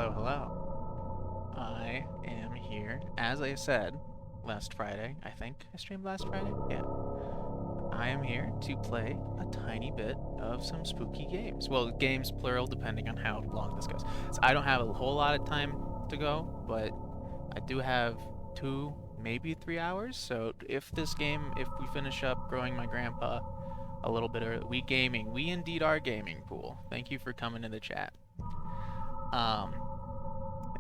Hello, hello. I am here, as I said last Friday, I think. I streamed last Friday? Yeah. I am here to play a tiny bit of some spooky games. Well, games plural, depending on how long this goes. So I don't have a whole lot of time to go, but I do have 2, maybe 3 hours. So if we finish up growing my grandpa a little bit early, we indeed are gaming pool. Thank you for coming in the chat.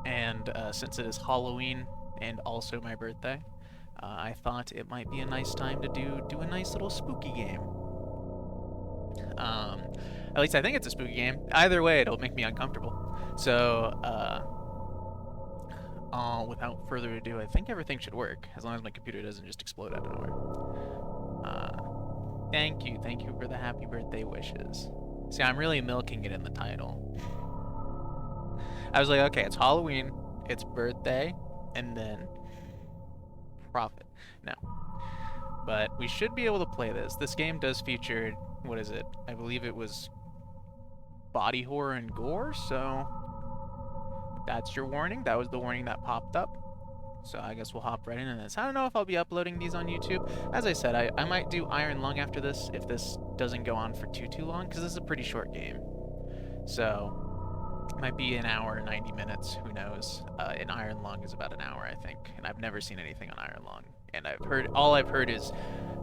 And since it is Halloween and also my birthday, I thought it might be a nice time to do a nice little spooky game. At least I think it's a spooky game. Either way, it'll make me uncomfortable. So, without further ado, I think everything should work as long as my computer doesn't just explode out of nowhere. Thank you for the happy birthday wishes. See, I'm really milking it in the title. I was like, okay, it's Halloween, it's birthday, and then profit. No. But we should be able to play this. This game does feature, what is it? I believe it was body horror and gore, so that's your warning. That was the warning that popped up. So I guess we'll hop right into this. I don't know if I'll be uploading these on YouTube. As I said, I might do Iron Lung after this if this doesn't go on for too long, because this is a pretty short game. So it might be an hour, 90 minutes, who knows. And Iron Lung is about an hour, I think. And I've never seen anything on Iron Lung. And all I've heard is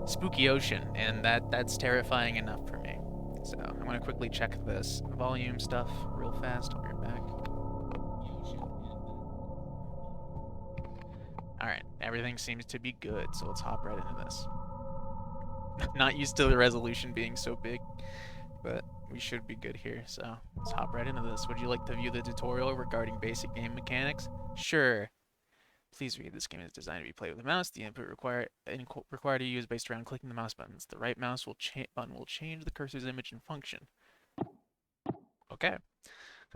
Spooky Ocean, and that's terrifying enough for me. So I'm gonna quickly check this volume stuff real fast. I'll be right back. Alright, everything seems to be good, so let's hop right into this. I'm not used to the resolution being so big, but we should be good here, so let's hop right into this. Would you like to view the tutorial regarding basic game mechanics? Sure. Please read, this game is designed to be played with a mouse. The input required to use based around clicking the mouse buttons. The right mouse button will change the cursor's image and function. Okay.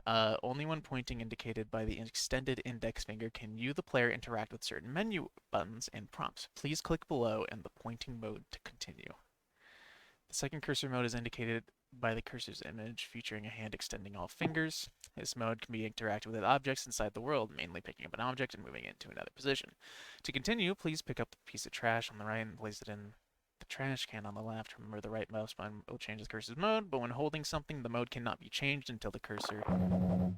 Only when pointing indicated by the extended index finger can you, the player, interact with certain menu buttons and prompts. Please click below and the pointing mode to continue. The second cursor mode is indicated by the cursor's image, featuring a hand extending all fingers. This mode can be interacted with objects inside the world, mainly picking up an object and moving it to another position. To continue, please pick up the piece of trash on the right and place it in the trash can on the left. Remember, the right mouse button will change the cursor's mode, but when holding something, the mode cannot be changed until the cursor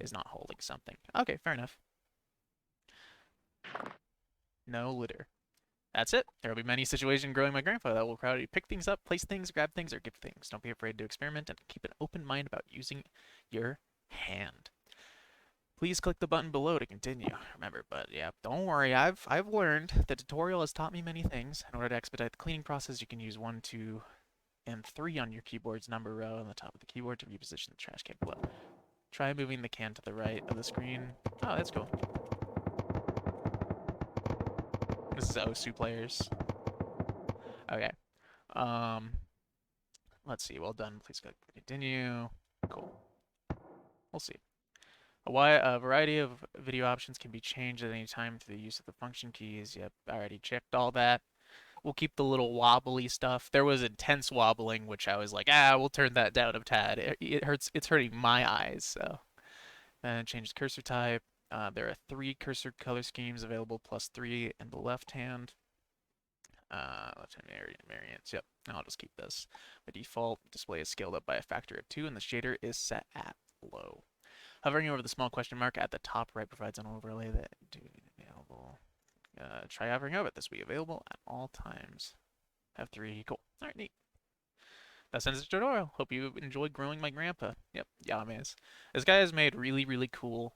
is not holding something. Okay, fair enough. No litter. That's it. There will be many situations growing my grandpa that will require you to pick things up, place things, grab things, or give things. Don't be afraid to experiment and keep an open mind about using your hand. Please click the button below to continue. Remember, but yeah, don't worry. I've learned. The tutorial has taught me many things. In order to expedite the cleaning process, you can use 1, 2, and 3 on your keyboard's number row on the top of the keyboard to reposition the trash can below. Try moving the can to the right of the screen. Oh, that's cool. This is OSU players. Okay. Let's see. Well done. Please click continue. Cool. We'll see. A variety of video options can be changed at any time through the use of the function keys. Yep, I already checked all that. We'll keep the little wobbly stuff. There was intense wobbling, which I was like, we'll turn that down a tad. It hurts. It's hurting my eyes. So, then change the cursor type. There are 3 cursor color schemes available, plus 3 in the left hand. Left-hand variants. Yep, I'll just keep this. By default, display is scaled up by a factor of 2, and the shader is set at low. Hovering over the small question mark at the top right provides an overlay that available. Try hovering over it. This will be available at all times. Have 3. Cool. All right, neat. That ends the tutorial. Hope you enjoyed growing my grandpa. Yep, Yames. This guy has made really, really cool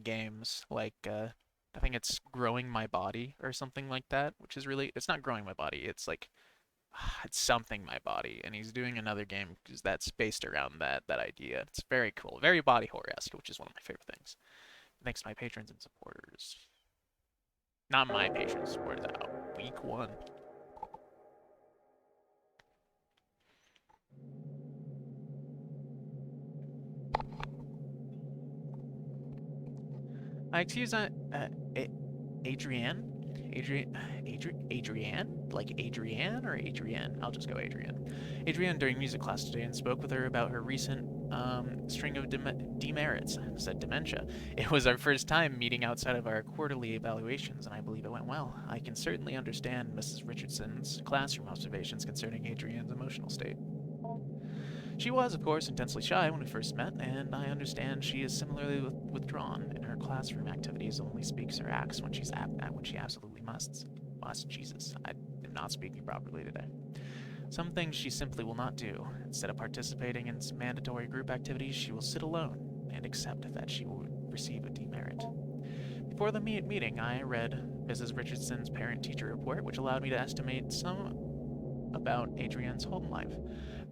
games. Like, I think it's Growing My Body or something like that, which is really, it's not Growing My Body. It's like, it's something my body, and he's doing another game that's based around that idea. It's very cool, very body horror-esque, which is one of my favorite things. Thanks to my patrons and supporters. Not my patrons, supporters. Week 1. Excuse Adrienne? Adrienne? Like Adrienne or Adrienne? I'll just go Adrienne. Adrienne during music class today and spoke with her about her recent string of demerits. I said dementia. It was our first time meeting outside of our quarterly evaluations, and I believe it went well. I can certainly understand Mrs. Richardson's classroom observations concerning Adrian's emotional state. She was, of course, intensely shy when we first met, and I understand she is similarly withdrawn in her classroom activities, only speaks or acts when when she absolutely must. Jesus, I am not speaking properly today. Some things she simply will not do. Instead of participating in mandatory group activities, she will sit alone and accept that she will receive a demerit. Before the meeting, I read Mrs. Richardson's parent-teacher report, which allowed me to estimate some about Adrian's home life.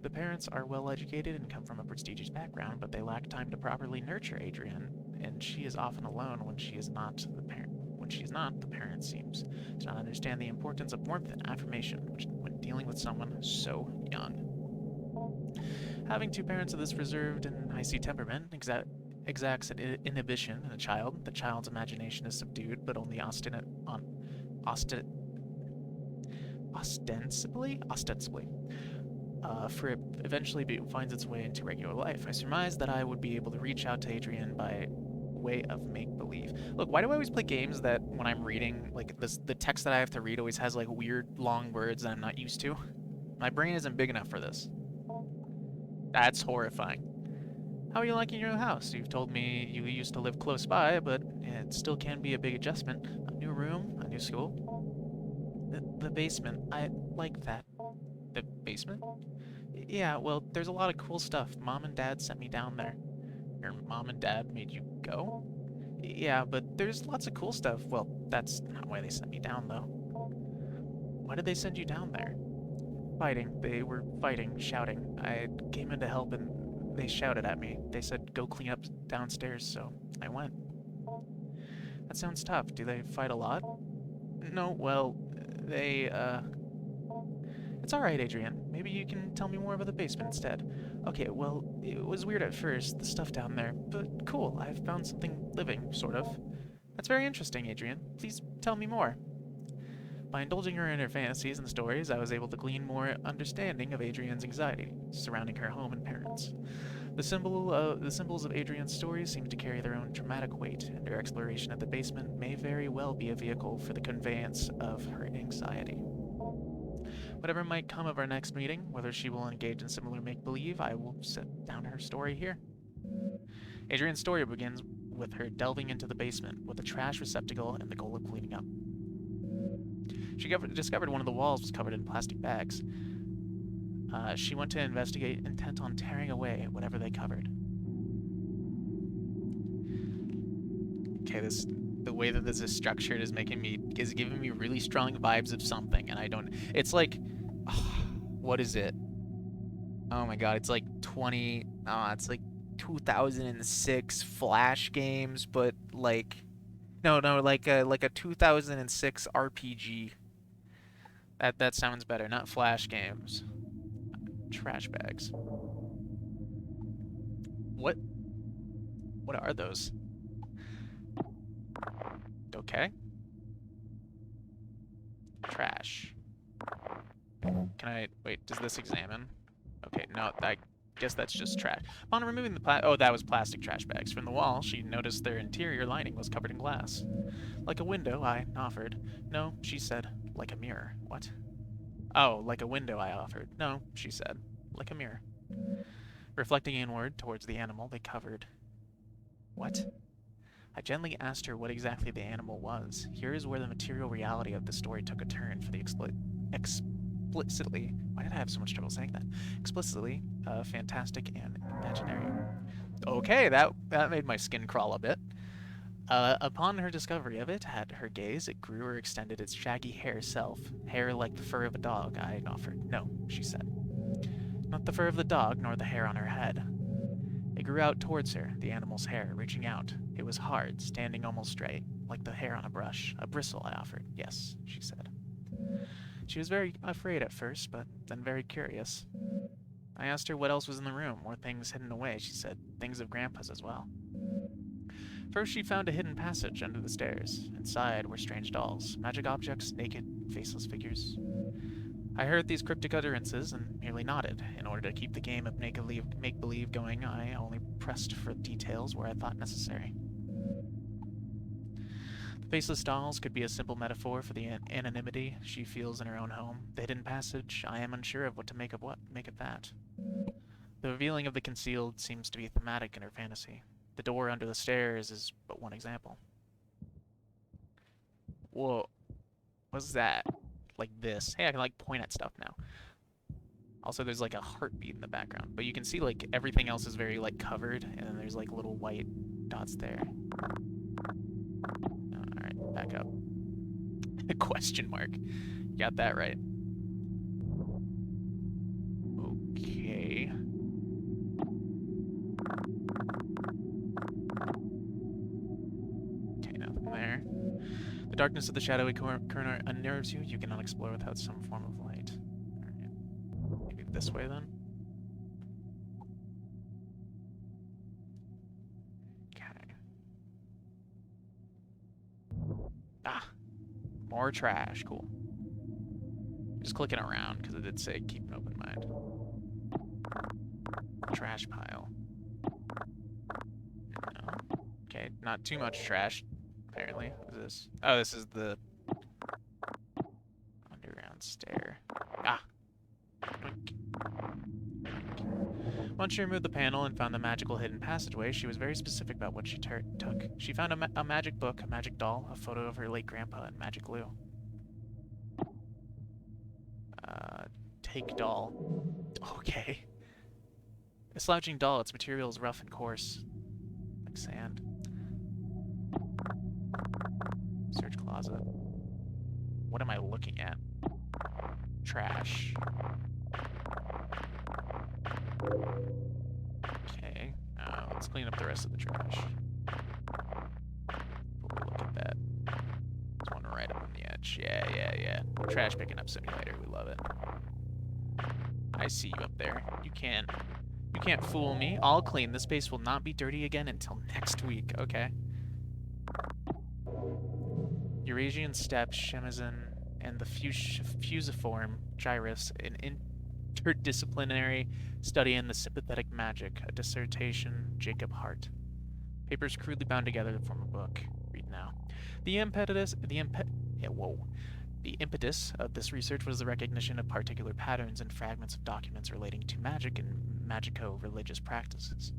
The parents are well educated and come from a prestigious background, but they lack time to properly nurture Adrian, and she is often alone when she is not the parent. When she is not, the parent seems to not understand the importance of warmth and affirmation when dealing with someone so young. Having two parents of this reserved and icy temperament exacts an inhibition in a child. The child's imagination is subdued, but only ostensibly, for it eventually finds its way into regular life. I surmised that I would be able to reach out to Adrian by way of make-believe. Look, why do I always play games that when I'm reading, like, the text that I have to read always has, like, weird, long words that I'm not used to? My brain isn't big enough for this. That's horrifying. How are you liking your new house? You've told me you used to live close by, but it still can be a big adjustment. A new room, a new school. The basement, I like that. The basement? Yeah, well, there's a lot of cool stuff. Mom and Dad sent me down there. Your mom and Dad made you go? Yeah, but there's lots of cool stuff. Well, that's not why they sent me down, though. Why did they send you down there? Fighting. They were fighting, shouting. I came in to help and they shouted at me. They said, go clean up downstairs, so I went. That sounds tough. Do they fight a lot? No, well, It's alright, Adrian. Maybe you can tell me more about the basement instead. Okay, well, it was weird at first, the stuff down there, but cool, I've found something living, sort of. That's very interesting, Adrian. Please tell me more. By indulging her in her fantasies and stories, I was able to glean more understanding of Adrian's anxiety surrounding her home and parents. The symbols of Adrian's stories seem to carry their own dramatic weight, and her exploration of the basement may very well be a vehicle for the conveyance of her anxiety. Whatever might come of our next meeting, whether she will engage in similar make-believe, I will set down her story here. Adrian's story begins with her delving into the basement with a trash receptacle and the goal of cleaning up. She discovered one of the walls was covered in plastic bags. She went to investigate, intent on tearing away whatever they covered. Okay, the way that this is structured is giving me really strong vibes of something, and I don't. It's like, what is it? Oh my god, it's like it's like 2006 Flash games, but like, no, like a 2006 RPG. That sounds better. Not Flash games. Trash bags. What are those? Okay. Trash. Can I wait? Does this examine? Okay, no. I guess that's just trash. Upon removing that was plastic trash bags from the wall. She noticed their interior lining was covered in glass. Like a window, I offered. No, she said. Like a mirror. What? Oh, like a window, I offered. No, she said. Like a mirror. Reflecting inward towards the animal they covered. What? I gently asked her what exactly the animal was. Here is where the material reality of the story took a turn for the explicitly. Why did I have so much trouble saying that? Explicitly, fantastic and imaginary. Okay, that made my skin crawl a bit. Upon her discovery of it, at her gaze, it grew or extended its shaggy hair hair like the fur of a dog, I offered. No, she said. Not the fur of the dog, nor the hair on her head. It grew out towards her, the animal's hair, reaching out. It was hard, standing almost straight, like the hair on a brush. A bristle, I offered. Yes, she said. She was very afraid at first, but then very curious. I asked her what else was in the room, more things hidden away, she said. Things of Grandpa's as well. First, she found a hidden passage under the stairs. Inside were strange dolls, magic objects, naked, faceless figures. I heard these cryptic utterances and merely nodded. In order to keep the game of make-believe going, I only pressed for details where I thought necessary. The faceless dolls could be a simple metaphor for the anonymity she feels in her own home. The hidden passage, I am unsure of what to make of that. The revealing of the concealed seems to be thematic in her fantasy. The door under the stairs is but one example. Whoa, what's that? Like this. Hey, I can like point at stuff now. Also, there's like a heartbeat in the background, but you can see like everything else is very like covered, and then there's like little white dots there. Alright, back up. Question mark. Got that right. Okay. Okay, nothing there. The darkness of the shadowy corner unnerves you. You cannot explore without some form of light. Alright. Maybe this way then? Okay. Ah! More trash. Cool. Just clicking around because it did say keep an open mind. Trash pile. No. Okay, not too much trash, apparently. What is this? Oh, this is the underground stair. Ah! Oink. Once she removed the panel and found the magical hidden passageway, she was very specific about what she took. She found a magic book, a magic doll, a photo of her late grandpa, and magic glue. Take doll. Okay. A slouching doll, its material is rough and coarse. Like sand. Search closet. What am I looking at? Trash. Okay. Let's clean up the rest of the trash. Look at that. There's one right up on the edge. Yeah. Trash picking up simulator. We love it. I see you up there. You can't fool me. I'll clean. This space will not be dirty again until next week. Okay. Eurasian steppe, chemizin, and the fusiform gyrus, an interdisciplinary study in the sympathetic magic, a dissertation, Jacob Hart. Papers crudely bound together to form a book. Read now. The impetus of this research was the recognition of particular patterns and fragments of documents relating to magic and magico-religious practices.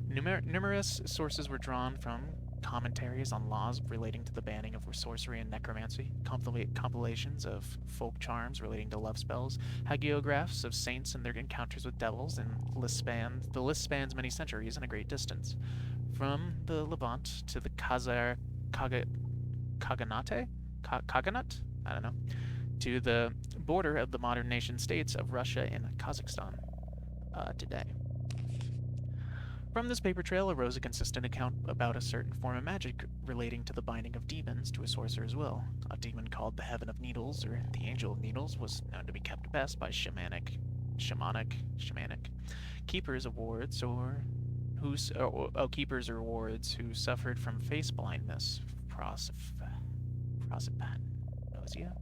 Numerous sources were drawn from commentaries on laws relating to the banning of sorcery and necromancy, compilations of folk charms relating to love spells, hagiographs of saints and their encounters with devils, and the list spans many centuries and a great distance. From the Levant to the Kaganate? Kaganat? I don't know. To the border of the modern nation-states of Russia and Kazakhstan today. From this paper trail arose a consistent account about a certain form of magic relating to the binding of demons to a sorcerer's will. A demon called the Heaven of Needles, or the Angel of Needles, was known to be kept best by shamanic keepers of wards keepers or wards who suffered from face blindness, prosopagnosia.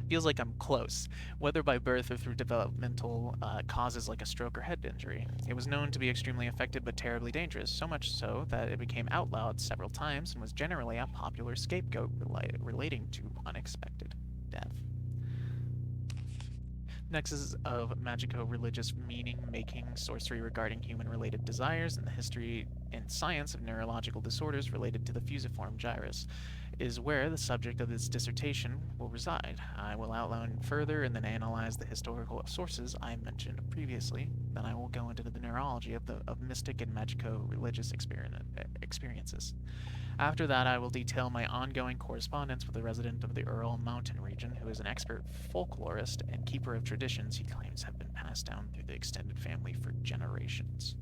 Feels like I'm close, whether by birth or through developmental causes like a stroke or head injury. It was known to be extremely effective but terribly dangerous, so much so that it became outlawed several times and was generally a popular scapegoat relating to unexpected death. Nexus of magico-religious meaning-making, sorcery regarding human-related desires, and the history and science of neurological disorders related to the fusiform gyrus is where the subject of this dissertation will reside. I will outline further and then analyze the historical sources I mentioned previously. Then I will go into the neurology of mystic and magico-religious experiences. After that, I will detail my ongoing correspondence with a resident of the Ural Mountain region who is an expert folklorist and keeper of traditions he claims have been passed down through the extended family for generations.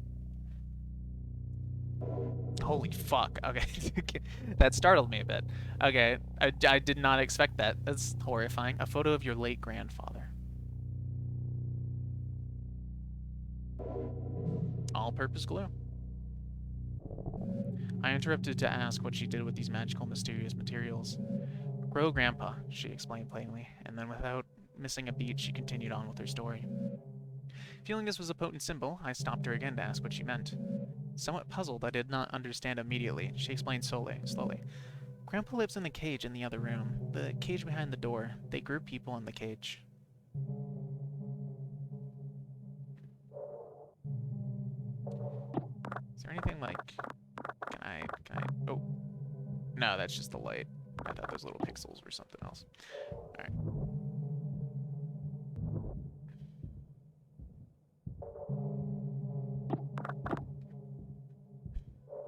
Holy fuck. Okay. That startled me a bit. Okay. I did not expect that. That's horrifying. A photo of your late grandfather. All-purpose glue. I interrupted to ask what she did with these magical, mysterious materials. Grow, Grandpa, she explained plainly, and then without missing a beat, she continued on with her story. Feeling this was a potent symbol, I stopped her again to ask what she meant. Somewhat puzzled, I did not understand immediately. She explained slowly. Grandpa lives in the cage in the other room. The cage behind the door. They grew people in the cage. Is there anything like... Can I... Oh. No, that's just the light. I thought those little pixels were something else. Alright.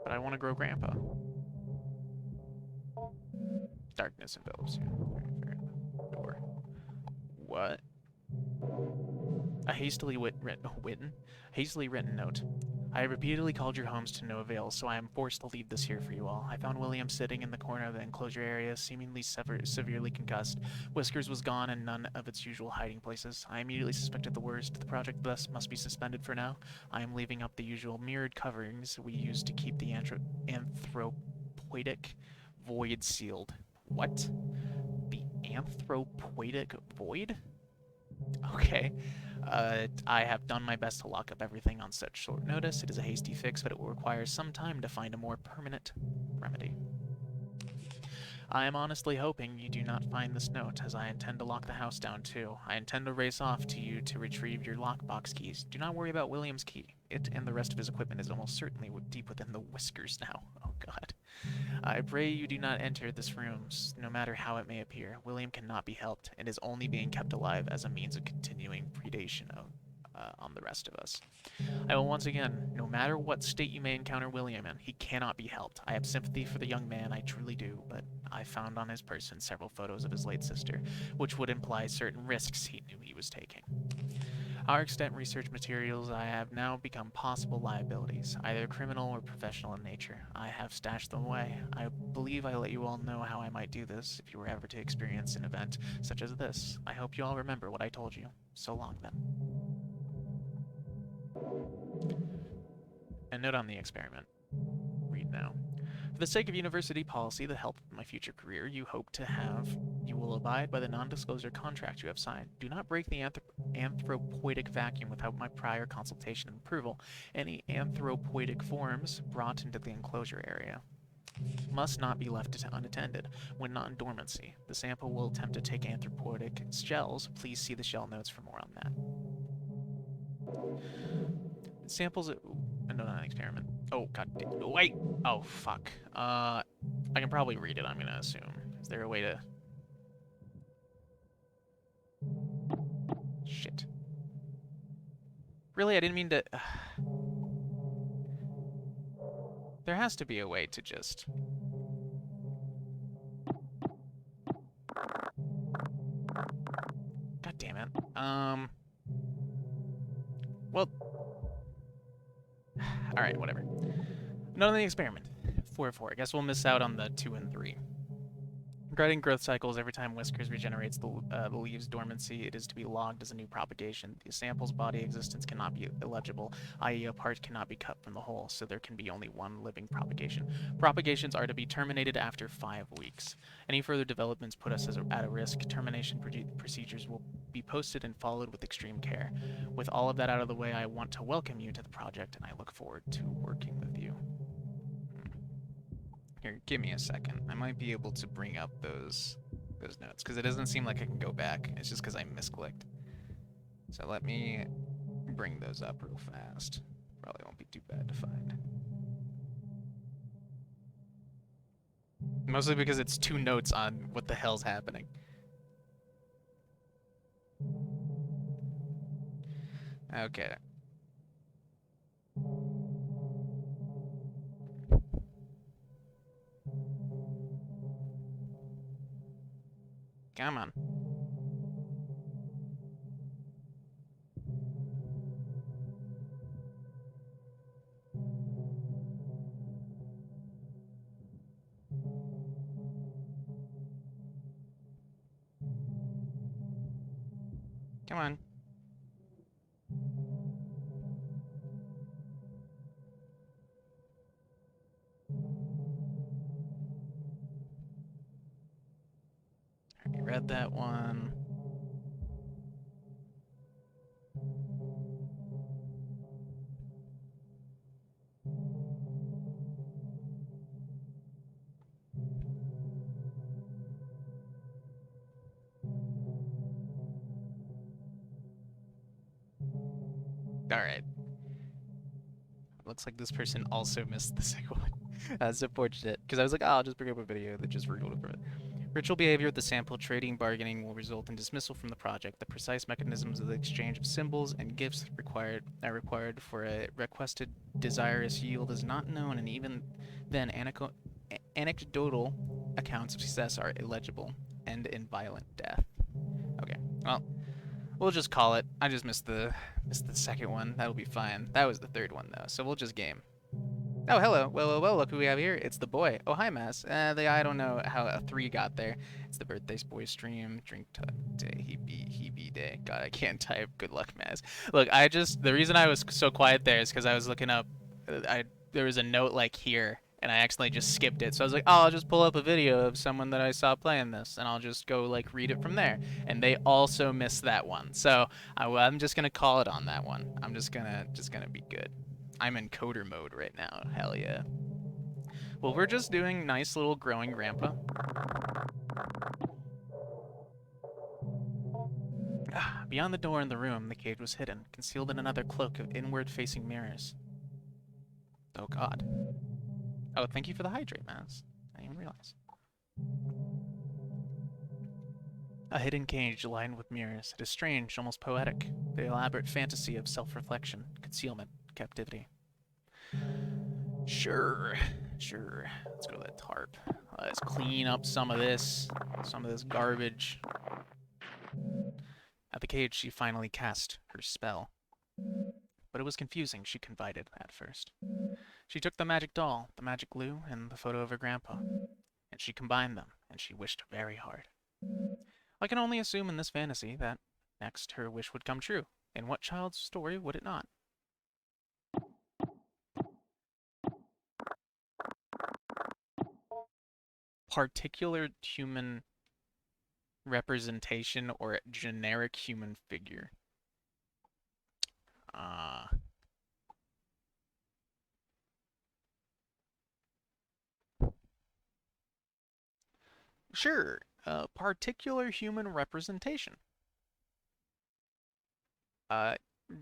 But I want to grow Grandpa. Darkness envelops you. Door. What? A hastily written note. I have repeatedly called your homes to no avail, so I am forced to leave this here for you all. I found William sitting in the corner of the enclosure area, seemingly severely concussed. Whiskers was gone and none of its usual hiding places. I immediately suspected the worst. The project thus must be suspended for now. I am leaving up the usual mirrored coverings we use to keep the anthropoidic void sealed. What? The anthropoidic void? Okay. I have done my best to lock up everything on such short notice. It is a hasty fix, but it will require some time to find a more permanent remedy. I am honestly hoping you do not find this note, as I intend to lock the house down too. I intend to race off to you to retrieve your lockbox keys. Do not worry about William's key. It and the rest of his equipment is almost certainly deep within the whiskers now. Oh god. I pray you do not enter this room, no matter how it may appear. William cannot be helped, and is only being kept alive as a means of continuing predation on the rest of us. I will once again, no matter what state you may encounter William in, he cannot be helped. I have sympathy for the young man, I truly do, but I found on his person several photos of his late sister, which would imply certain risks he knew he was taking. Our extant research materials I have now become possible liabilities, either criminal or professional in nature. I have stashed them away. I believe I let you all know how I might do this if you were ever to experience an event such as this. I hope you all remember what I told you. So long, then. A note on the experiment. Read now. For the sake of university policy, the health of my future career, you will abide by the non-disclosure contract you have signed. Do not break the anthropoidic vacuum without my prior consultation and approval. Any anthropoidic forms brought into the enclosure area must not be left unattended when not in dormancy. The sample will attempt to take anthropoidic shells. Please see the shell notes for more on that. Samples... No, not an experiment. Oh, god damn. Wait! Oh, fuck. I can probably read it, I'm gonna assume. Is there a way to... Shit. Really? I didn't mean to... There has to be a way to just... God damn it. Well... Alright, whatever. None of the experiment. 4-4. I guess we'll miss out on the 2 and 3. Regarding growth cycles, every time Whiskers regenerates the leaves' dormancy, it is to be logged as a new propagation. The sample's body existence cannot be illegible, i.e. a part cannot be cut from the whole, so there can be only one living propagation. Propagations are to be terminated after 5 weeks. Any further developments put us at a risk. Termination procedures will be posted and followed with extreme care. With all of that out of the way, I want to welcome you to the project, and I look forward to working with you. Here, give me a second. I might be able to bring up those notes, because it doesn't seem like I can go back. It's just because I misclicked. So let me bring those up real fast. Probably won't be too bad to find. Mostly because it's 2 notes on what the hell's happening. Okay. Come on. Come on. read that one. Alright. Looks like this person also missed the second one. That's unfortunate. Because I was like, oh, I'll just bring up a video that just revealed it from it. Ritual behavior with the sample trading bargaining will result in dismissal from the project. The precise mechanisms of the exchange of symbols and gifts are required for a requested desirous yield is not known, and even then anecdotal accounts of success are illegible and in violent death. Okay, well, we'll just call it. I just missed the second one. That'll be fine. That was the third one though, so we'll just game. Oh, hello. Well, look who we have here. It's the boy. Oh, hi, Mass. I don't know how a 3 got there. It's the birthday boy stream. Drink day. He be day. God, I can't type. Good luck, Mass. Look, the reason I was so quiet there is because I was looking up, there was a note like here, and I accidentally just skipped it. So I was like, oh, I'll just pull up a video of someone that I saw playing this, and I'll just go, like, read it from there. And they also missed that one. So I'm just going to call it on that one. I'm just gonna be good. I'm in coder mode right now. Hell yeah. Well, we're just doing nice little growing grandpa. Beyond the door in the room, the cage was hidden, concealed in another cloak of inward-facing mirrors. Oh god. Oh, thank you for the hydrate, Maz. I didn't even realize. A hidden cage lined with mirrors. It is strange, almost poetic. The elaborate fantasy of self-reflection, concealment, captivity. Sure. Let's go to that tarp. Let's clean up some of this garbage. At the cage, she finally cast her spell. But it was confusing, she confided at first. She took the magic doll, the magic glue, and the photo of her grandpa, and she combined them, and she wished very hard. I can only assume in this fantasy that next her wish would come true. In what child's story would it not? Particular human representation or generic human figure. Sure, particular human representation.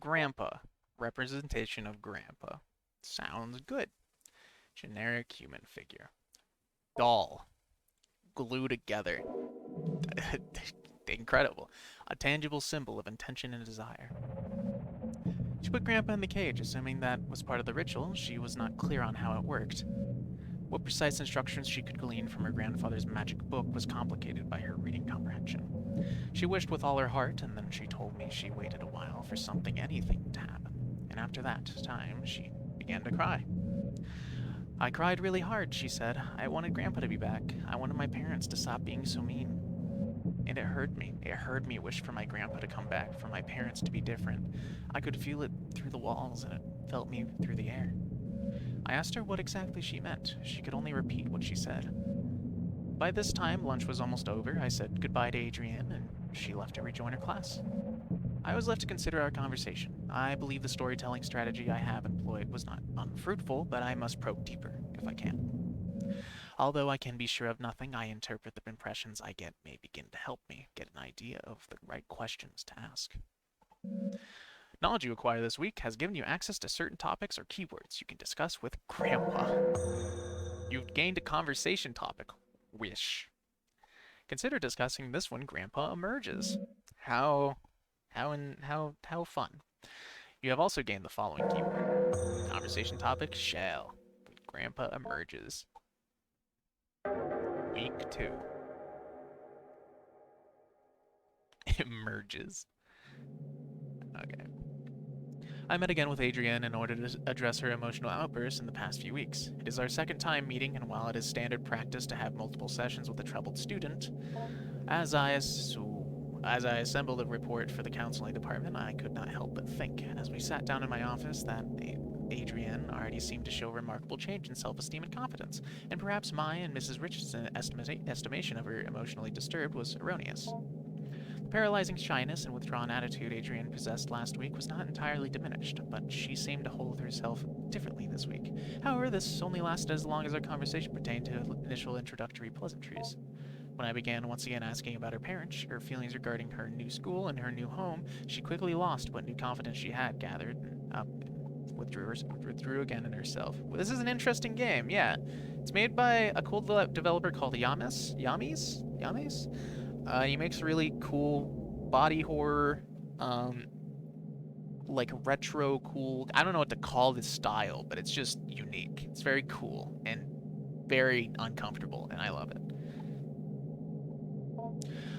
Grandpa. Representation of grandpa. Sounds good. Generic human figure. Doll. Glue together. Incredible. A tangible symbol of intention and desire. She put Grandpa in the cage, assuming that was part of the ritual. She was not clear on how it worked. What precise instructions she could glean from her grandfather's magic book was complicated by her reading comprehension. She wished with all her heart, and then she told me she waited a while for anything to happen. And after that time, she began to cry. I cried really hard, she said. I wanted Grandpa to be back. I wanted my parents to stop being so mean. And it hurt me. It hurt me wish for my grandpa to come back, for my parents to be different. I could feel it through the walls, and it felt me through the air. I asked her what exactly she meant. She could only repeat what she said. By this time, lunch was almost over. I said goodbye to Adrienne, and she left to rejoin her class. I was left to consider our conversation. I believe the storytelling strategy I have employed was not unfruitful, but I must probe deeper, if I can. Although I can be sure of nothing, I interpret the impressions I get may begin to help me get an idea of the right questions to ask. Knowledge you acquire this week has given you access to certain topics or keywords you can discuss with Grandpa. You've gained a conversation topic. Wish. Consider discussing this when Grandpa emerges. How fun. You have also gained the following keyword. Conversation topic, shall. Grandpa emerges. Week 2. Emerges. Okay. I met again with Adrienne in order to address her emotional outbursts in the past few weeks. It is our second time meeting, and while it is standard practice to have multiple sessions with a troubled student, as I assembled a report for the counseling department, I could not help but think, as we sat down in my office, that a Adrienne already seemed to show a remarkable change in self-esteem and confidence, and perhaps my and Mrs. Richardson's estimation of her emotionally disturbed was erroneous. The paralyzing shyness and withdrawn attitude Adrienne possessed last week was not entirely diminished, but she seemed to hold herself differently this week. However, this only lasted as long as our conversation pertained to initial introductory pleasantries. When I began once again asking about her parents, her feelings regarding her new school and her new home, she quickly lost what new confidence she had gathered up and withdrew again in herself. Well, this is an interesting game, yeah. It's made by a cool developer called Yamis? He makes really cool body horror, like retro cool. I don't know what to call this style, but it's just unique. It's very cool and very uncomfortable, and I love it.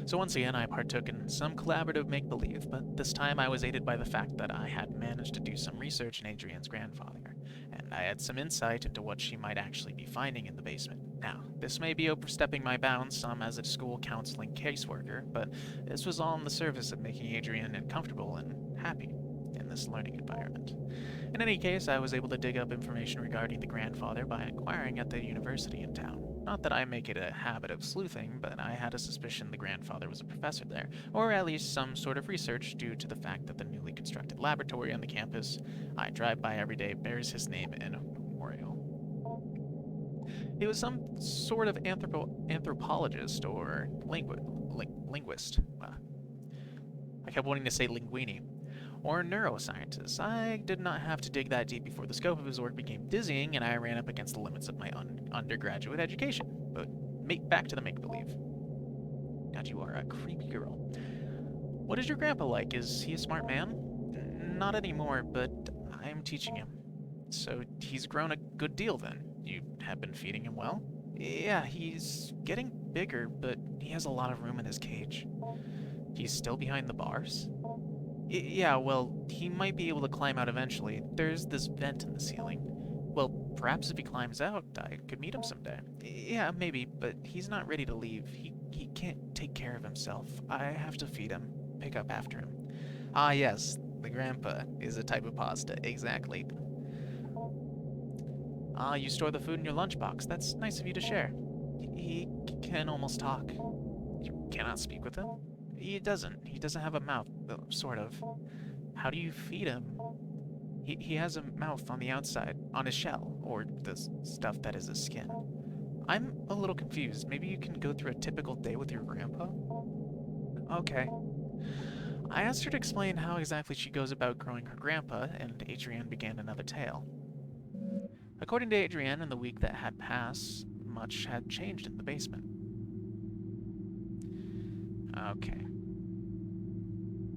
So once again, I partook in some collaborative make-believe, but this time I was aided by the fact that I had managed to do some research in Adrienne's grandfather, and I had some insight into what she might actually be finding in the basement. Now, this may be overstepping my bounds some as a school counseling caseworker, but this was all in the service of making Adrienne comfortable and happy in this learning environment. In any case, I was able to dig up information regarding the grandfather by inquiring at the university in town. Not that I make it a habit of sleuthing, but I had a suspicion the grandfather was a professor there, or at least some sort of research due to the fact that the newly constructed laboratory on the campus I drive by every day bears his name in a memorial. He was some sort of anthropologist or linguist. I kept wanting to say linguini. Or neuroscientist. I did not have to dig that deep before the scope of his work became dizzying and I ran up against the limits of my undergraduate education. But back to the make-believe. God, you are a creepy girl. What is your grandpa like? Is he a smart man? Not anymore, but I'm teaching him. So he's grown a good deal then. You have been feeding him well? Yeah, he's getting bigger, but he has a lot of room in his cage. He's still behind the bars? Yeah, well, he might be able to climb out eventually. There's this vent in the ceiling. Well, perhaps if he climbs out, I could meet him someday. Yeah, maybe, but he's not ready to leave. He can't take care of himself. I have to feed him, pick up after him. Ah, yes, the grandpa is a type of pasta, exactly. Ah, you store the food in your lunchbox. That's nice of you to share. He can almost talk. You cannot speak with him? He doesn't. He doesn't have a mouth, sort of. How do you feed him? He has a mouth on the outside, on his shell, or the stuff that is his skin. I'm a little confused. Maybe you can go through a typical day with your grandpa? Okay. I asked her to explain how exactly she goes about growing her grandpa, and Adrienne began another tale. According to Adrienne, in the week that had passed, much had changed in the basement. Okay.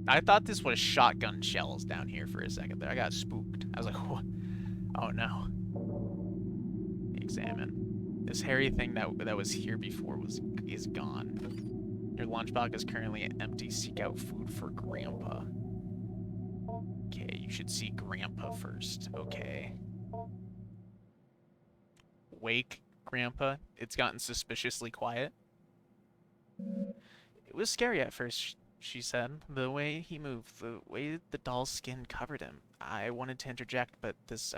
I thought this was shotgun shells down here for a second there. I got spooked. I was like, what? Oh no. Examine. This hairy thing that was here before is gone. Your lunchbox is currently empty. Seek out food for Grandpa. Okay, you should see Grandpa first. Okay. Wake, Grandpa. It's gotten suspiciously quiet. It was scary at first, she said. The way he moved, the way the doll's skin covered him. I wanted to interject. This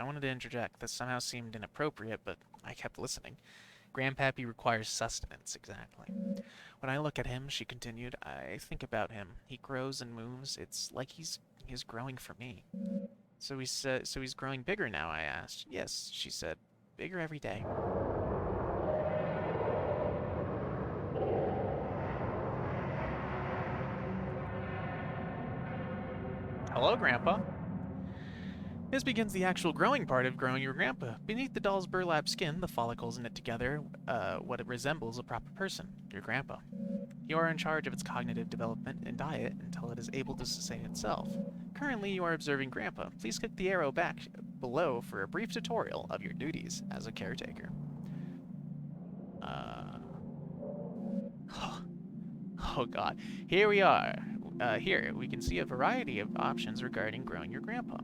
somehow seemed inappropriate, but I kept listening. Grandpappy requires sustenance, exactly. When I look at him, she continued, I think about him. He grows and moves. It's like he's growing for me. So he's growing bigger now, I asked. Yes, she said. Bigger every day. Hello, Grandpa. This begins the actual growing part of growing your grandpa. Beneath the doll's burlap skin, the follicles knit together what it resembles a proper person, your grandpa. You are in charge of its cognitive development and diet until it is able to sustain itself. Currently, you are observing Grandpa. Please click the arrow back below for a brief tutorial of your duties as a caretaker. Oh god. Here we are. Here, we can see a variety of options regarding growing your grandpa.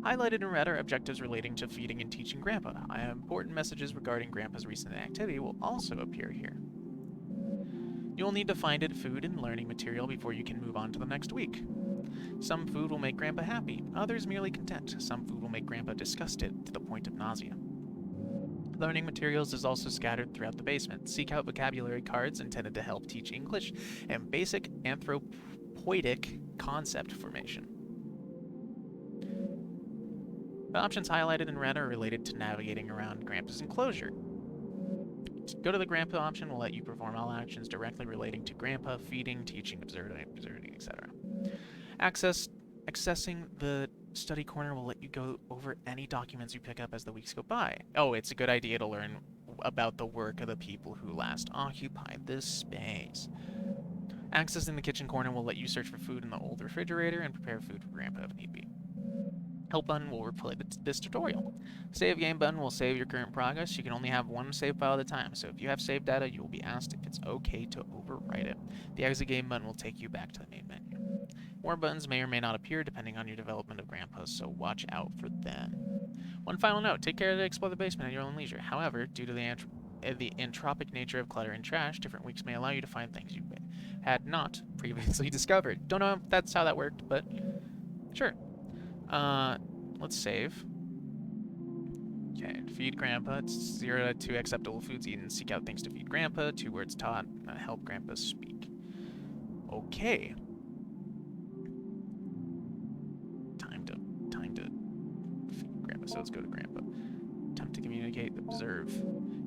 Highlighted in red are objectives relating to feeding and teaching Grandpa. Important messages regarding Grandpa's recent activity will also appear here. You will need to find it food and learning material before you can move on to the next week. Some food will make Grandpa happy, others merely content. Some food will make Grandpa disgusted to the point of nausea. Learning materials is also scattered throughout the basement. Seek out vocabulary cards intended to help teach English and basic anthropoidic concept formation. The options highlighted in red are related to navigating around Grandpa's enclosure. Go to the Grandpa option will let you perform all actions directly relating to Grandpa, feeding, teaching, observing, etc. Accessing the study corner will let you go over any documents you pick up as the weeks go by. Oh, it's a good idea to learn about the work of the people who last occupied this space. Accessing the kitchen corner will let you search for food in the old refrigerator and prepare food for Grandpa if need be. Help button will replay this tutorial. Save game button will save your current progress. You can only have one save file at a time, so if you have saved data, you will be asked if it's okay to overwrite it. The exit game button will take you back to the main menu. More buttons may or may not appear depending on your development of Grandpa, so watch out for them. One final note, take care to explore the basement at your own leisure. However, due to the entropic nature of clutter and trash, different weeks may allow you to find things you had not previously discovered. Don't know if that's how that worked, but sure. Let's save. Okay, feed Grandpa. It's 0 to 2 acceptable foods eaten. Seek out things to feed Grandpa. 2 words taught. Help Grandpa speak. Okay. Time to feed Grandpa. So let's go to Grandpa. Time to communicate. Observe.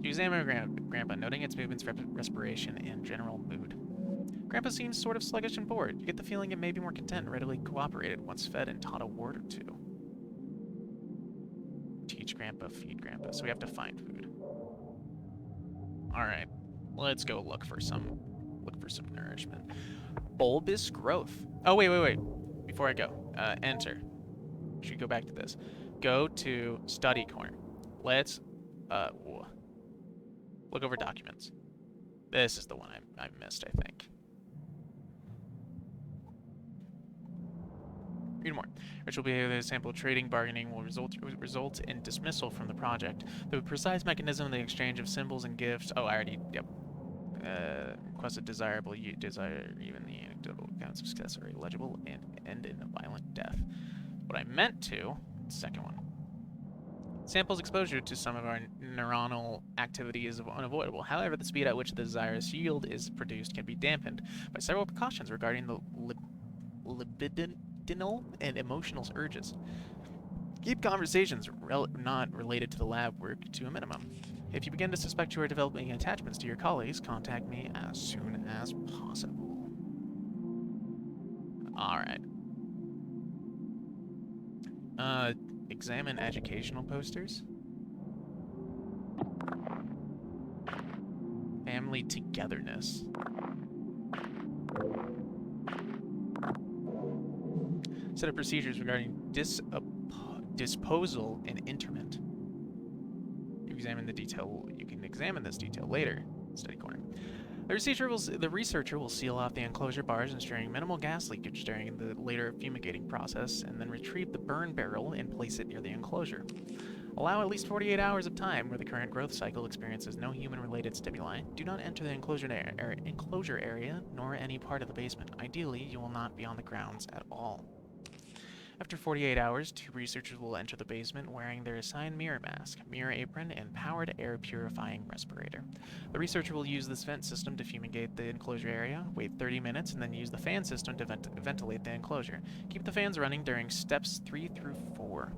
You examine Grandpa, noting its movements, respiration, and general mood. Grandpa seems sort of sluggish and bored. You get the feeling it may be more content and readily cooperated once fed and taught a word or two. Teach Grandpa, feed Grandpa. So we have to find food. Alright. Let's go look for some nourishment. Bulbous growth. Oh, wait. Before I go, enter. Should go back to this. Go to study corner. Let's look over documents. This is the one I missed, I think. Read more. Ritual behavior, sample trading, bargaining will result in dismissal from the project. The precise mechanism of the exchange of symbols and gifts. Oh, I already. Yep. Requested desirable. You desire even the anecdotal accounts of success are illegible and end in a violent death. What I meant to. Second one. Samples exposure to some of our neuronal activity is unavoidable. However, the speed at which the desirous yield is produced can be dampened by several precautions regarding the libidinal and emotional urges. Keep conversations not related to the lab work to a minimum. If you begin to suspect you are developing attachments to your colleagues, contact me as soon as possible. Alright. Examine educational posters. Family togetherness. Set of procedures regarding disposal and interment. You can examine this detail later. Study corner. The researcher will seal off the enclosure bars, ensuring minimal gas leakage during the later fumigating process, and then retrieve the burn barrel and place it near the enclosure. Allow at least 48 hours of time where the current growth cycle experiences no human-related stimuli. Do not enter the enclosure area, nor any part of the basement. Ideally, you will not be on the grounds at all. After 48 hours, 2 researchers will enter the basement wearing their assigned mirror mask, mirror apron, and powered air purifying respirator. The researcher will use this vent system to fumigate the enclosure area, wait 30 minutes, and then use the fan system to ventilate the enclosure. Keep the fans running during steps 3 through 4.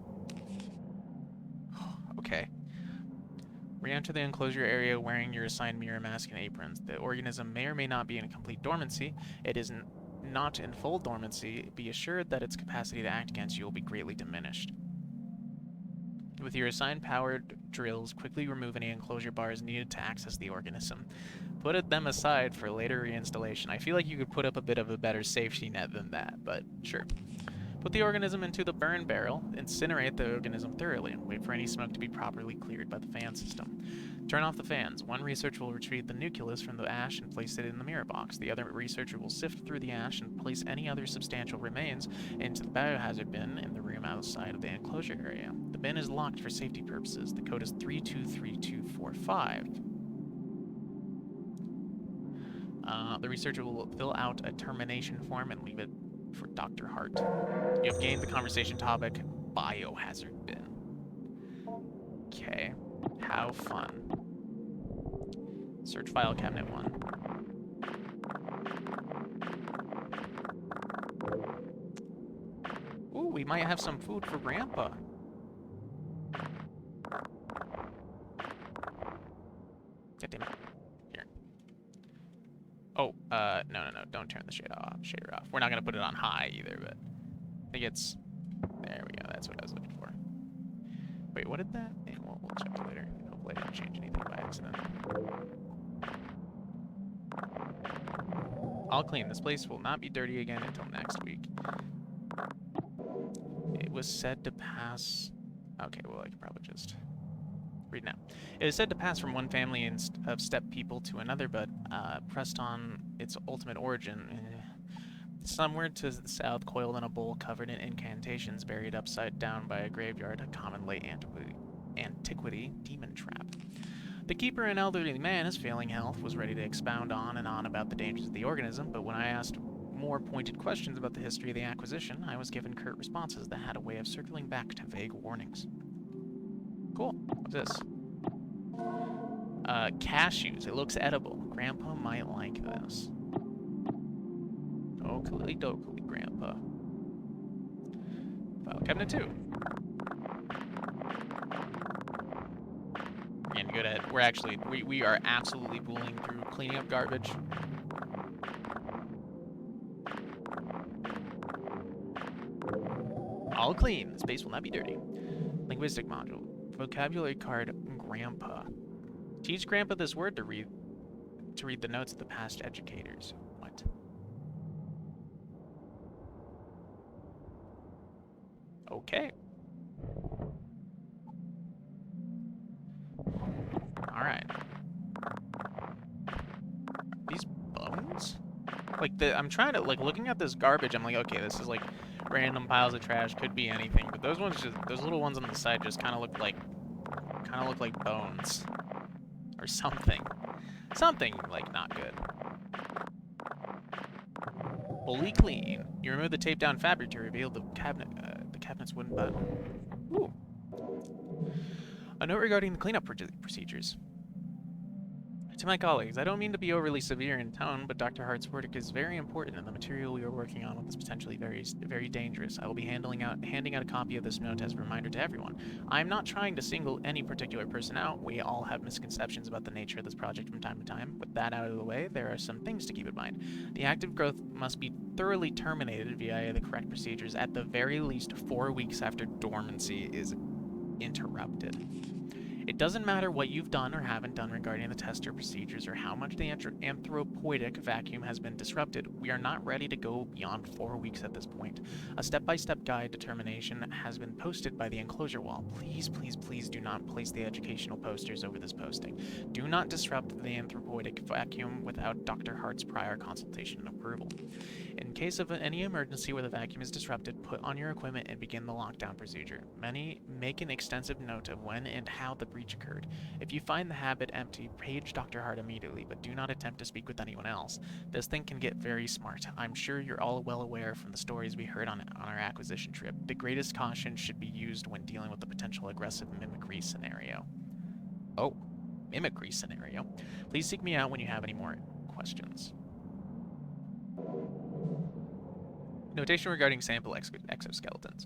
Okay. Re-enter the enclosure area wearing your assigned mirror mask and aprons. The organism may or may not be in complete dormancy. It is not in full dormancy. Be assured that its capacity to act against you will be greatly diminished. With your assigned powered drills, quickly remove any enclosure bars needed to access the organism. Put them aside for later reinstallation. I feel like you could put up a bit of a better safety net than that, but sure. Put the organism into the burn barrel, incinerate the organism thoroughly, and wait for any smoke to be properly cleared by the fan system. Turn off the fans. One researcher will retrieve the nucleus from the ash and place it in the mirror box. The other researcher will sift through the ash and place any other substantial remains into the biohazard bin in the room outside of the enclosure area. The bin is locked for safety purposes. The code is 323245. The researcher will fill out a termination form and leave it for Dr. Hart. You have gained the conversation topic biohazard bin. Okay. How fun. Search file cabinet 1. Ooh, we might have some food for Grandpa. God damn it. Here. Oh, no, don't turn the shader off. We're not gonna put it on high either, but I think it's, there we go, that's what I was looking for. Wait, what did that? We'll check later. Hopefully I didn't change anything by accident. All clean. This place will not be dirty again until next week. It was said to pass... Okay, well, I could probably just read now. It is said to pass from one family of steppe people to another, but pressed on its ultimate origin. Somewhere to the south, coiled in a bowl covered in incantations, buried upside down by a graveyard, a common late antiquity demon trap. The keeper, an elderly man, his failing health, was ready to expound on and on about the dangers of the organism, but when I asked more pointed questions about the history of the acquisition, I was given curt responses that had a way of circling back to vague warnings. Cool. What's this? Cashews. It looks edible. Grandpa might like this. Oakley dokley, Grandpa. File cabinet 2. Again, good at. We are absolutely bullying through cleaning up garbage. All clean. The space will not be dirty. Linguistic module. Vocabulary card. Grandpa. Teach Grandpa this word to read the notes of the past educators. What? Okay. Alright. These bones? Like, I'm trying to, like, looking at this garbage, I'm like, okay, this is, like, random piles of trash, could be anything, but those ones just, those little ones on the side just kind of look like bones. Or something. Something, like, not good. Fully clean. You remove the taped down fabric to reveal the cabinet's wooden button. Ooh. A note regarding the cleanup procedures. To my colleagues, I don't mean to be overly severe in tone, but Dr. Hart's verdict is very important, and the material we are working on is potentially very dangerous. I will be handing out a copy of this note as a reminder to everyone. I am not trying to single any particular person out. We all have misconceptions about the nature of this project from time to time. With that out of the way, there are some things to keep in mind. The active growth must be thoroughly terminated via the correct procedures at the very least 4 weeks after dormancy is interrupted. It doesn't matter what you've done or haven't done regarding the test or procedures or how much the anthropoidic vacuum has been disrupted. We are not ready to go beyond 4 weeks at this point. A step-by-step guide determination has been posted by the enclosure wall. Please, please, please do not place the educational posters over this posting. Do not disrupt the anthropoidic vacuum without Dr. Hart's prior consultation and approval. In case of any emergency where the vacuum is disrupted, put on your equipment and begin the lockdown procedure. Make an extensive note of when and how the breach occurred. If you find the habit empty, page Dr. Hart immediately, but do not attempt to speak with anyone else. This thing can get very smart. I'm sure you're all well aware from the stories we heard on our acquisition trip. The greatest caution should be used when dealing with the potential aggressive mimicry scenario. Oh, mimicry scenario. Please seek me out when you have any more questions. Notation regarding sample exoskeletons.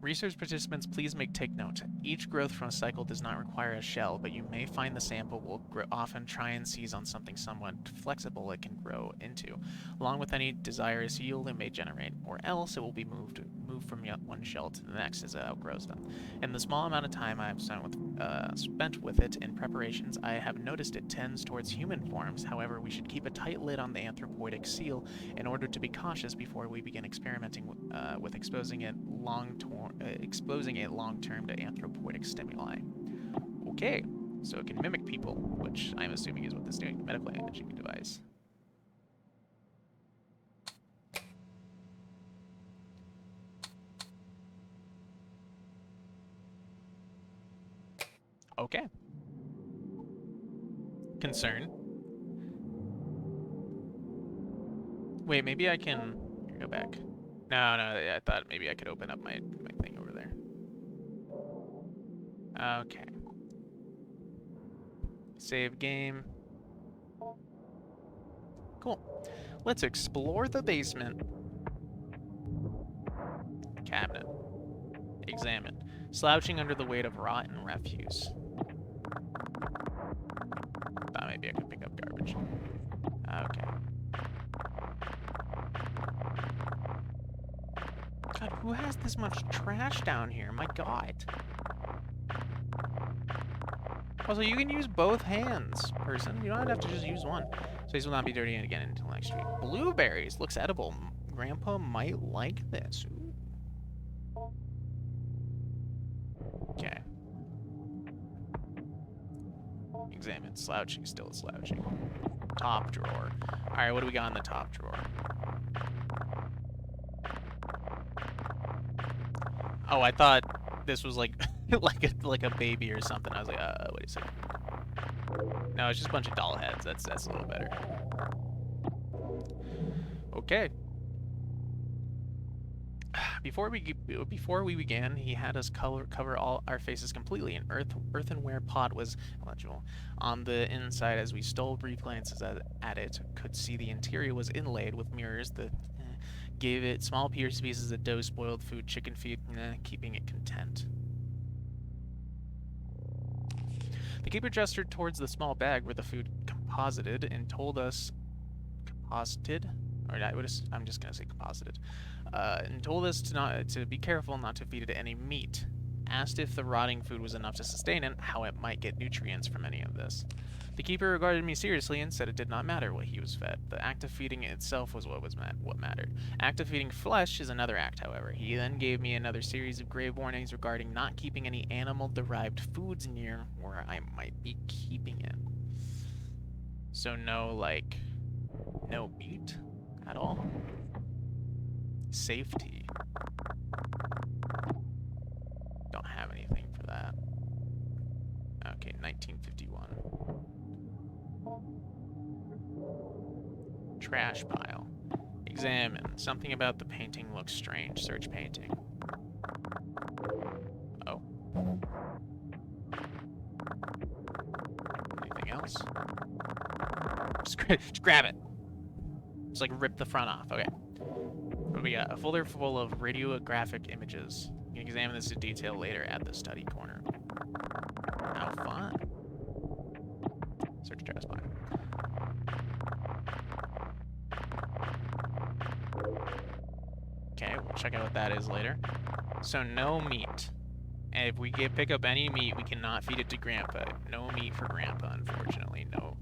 Research participants, please take note. Each growth from a cycle does not require a shell, but you may find the sample will often try and seize on something somewhat flexible it can grow into, along with any desirous yield it may generate, or else it will be moved from one shell to the next as it outgrows them. In the small amount of time I have spent with it in preparations, I have noticed it tends towards human forms. However, we should keep a tight lid on the anthropoidic seal in order to be cautious before we begin experimenting with exposing it long-term to anthropoidic stimuli. Okay, so it can mimic people, which I'm assuming is what this doing. Medical imaging device. Okay. Concern. Wait, maybe I can... Here, go back. No, no, I thought maybe I could open up my thing over there. Okay. Save game. Cool. Let's explore the basement. Cabinet. Examine. Slouching under the weight of rotten refuse. Thought maybe I could pick up garbage. Okay. God, who has this much trash down here? My God. Also, you can use both hands, person. You don't have to just use one. Space will not be dirty again until next week. Blueberries. Looks edible. Grandpa might like this. Ooh. Okay. Examine. Slouching. Still slouching. Top drawer. Alright, what do we got in the top drawer? Oh, I thought this was like like a baby or something. I was like, wait a second. No, it's just a bunch of doll heads. That's a little better. Okay. Before we began, he had us cover all our faces completely. An earthenware pot was legible on the inside. As we stole brief glances at it, could see the interior was inlaid with mirrors that gave it small pieces of dough, spoiled food, chicken feed, keeping it content. The keeper gestured towards the small bag where the food composited and told us composited. I'm just gonna say composited, and told us to be careful not to feed it any meat. Asked if the rotting food was enough to sustain it, how it might get nutrients from any of this. The keeper regarded me seriously and said it did not matter what he was fed. The act of feeding itself was what mattered. Act of feeding flesh is another act, however. He then gave me another series of grave warnings regarding not keeping any animal-derived foods near where I might be keeping it. So no meat at all. Safety. Don't have anything for that. Okay, 1951. Trash pile. Examine. Something about the painting looks strange. Search painting. Oh. Anything else? Just grab it. Just like rip the front off. Okay. What do we got? A folder full of radiographic images. You can examine this in detail later at the study corner. How fun. Search trash pile. Okay, we'll check out what that is later. So no meat. And if we pick up any meat, we cannot feed it to Grandpa. No meat for Grandpa, unfortunately. No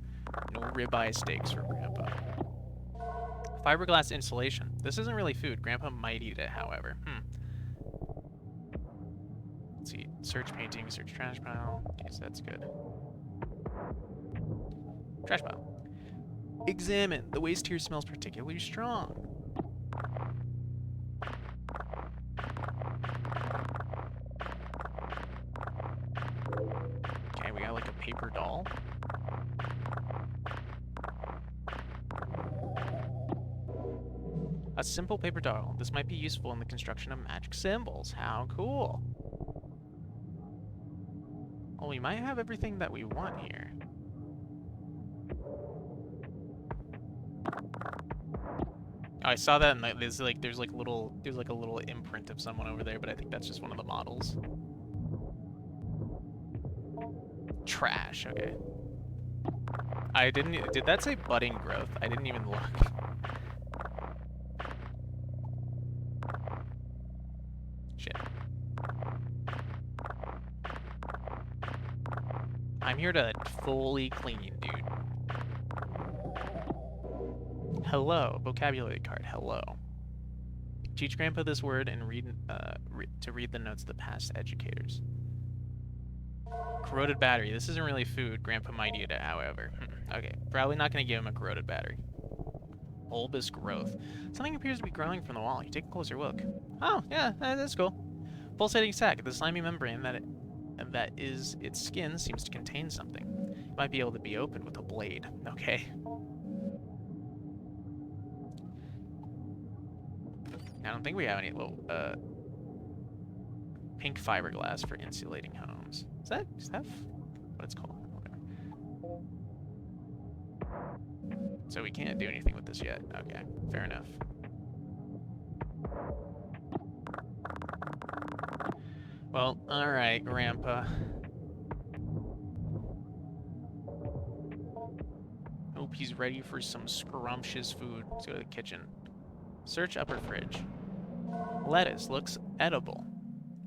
ribeye steaks for Grandpa. Fiberglass insulation. This isn't really food. Grandpa might eat it, however. Let's see. Search painting, search trash pile. Okay, so that's good. Trash pile. Examine. The waste here smells particularly strong. Okay, we got like a paper doll. A simple paper doll. This might be useful in the construction of magic symbols. How cool. Well, we might have everything that we want here. Oh, I saw that, and there's like a little imprint of someone over there, but I think that's just one of the models. Trash. Okay. I didn't. Did that say budding growth? I didn't even look. Shit. I'm here to fully clean, dude. Hello. Vocabulary card. Hello. Teach Grandpa this word and read the notes of the past educators. Corroded battery. This isn't really food. Grandpa might eat it, however. Okay. Probably not going to give him a corroded battery. Bulbous growth. Something appears to be growing from the wall. You take a closer look. Oh, yeah, that's cool. Pulsating sac. The slimy membrane that is its skin seems to contain something. It might be able to be opened with a blade. Okay. I don't think we have any little pink fiberglass for insulating homes. Is that what it's called? Whatever. So we can't do anything with this yet. Okay, fair enough. Well, alright, Grandpa. Hope he's ready for some scrumptious food. Let's go to the kitchen. Search upper fridge. Lettuce looks edible.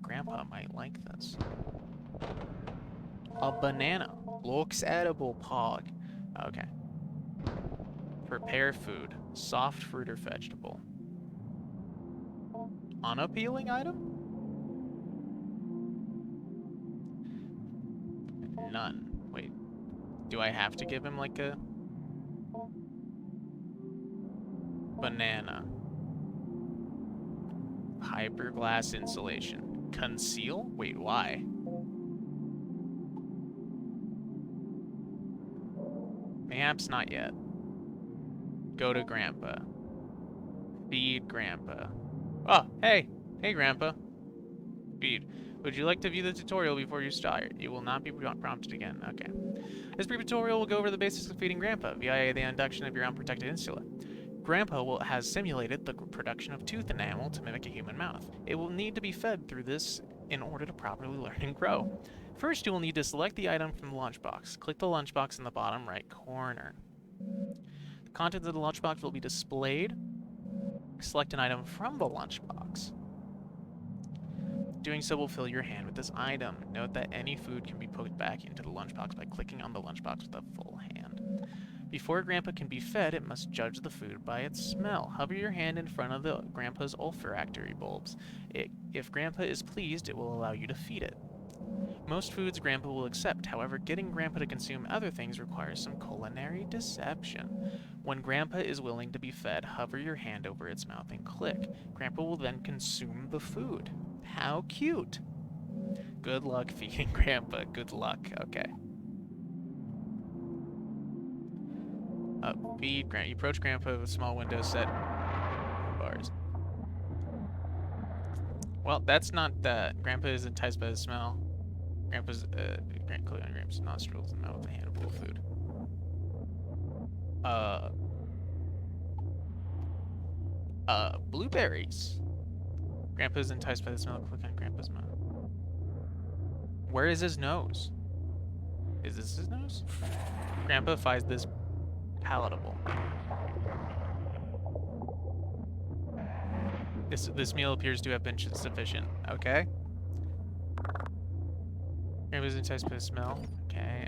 Grandpa might like this. A banana looks edible, Pog. Okay. Prepare food. Soft fruit or vegetable. Unappealing item? None. Wait. Do I have to give him like a banana? Hyperglass insulation. Conceal? Wait, why? Mayhaps not yet. Go to Grandpa. Feed Grandpa. Oh, hey! Hey, Grandpa. Feed. Would you like to view the tutorial before you start? You will not be prompted again. Okay. This brief tutorial will go over the basics of feeding Grandpa via the induction of your unprotected insula. Grandpa has simulated the production of tooth enamel to mimic a human mouth. It will need to be fed through this in order to properly learn and grow. First, you will need to select the item from the lunchbox. Click the lunchbox in the bottom right corner. The contents of the lunchbox will be displayed. Select an item from the lunchbox. Doing so will fill your hand with this item. Note that any food can be put back into the lunchbox by clicking on the lunchbox with a full hand. Before Grandpa can be fed, it must judge the food by its smell. Hover your hand in front of the Grandpa's olfactory bulbs. If Grandpa is pleased, it will allow you to feed it. Most foods Grandpa will accept, however, getting Grandpa to consume other things requires some culinary deception. When Grandpa is willing to be fed, hover your hand over its mouth and click. Grandpa will then consume the food. How cute! Good luck feeding Grandpa. Good luck. Okay. Feed Grandpa. You approach Grandpa with a small window set bars. Well, that's not Grandpa is enticed by the smell. Grandpa's clearly on Grandpa's nostrils and mouth with a handful of food. Blueberries. Grandpa's enticed by the smell. Click on Grandpa's mouth. Where is his nose? Is this his nose? Grandpa finds this palatable. This meal appears to have been sufficient. Okay. Grandpa's enticed by the smell. Okay.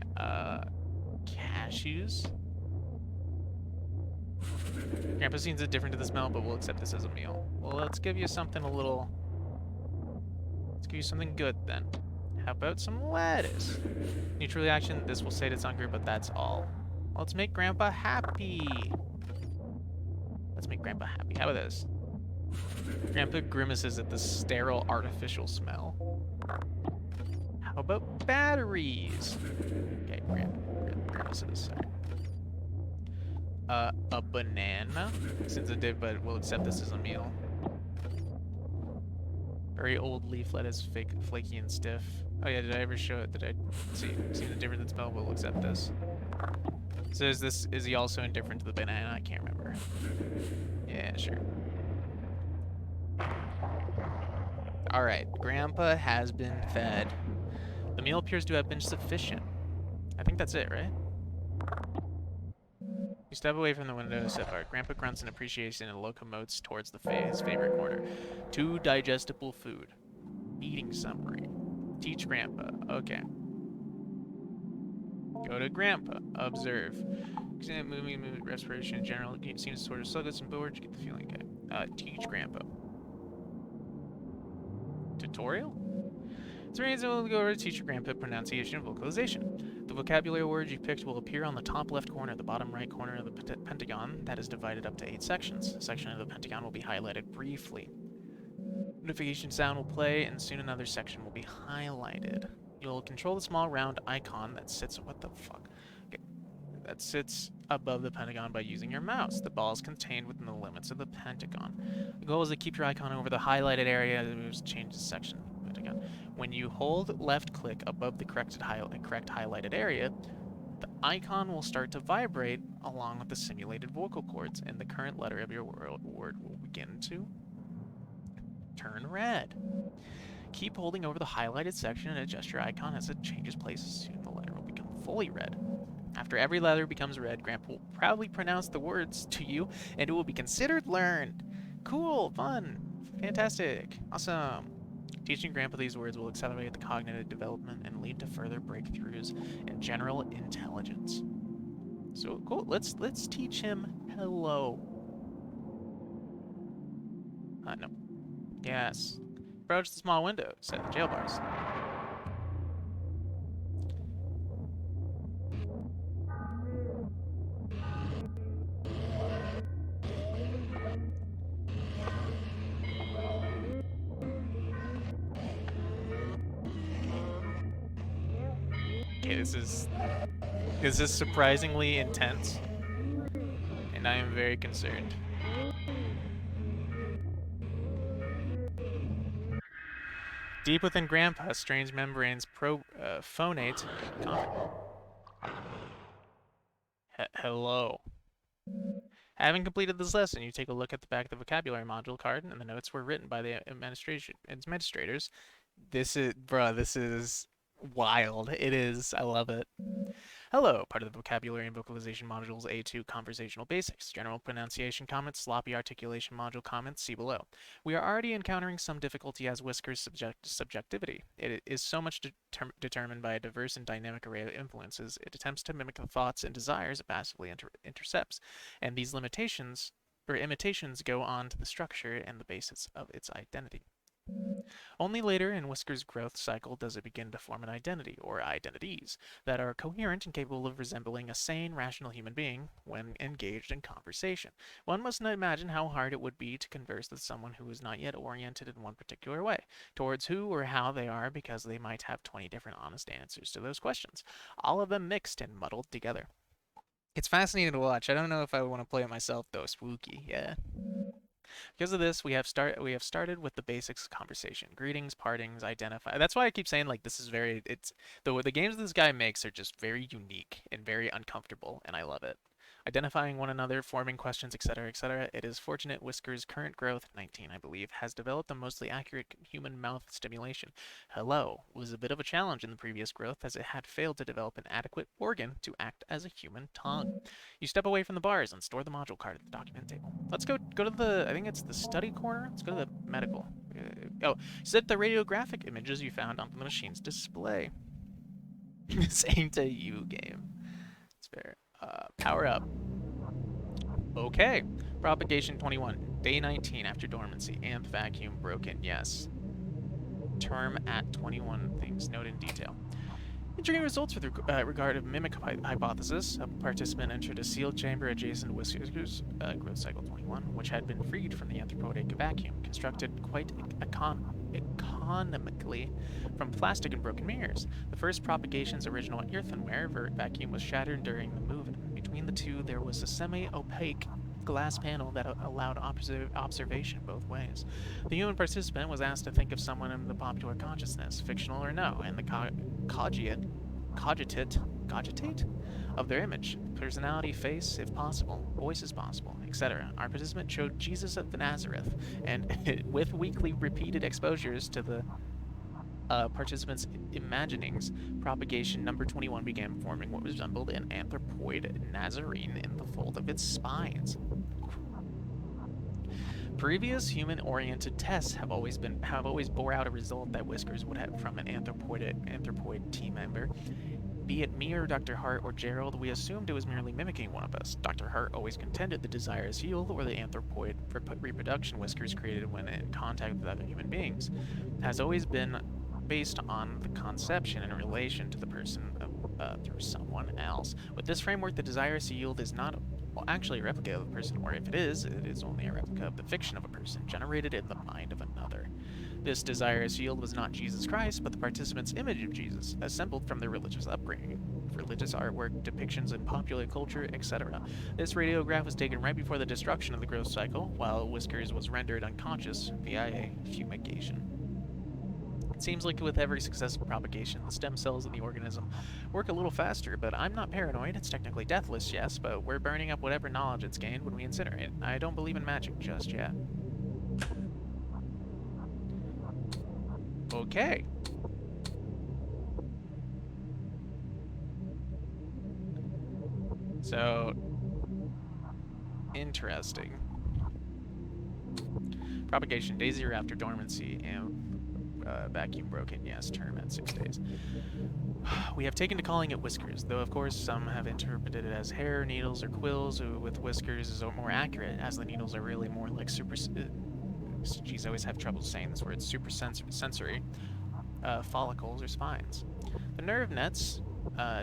Cashews. Grandpa seems indifferent to the smell, but we'll accept this as a meal. Well, let's give you something a little... Let's give you something good, then. How about some lettuce? Neutral reaction, this will sate its hunger, but that's all. Let's make Grandpa happy. Let's make Grandpa happy. How about this? Grandpa grimaces at the sterile, artificial smell. How about batteries? Okay, Grandpa grimaces. Sorry. A banana. Since it did, but we'll accept this as a meal. Very old leaf lettuce, flaky and stiff. Oh yeah, did I ever show it? Did I see the difference in smell? We'll accept this. So is he also indifferent to the banana? I can't remember. Yeah, sure. Alright, Grandpa has been fed. The meal appears to have been sufficient. I think that's it, right? You step away from the window, step out. Grandpa grunts in appreciation and locomotes towards his favorite corner. 2 digestible food. Eating summary. Teach Grandpa. Okay. Go to Grandpa. Observe. Examine movement, respiration in general. It seems sort of sluggish and bored. You get the feeling. Okay. Teach Grandpa. Tutorial? It's very easy to go over to teach your Grandpa pronunciation and vocalization. The vocabulary words you picked will appear on the top left corner, the bottom right corner of the pentagon that is divided up to 8 sections. A section of the pentagon will be highlighted briefly. Notification sound will play, and soon another section will be highlighted. You'll control the small round icon that sits... What the fuck? Okay. that sits above the pentagon by using your mouse. The ball is contained within the limits of the pentagon. The goal is to keep your icon over the highlighted area. Change the section. Pentagon. When you hold left click above the correct highlighted area, the icon will start to vibrate along with the simulated vocal cords, and the current letter of your word will begin to turn red. Keep holding over the highlighted section and adjust your icon as it changes places. Soon the letter will become fully red. After every letter becomes red, Grandpa will proudly pronounce the words to you, and it will be considered learned. Cool, fun, fantastic, awesome. Teaching Grandpa these words will accelerate the cognitive development and lead to further breakthroughs in general intelligence. So cool. Let's teach him hello. No. Yes. Approach the small window, said the jail bars. Okay, this is surprisingly intense, and I am very concerned. Deep within Grandpa, strange membranes phonate. Hello. Having completed this lesson, you take a look at the back of the vocabulary module card, and the notes were written by the administrators. This is wild. It is. I love it. Hello, part of the vocabulary and vocalization modules A2 conversational basics. General pronunciation comments, sloppy articulation module comments, see below. We are already encountering some difficulty as Whisker's subjectivity. It is so much determined by a diverse and dynamic array of influences. It attempts to mimic the thoughts and desires it passively intercepts, and these limitations or imitations go on to the structure and the basis of its identity. Only later in Whisker's growth cycle does it begin to form an identity, or identities, that are coherent and capable of resembling a sane, rational human being when engaged in conversation. One must not imagine how hard it would be to converse with someone who is not yet oriented in one particular way, towards who or how they are, because they might have 20 different honest answers to those questions, all of them mixed and muddled together. It's fascinating to watch. I don't know if I want to play it myself, though. Spooky, yeah. Because of this, we have started with the basics of conversation: greetings, partings, identify. That's why I keep saying like this is very. It's the games this guy makes are just very unique and very uncomfortable, and I love it. Identifying one another, forming questions, etc., etc. It is fortunate Whisker's current growth, 19 I believe, has developed a mostly accurate human mouth stimulation. Hello was a bit of a challenge in the previous growth, as it had failed to develop an adequate organ to act as a human tongue. You step away from the bars and store the module card at the document table. Let's go to the, I think it's the study corner. Let's go to the medical. Set the radiographic images you found on the machine's display. This ain't a you game. It's fair. Power up. Okay. Propagation 21. Day 19 after dormancy. Amp vacuum broken. Yes. Term at 21 things. Note in detail. Intriguing results with regard of mimic hypothesis. A participant entered a sealed chamber adjacent to Whisker's growth cycle 21, which had been freed from the anthropoid vacuum, constructed quite economically from plastic and broken mirrors. The first propagation's original earthenware vacuum was shattered during the move-in. Between the two, there was a semi-opaque glass panel that allowed observation both ways. The human participant was asked to think of someone in the popular consciousness, fictional or no, and the cogitate of their image, personality, face, if possible, voice is possible, etc. Our participant chose Jesus of Nazareth, and with weekly repeated exposures to the participants' imaginings, propagation number 21 began forming what resembled an anthropoid Nazarene in the fold of its spines. Previous human-oriented tests have always bore out a result that Whiskers would have from an anthropoid team member. Be it me or Dr. Hart or Gerald, we assumed it was merely mimicking one of us. Dr. Hart always contended the desire is healed, or the anthropoid reproduction Whiskers created when in contact with other human beings has always been based on the conception in relation to the person through someone else. With this framework, the desire is healed is not actually a replica of a person, or if it is only a replica of the fiction of a person generated in the mind of another. This desire is healed was not Jesus Christ, but the participant's image of Jesus, assembled from their religious upbringing. of religious artwork, depictions in popular culture, etc. This radiograph was taken right before the destruction of the growth cycle, while Whiskers was rendered unconscious via a fumigation. It seems like with every successive propagation, the stem cells in the organism work a little faster, but I'm not paranoid. It's technically deathless, yes, but we're burning up whatever knowledge it's gained when we incinerate. I don't believe in magic just yet. Okay. So, interesting. Propagation, day 0 after dormancy, and vacuum broken, yes, term at 6 days. We have taken to calling it whiskers, though of course some have interpreted it as hair, needles, or quills, with whiskers is more accurate, as the needles are really more like geez, I always have trouble saying this word, sensory follicles or spines. The nerve nets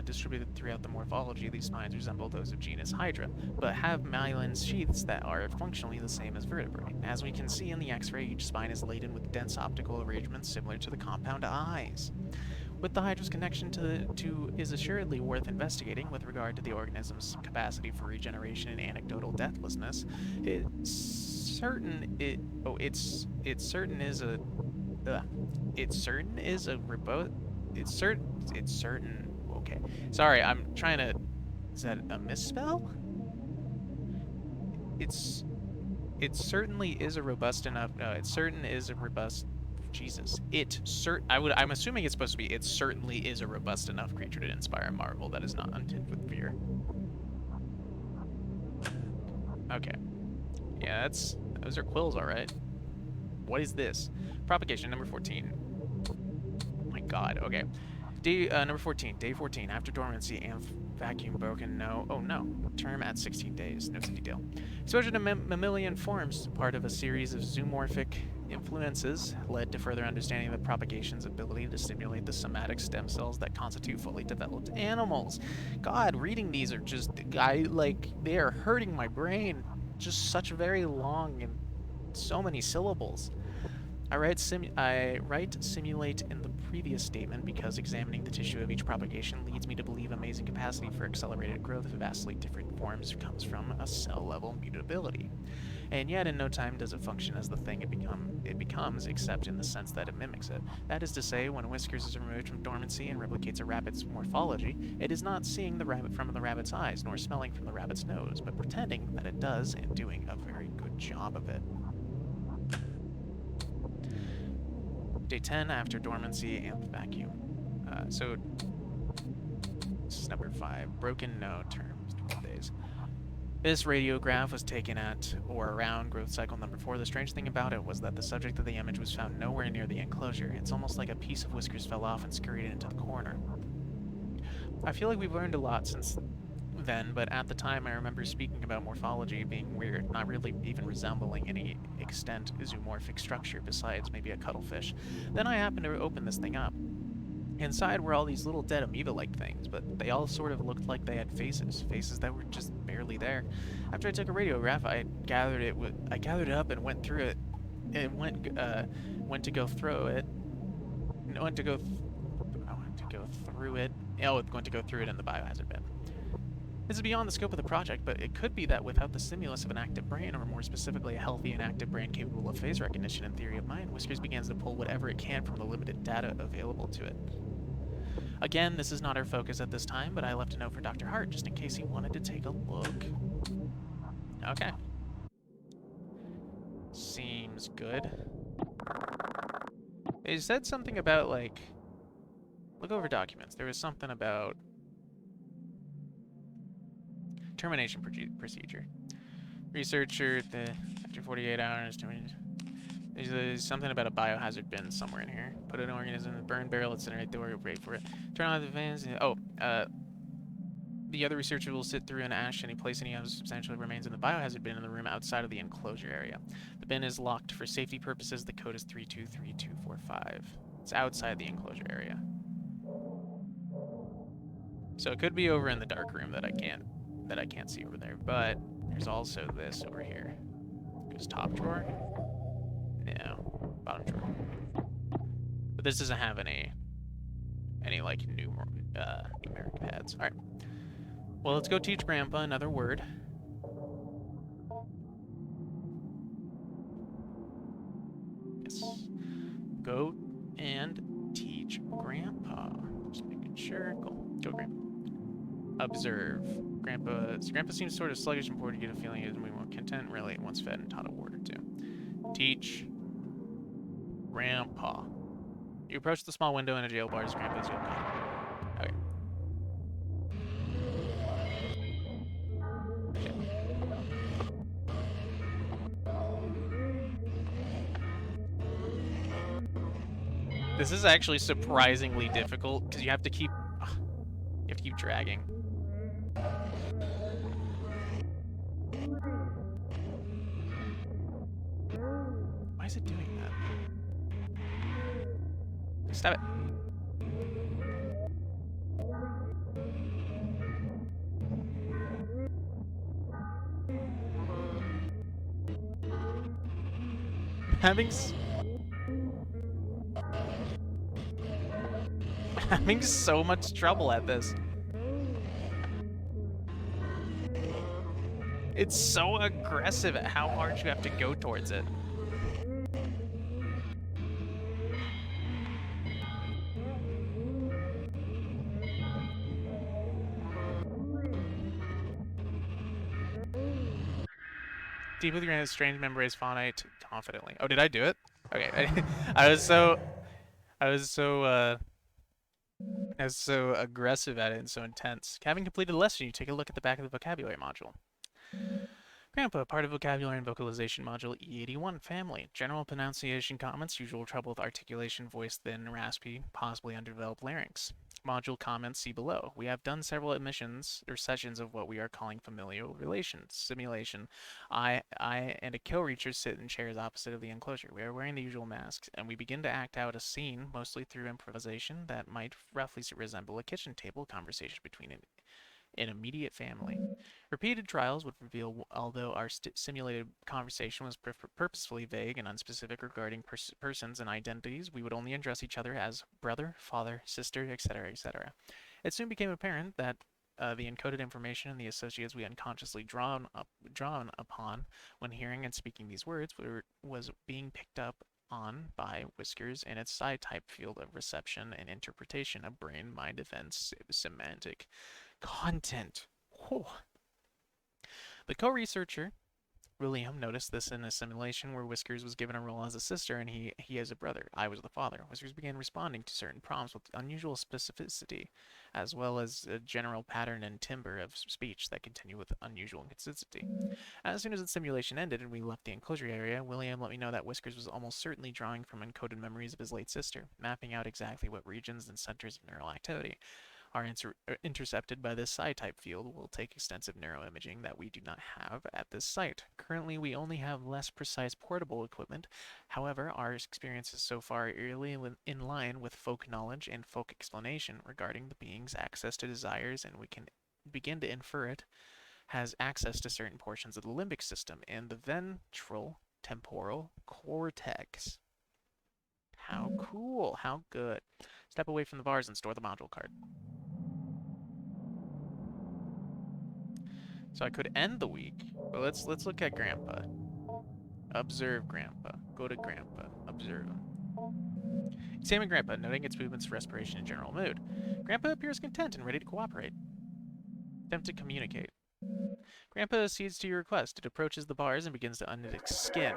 distributed throughout the morphology of these spines resemble those of genus Hydra, but have myelin sheaths that are functionally the same as vertebrae. As we can see in the X-ray, each spine is laden with dense optical arrangements similar to the compound eyes. With the Hydra's connection to is assuredly worth investigating with regard to the organism's capacity for regeneration and anecdotal deathlessness. It's certain okay. Sorry, I'm trying to. Is that a misspell? It certainly is a robust enough. It certain is a robust. Jesus. I'm assuming it's supposed to be. It certainly is a robust enough creature to inspire a marvel that is not untinged with fear. Okay. Yeah, those are quills, all right. What is this? Propagation number 14. Oh my God. Okay. Day number 14. Day 14. After dormancy and vacuum broken. No. Oh no. Term at 16 days. No detail. Exposure to mammalian forms, part of a series of zoomorphic influences, led to further understanding of the propagation's ability to stimulate the somatic stem cells that constitute fully developed animals. God, reading these are just, they are hurting my brain. Just such very long and so many syllables. I write simulate in the previous statement because examining the tissue of each propagation leads me to believe amazing capacity for accelerated growth of vastly different forms comes from a cell-level mutability. And yet in no time does it function as the thing it becomes, except in the sense that it mimics it. That is to say, when Whiskers is removed from dormancy and replicates a rabbit's morphology, it is not seeing the rabbit from the rabbit's eyes, nor smelling from the rabbit's nose, but pretending that it does and doing a very good job of it. Day 10 after dormancy and vacuum. So this is number 5. Broken no terms, 12 days. This radiograph was taken at or around growth cycle number 4. The strange thing about it was that the subject of the image was found nowhere near the enclosure. It's almost like a piece of Whiskers fell off and scurried into the corner. I feel like we've learned a lot since then, but at the time I remember speaking about morphology being weird, not really even resembling any extent zoomorphic structure besides maybe a cuttlefish. Then I happened to open this thing up. Inside were all these little dead amoeba-like things, but they all sort of looked like they had faces that were just barely there. After I took a radiograph, I gathered it up and went through it. It went to go through it. Oh, it's going to go through it in the biohazard bin. This is beyond the scope of the project, but it could be that without the stimulus of an active brain, or more specifically a healthy and active brain capable of phase recognition in theory of mind, Whiskers begins to pull whatever it can from the limited data available to it. Again, this is not our focus at this time, but I left a note for Dr. Hart just in case he wanted to take a look. Okay. Seems good. They said something about, like... Look over documents. There was something about... termination procedure. Researcher, after 48 hours, there's something about a biohazard bin somewhere in here. Put an organism in the burn barrel, incinerate the organ, wait for it. Turn on the fans. The other researcher will sit through and ash any place any substantial remains in the biohazard bin in the room outside of the enclosure area. The bin is locked for safety purposes. The code is 323245. It's outside the enclosure area. So it could be over in the dark room that I can't see over there, but there's also this over here. Goes top drawer? No, bottom drawer. But this doesn't have any like numeric pads. All right. Well, let's go teach Grandpa another word. Yes. Go and teach Grandpa. Just making sure. Cool. Go, Grandpa. Observe. Grandpa seems sort of sluggish and poor to get a feeling he is more content, really, once fed and taught a word or two. Teach Grandpa. You approach the small window in a jail bar as Grandpa's young. Okay. This is actually surprisingly difficult because you have to keep dragging. Why is it doing that? Stop it. Having so much trouble at this. It's so aggressive at how hard you have to go towards it. Deep with your strange membranes faunate confidently. Oh, did I do it? Okay. I was so aggressive at it and so intense. Having completed the lesson, you take a look at the back of the vocabulary module. Grandpa, part of vocabulary and vocalization module E81 family. General pronunciation comments, usual trouble with articulation, voice thin, raspy, possibly undeveloped larynx. Module comments see below. We have done several admissions or sessions of what we are calling familial relations. Simulation. I and a co-reacher sit in chairs opposite of the enclosure. We are wearing the usual masks, and we begin to act out a scene, mostly through improvisation, that might roughly resemble a kitchen table conversation between an immediate family. Repeated trials would reveal, although our simulated conversation was purposefully vague and unspecific regarding persons and identities, we would only address each other as brother, father, sister, etc., etc. It soon became apparent that the encoded information and the associates we unconsciously drawn upon when hearing and speaking these words was being picked up on by Whiskers in its psi-type field of reception and interpretation of brain, mind, events, semantic content. Whew. The co-researcher, William, noticed this in a simulation where Whiskers was given a role as a sister and he as a brother. I was the father. Whiskers began responding to certain prompts with unusual specificity, as well as a general pattern and timbre of speech that continue with unusual consistency. As soon as the simulation ended and we left the enclosure area, William let me know that Whiskers was almost certainly drawing from encoded memories of his late sister, mapping out exactly what regions and centers of neural activity are intercepted by this psi-type field will take extensive neuroimaging that we do not have at this site. Currently, we only have less precise portable equipment. However, our experiences so far are eerily in line with folk knowledge and folk explanation regarding the being's access to desires, and we can begin to infer it has access to certain portions of the limbic system and the ventral temporal cortex. How cool. How good. Step away from the bars and store the module card. So I could end the week, but let's look at Grandpa. Observe Grandpa. Go to Grandpa. Observe him. Examine Grandpa, noting its movements, respiration, and general mood. Grandpa appears content and ready to cooperate. Attempt to communicate. Grandpa accedes to your request. It approaches the bars and begins to unknit its skin.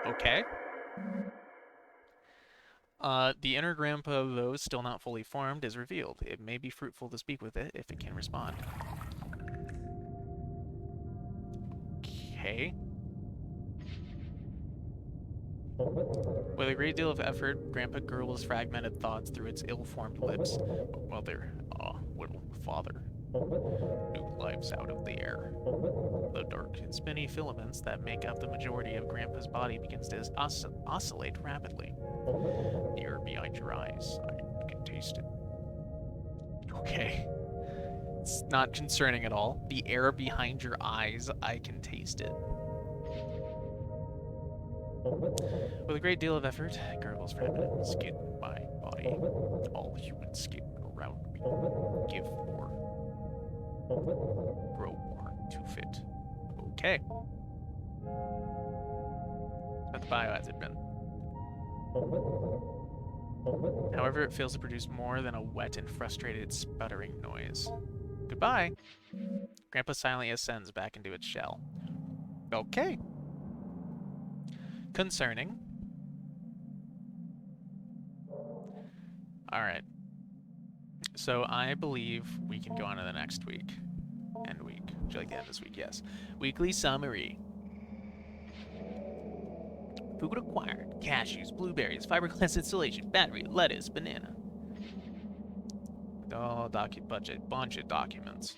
Okay. The inner Grandpa, though still not fully formed, is revealed. It may be fruitful to speak with it if it can respond. Okay. With a great deal of effort, Grandpa gurgles fragmented thoughts through its ill-formed lips. Mother, little father, new lives out of the air. The dark and spinny filaments that make up the majority of Grandpa's body begins to oscillate rapidly. The air behind your eyes, I can taste it. Okay. It's not concerning at all. The air behind your eyes, I can taste it. With a great deal of effort, gurgles fragmented skin, my body, all human skin route we give more. Grow more to fit. Okay. But the biohazard bin. However, it fails to produce more than a wet and frustrated sputtering noise. Goodbye. Grandpa silently ascends back into its shell. Okay. Concerning. Alright. So I believe we can go on to the next week. End week. Would you like to end this week? Yes. Weekly summary. Food acquired. Cashews, blueberries, fiberglass insulation, battery, lettuce, banana. Oh, budget. Bunch of documents.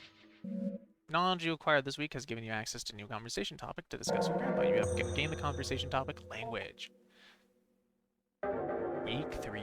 Knowledge you acquired this week has given you access to new conversation topic to discuss with Grandpa. You have gained the conversation topic, language. Week 3.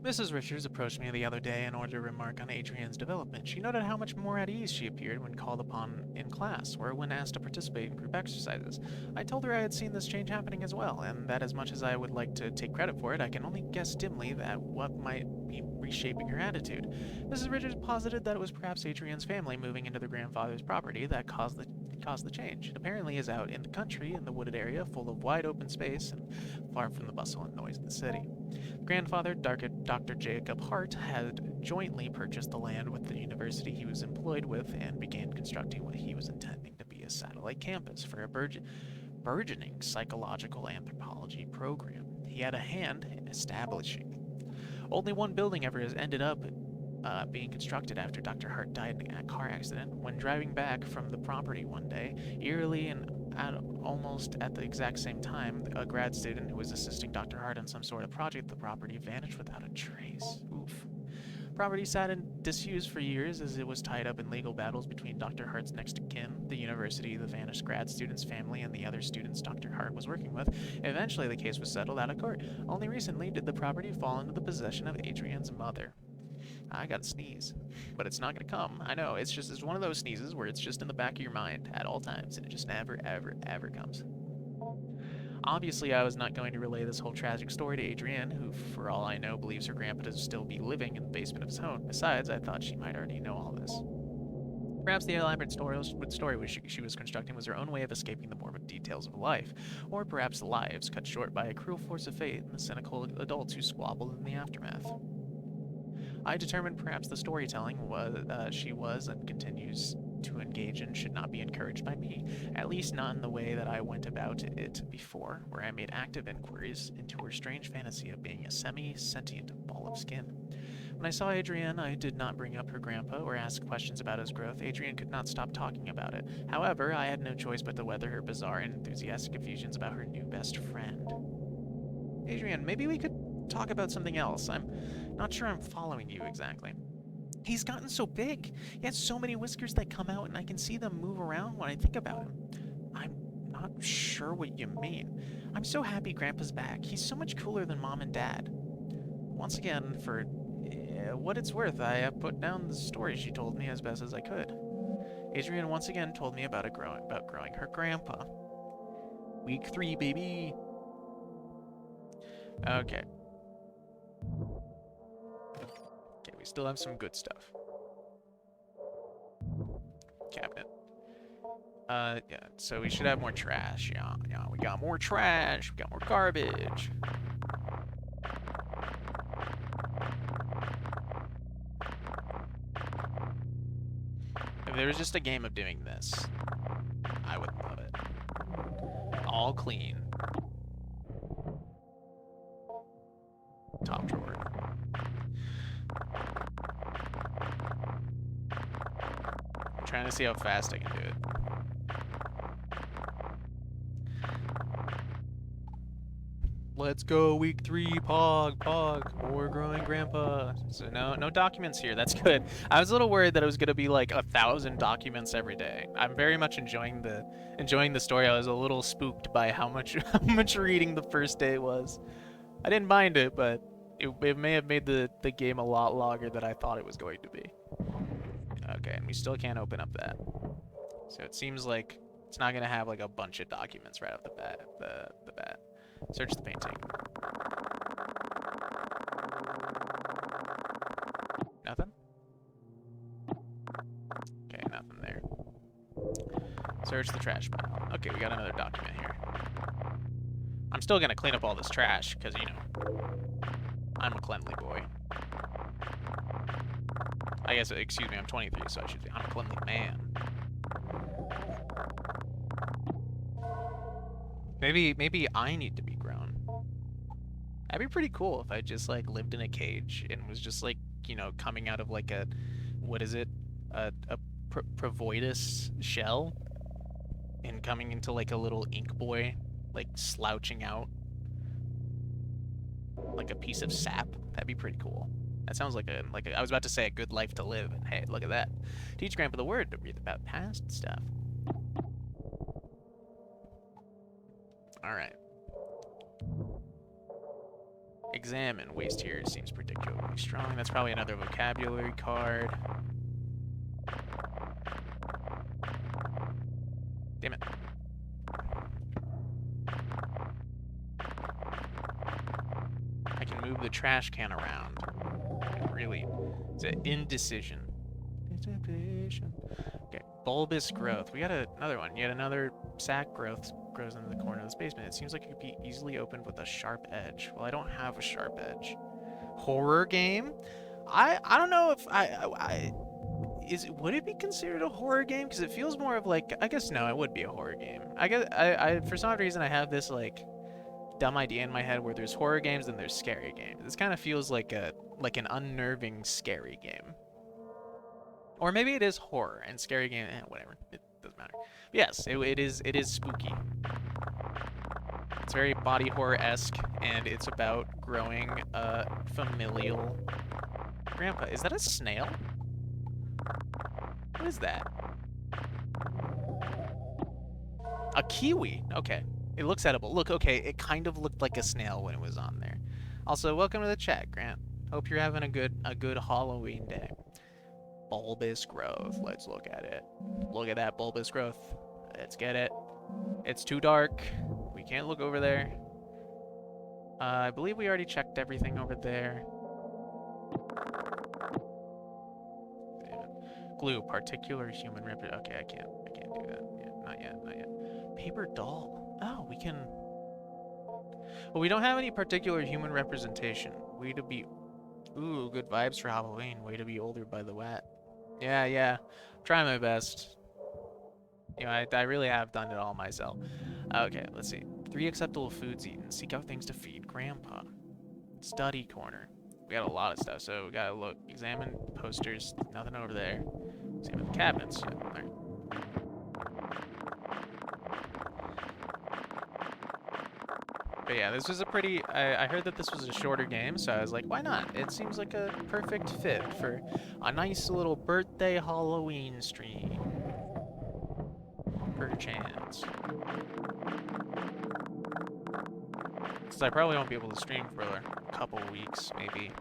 Mrs. Richards approached me the other day in order to remark on Adrian's development. She noted how much more at ease she appeared when called upon in class, or when asked to participate in group exercises. I told her I had seen this change happening as well, and that as much as I would like to take credit for it, I can only guess dimly at what might be reshaping her attitude. Mrs. Richards posited that it was perhaps Adrian's family moving into their grandfather's property that caused the change. It apparently is out in the country, in the wooded area, full of wide open space, and far from the bustle and noise of the city. Grandfather, Dr. Jacob Hart, had jointly purchased the land with the university he was employed with and began constructing what he was intending to be a satellite campus for a burgeoning psychological anthropology program he had a hand in establishing. Only one building ever has ended up being constructed after Dr. Hart died in a car accident. When driving back from the property one day, eerily and almost at the exact same time, a grad student who was assisting Dr. Hart on some sort of project at the property vanished without a trace. Oof. Property sat in disuse for years as it was tied up in legal battles between Dr. Hart's next of kin, the university, the vanished grad student's family, and the other students Dr. Hart was working with. Eventually, the case was settled out of court. Only recently did the property fall into the possession of Adrian's mother. I gotta sneeze, but it's not gonna come. I know, it's one of those sneezes where it's just in the back of your mind at all times, and it just never, ever, ever comes. Obviously, I was not going to relay this whole tragic story to Adrienne, who, for all I know, believes her grandpa to still be living in the basement of his home. Besides, I thought she might already know all this. Perhaps the elaborate story she was constructing was her own way of escaping the morbid details of life, or perhaps lives cut short by a cruel force of fate and the cynical adults who squabbled in the aftermath. I determined perhaps the storytelling she was and continues to engage in should not be encouraged by me, at least not in the way that I went about it before, where I made active inquiries into her strange fantasy of being a semi-sentient ball of skin. When I saw Adrienne, I did not bring up her grandpa or ask questions about his growth. Adrienne could not stop talking about it. However, I had no choice but to weather her bizarre and enthusiastic effusions about her new best friend. Adrienne, maybe we could talk about something else. I'm not sure I'm following you exactly. He's gotten so big. He has so many whiskers that come out, and I can see them move around when I think about him. I'm not sure what you mean. I'm so happy Grandpa's back. He's so much cooler than Mom and Dad. Once again, for what it's worth, I have put down the story she told me as best as I could. Adrienne once again told me about growing her grandpa. Week 3, baby. Okay. Okay, we still have some good stuff. Cabinet. Yeah, so we should have more trash. Yeah, we got more trash. We got more garbage. If there was just a game of doing this, I would love it. All clean. Top drawer. I'm trying to see how fast I can do it. Let's go, week 3, pog, more growing grandpa. So no documents here, that's good. I was a little worried that it was gonna be like 1,000 documents every day. I'm very much enjoying the story. I was a little spooked by how much reading the first day was. I didn't mind it, but it may have made the game a lot longer than I thought it was going to be. Okay, and we still can't open up that. So it seems like It's not gonna have like a bunch of documents right off the bat. The bat. Search the painting. Nothing? Okay, nothing there. Search the trash pile. Okay, we got another document here. I'm still gonna clean up all this trash, because, you know, I'm a cleanly boy. I guess, excuse me, I'm 23, so I should say I'm a cleanly man. Maybe I need to be grown. That'd be pretty cool if I just, like, lived in a cage and was just, like, you know, coming out of, like, a, what is it? A Provoidus shell? And coming into, like, a little ink boy, like, slouching out. Like a piece of sap. That'd be pretty cool. That sounds like a, I was about to say a good life to live, and hey, look at that. Teach Grandpa the word to read about past stuff. Alright. Examine. Waste here seems particularly strong. That's probably another vocabulary card. Damn it. I can move the trash can around. Really, it's an indecision. Okay, bulbous growth. We got another one. Yet another sac growth grows into the corner of this basement. It seems like it could be easily opened with a sharp edge. Well, I don't have a sharp edge. Horror game? I don't know if would it be considered a horror game? Because it feels more of like, I guess no, it would be a horror game. I guess I for some reason I have this like dumb idea in my head where there's horror games and there's scary games. This kind of feels like an unnerving scary game. Or maybe it is horror and scary game, whatever. It doesn't matter. But yes, it is spooky. It's very body horror-esque, and it's about growing a familial grandpa. Is that a snail? What is that? A kiwi. Okay. It looks edible. Look, okay, it kind of looked like a snail when it was on there. Also, welcome to the chat, Grant. Hope you're having a good Halloween day. Bulbous growth. Let's look at it. Look at that bulbous growth. Let's get it. It's too dark. We can't look over there. I believe we already checked everything over there. Damn it. Glue. Particular human represent. Okay, I can't do that. Yeah, not yet. Paper doll. Oh, we can... Well, we don't have any particular human representation. Way to be... Ooh, good vibes for Halloween. Way to be older by the wet. Yeah. Try my best. You know, I really have done it all myself. Okay, let's see. 3 acceptable foods eaten. Seek out things to feed Grandpa. Study corner. We got a lot of stuff, so we gotta look. Examine posters. Nothing over there. Examine the cabinets. Yeah, all right. But yeah, this was a pretty... I heard that this was a shorter game, so I was like, why not? It seems like a perfect fit for a nice little birthday Halloween stream. Perchance. Because I probably won't be able to stream for a couple weeks, maybe.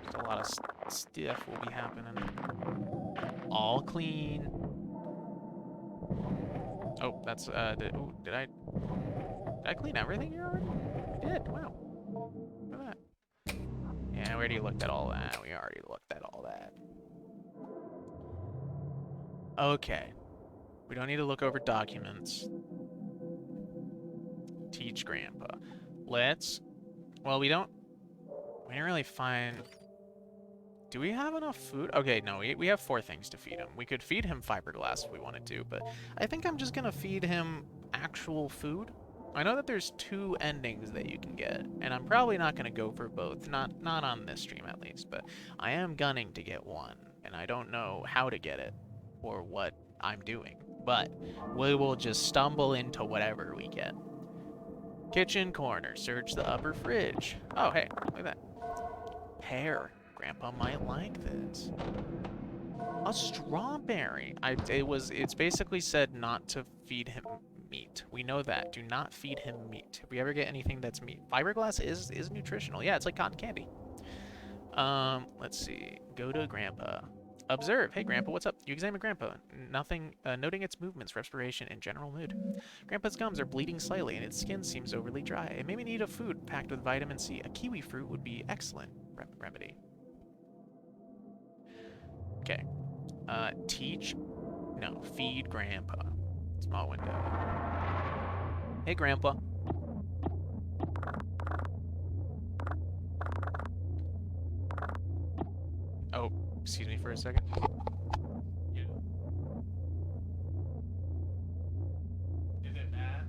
Just a lot of stuff will be happening. All clean. Oh, that's, did I clean everything here already? I did, wow. Look at that. Yeah, we already looked at all that. Okay. We don't need to look over documents. Teach Grandpa. Well, we didn't really find... Do we have enough food? Okay, no, we have 4 things to feed him. We could feed him fiberglass if we wanted to, but I think I'm just gonna feed him actual food. I know that there's 2 endings that you can get, and I'm probably not gonna go for both, not on this stream at least, but I am gunning to get one, and I don't know how to get it, or what I'm doing, but we will just stumble into whatever we get. Kitchen corner, search the upper fridge. Oh, hey, look at that. Pear. Grandpa might like this. A strawberry. It's basically said not to feed him meat. We know that. Do not feed him meat. If we ever get anything that's meat. Fiberglass is nutritional. Yeah, it's like cotton candy. Let's see. Go to Grandpa. Observe. Hey, Grandpa, what's up? You examine Grandpa, noting its movements, respiration, and general mood. Grandpa's gums are bleeding slightly, and its skin seems overly dry. It may need a food packed with vitamin C. A kiwi fruit would be excellent remedy. Okay. Teach. No, feed Grandpa. Small window. Hey, Grandpa. Oh, excuse me for a second. Yeah. Is it bad?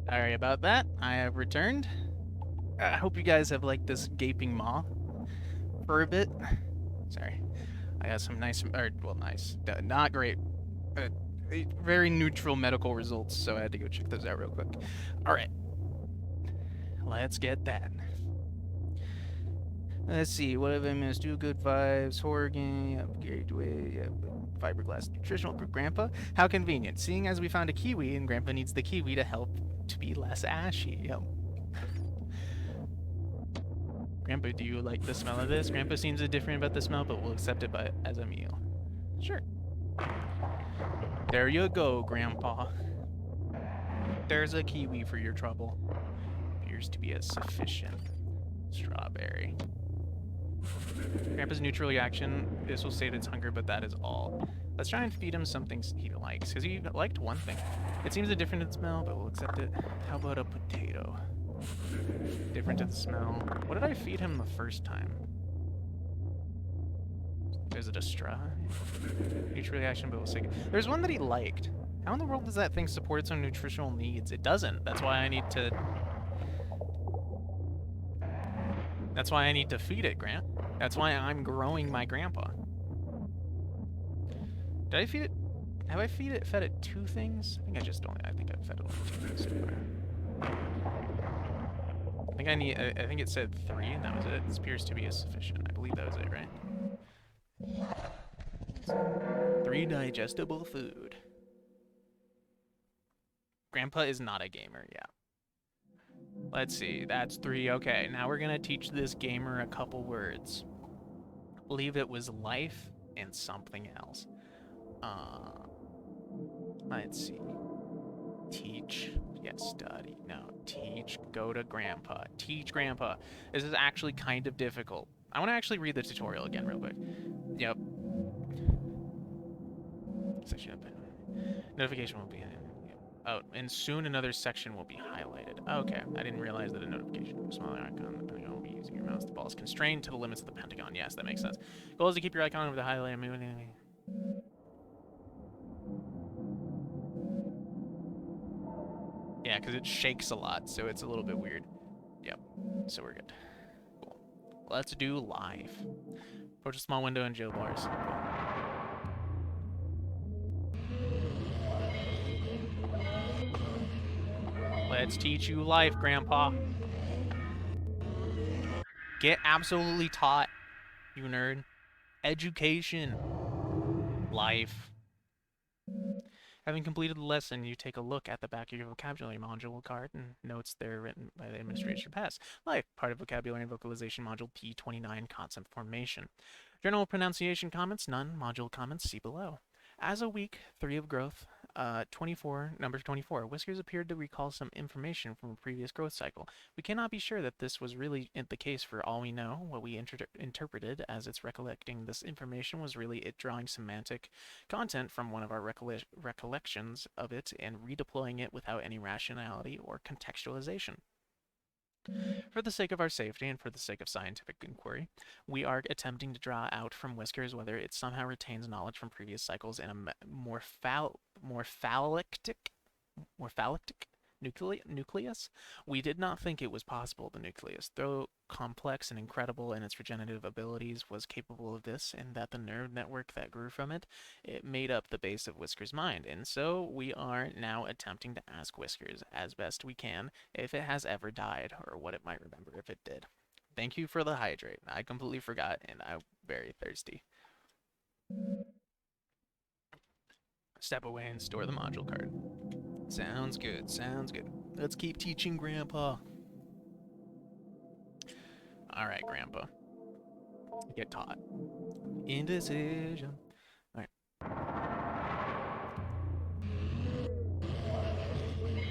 Sorry about that. I have returned. I hope you guys have liked this gaping maw for a bit. Sorry. I got some nice, or, well, nice, not great, uh, very neutral medical results, so I had to go check those out real quick. Alright. Let's get that. Let's see, what have I missed? Do good vibes, horror game, gateway, fiberglass nutritional for Grandpa. How convenient. Seeing as we found a kiwi and Grandpa needs the kiwi to help to be less ashy. Yep. Grandpa, do you like the smell of this? Grandpa seems indifferent about the smell, but will accept it as a meal. Sure. There you go, Grandpa. There's a kiwi for your trouble. Appears to be a sufficient strawberry. Grandpa's neutral reaction. This will sate its hunger, but that is all. Let's try and feed him something he likes, because he liked one thing. It seems a different in smell, but we'll accept it. How about a potato? Different in smell. What did I feed him the first time? Is it a straw? Neutral reaction, but we'll say there's one that he liked. How in the world does that thing support its own nutritional needs? It doesn't. That's why I need to... That's why I need to feed it, Grant. That's why I'm growing my grandpa. Did I feed it? Have I fed it two things? I think I think I've fed it only two things so far. I think it said 3 and that was it. This appears to be sufficient. I believe that was it, right? 3 digestible food. Grandpa is not a gamer, yeah. Let's see, that's 3. Okay, now we're gonna teach this gamer a couple words. I believe it was life and something else. Let's see. Teach. Yes, study. No, teach. Go to Grandpa. Teach Grandpa. This is actually kind of difficult. I want to actually read the tutorial again real quick. Yep. Section up. Notification will be... Oh, and soon another section will be highlighted. Okay, I didn't realize that a notification smaller icon. The Pentagon will be using your mouse. The ball is constrained to the limits of the Pentagon. Yes, that makes sense. Goal is to keep your icon over the highlighted moving. Yeah, because it shakes a lot, so it's a little bit weird. Yep, so we're good. Cool. Let's do live. Approach a small window and jail bars. Let's teach you life, Grandpa. Get absolutely taught, you nerd. Education. Life. Having completed the lesson, you take a look at the back of your vocabulary module card and notes there written by the administration pass. Life, part of vocabulary and vocalization module P29, concept formation. General pronunciation comments, none. Module comments, see below. As a week 3 of growth, 24, number 24, Whiskers appeared to recall some information from a previous growth cycle. We cannot be sure that this was really the case for all we know. What we interpreted as it's recollecting this information was really it drawing semantic content from one of our recollections of it and redeploying it without any rationality or contextualization. For the sake of our safety and for the sake of scientific inquiry, we are attempting to draw out from Whiskers whether it somehow retains knowledge from previous cycles in a morphalectic nucleus. We did not think it was possible the nucleus, though complex and incredible in its regenerative abilities, was capable of this, and that the nerve network that grew from it made up the base of Whiskers' mind. And so we are now attempting to ask Whiskers, as best we can, if it has ever died, or what it might remember if it did. Thank you for the hydrate. I completely forgot, and I'm very thirsty. Step away and store the module card. Sounds good, sounds good. Let's keep teaching Grandpa. Alright, Grandpa. Get taught. Indecision. Alright.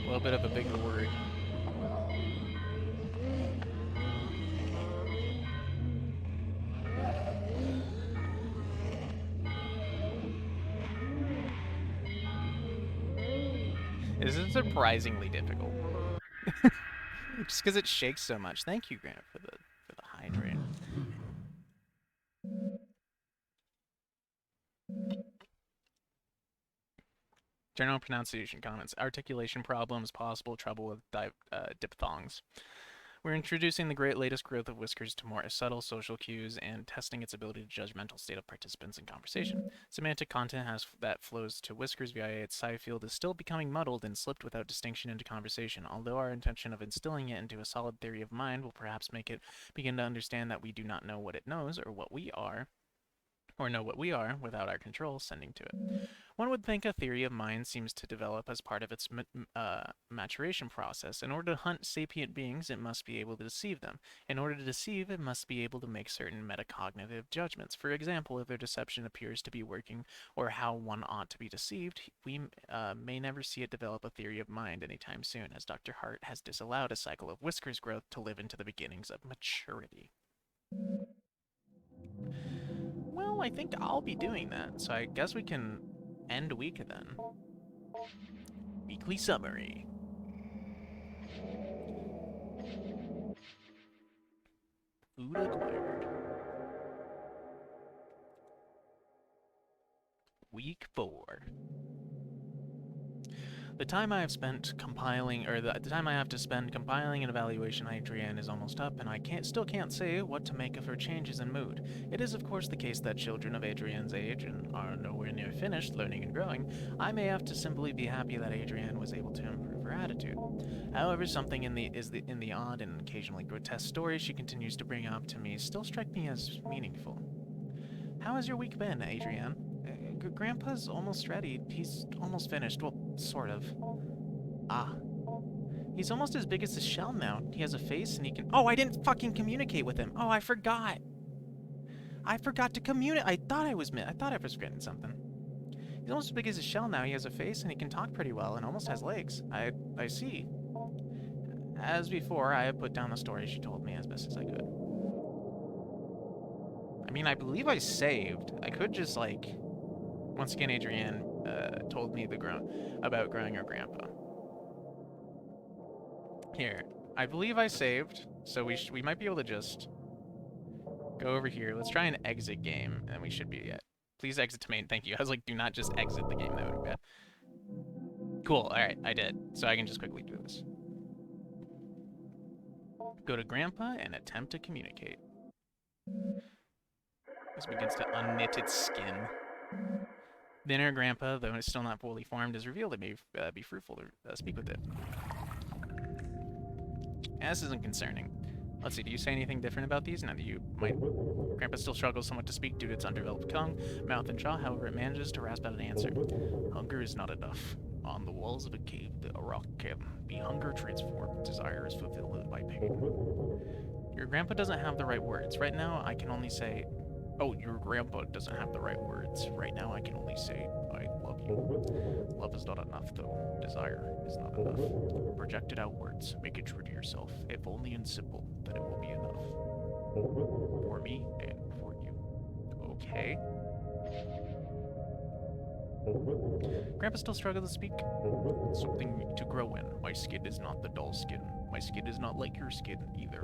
A little bit of a bigger word. This is surprisingly difficult. Just because it shakes so much. Thank you, Grant, for the hydrate. General pronunciation comments. Articulation problems, possible trouble with diphthongs. We're introducing the latest growth of Whiskers to more subtle social cues and testing its ability to judge mental state of participants in conversation. Semantic content that flows to Whiskers via its psi field is still becoming muddled and slipped without distinction into conversation, although our intention of instilling it into a solid theory of mind will perhaps make it begin to understand that we do not know what it knows or what we are, or know what we are without our control sending to it. One would think a theory of mind seems to develop as part of its maturation process. In order to hunt sapient beings, it must be able to deceive them. In order to deceive, it must be able to make certain metacognitive judgments. For example, if their deception appears to be working or how one ought to be deceived, we may never see it develop a theory of mind anytime soon, as Dr. Hart has disallowed a cycle of Whiskers growth to live into the beginnings of maturity. Well, I think I'll be doing that, so I guess we can end week then. Weekly summary. Food acquired. Week 4. The time I have spent compiling, or the time I have to spend compiling an evaluation on Adrienne is almost up, and I still can't say what to make of her changes in mood. It is of course the case that children of Adrienne's age and are nowhere near finished learning and growing. I may have to simply be happy that Adrienne was able to improve her attitude. However, something in the odd and occasionally grotesque stories she continues to bring up to me still strike me as meaningful. How has your week been, Adrienne? Grandpa's almost ready. He's almost finished. Well, sort of. Ah. He's almost as big as his shell now. He has a face and he can... Oh, I didn't fucking communicate with him. Oh, I forgot. I forgot to communicate. I thought I was forgetting something. He's almost as big as his shell now. He has a face and he can talk pretty well and almost has legs. I see. As before, I have put down the story she told me as best as I could. I mean, I believe I saved. I could just, like... Once again, Adrienne told me about growing her grandpa. Here, I believe I saved, so we might be able to just go over here. Let's try an exit game, and we should be at. Please exit to main. Thank you. I was like, do not just exit the game. That would be bad. Cool. All right, I did. So I can just quickly do this. Go to Grandpa and attempt to communicate. This begins to unknit its skin. The inner Grandpa, though it's still not fully formed, is revealed. It may be fruitful to speak with it. This isn't concerning. Let's see, do you say anything different about these? Now that you might... Grandpa still struggles somewhat to speak due to its undeveloped tongue, mouth, and jaw, however it manages to rasp out an answer. Hunger is not enough. On the walls of a cave, a rock can be hunger transformed. Desire is fulfilled by pain. Your grandpa doesn't have the right words. Right now, I can only say... Oh, your grandpa doesn't have the right words. Right now, I can only say, I love you. Love is not enough, though. Desire is not enough. Project it outwards. Make it true to yourself. If only in simple, then it will be enough. For me and for you. Okay. Grandpa still struggles to speak. Something to grow in. My skin is not the dull skin. My skin is not like your skin either.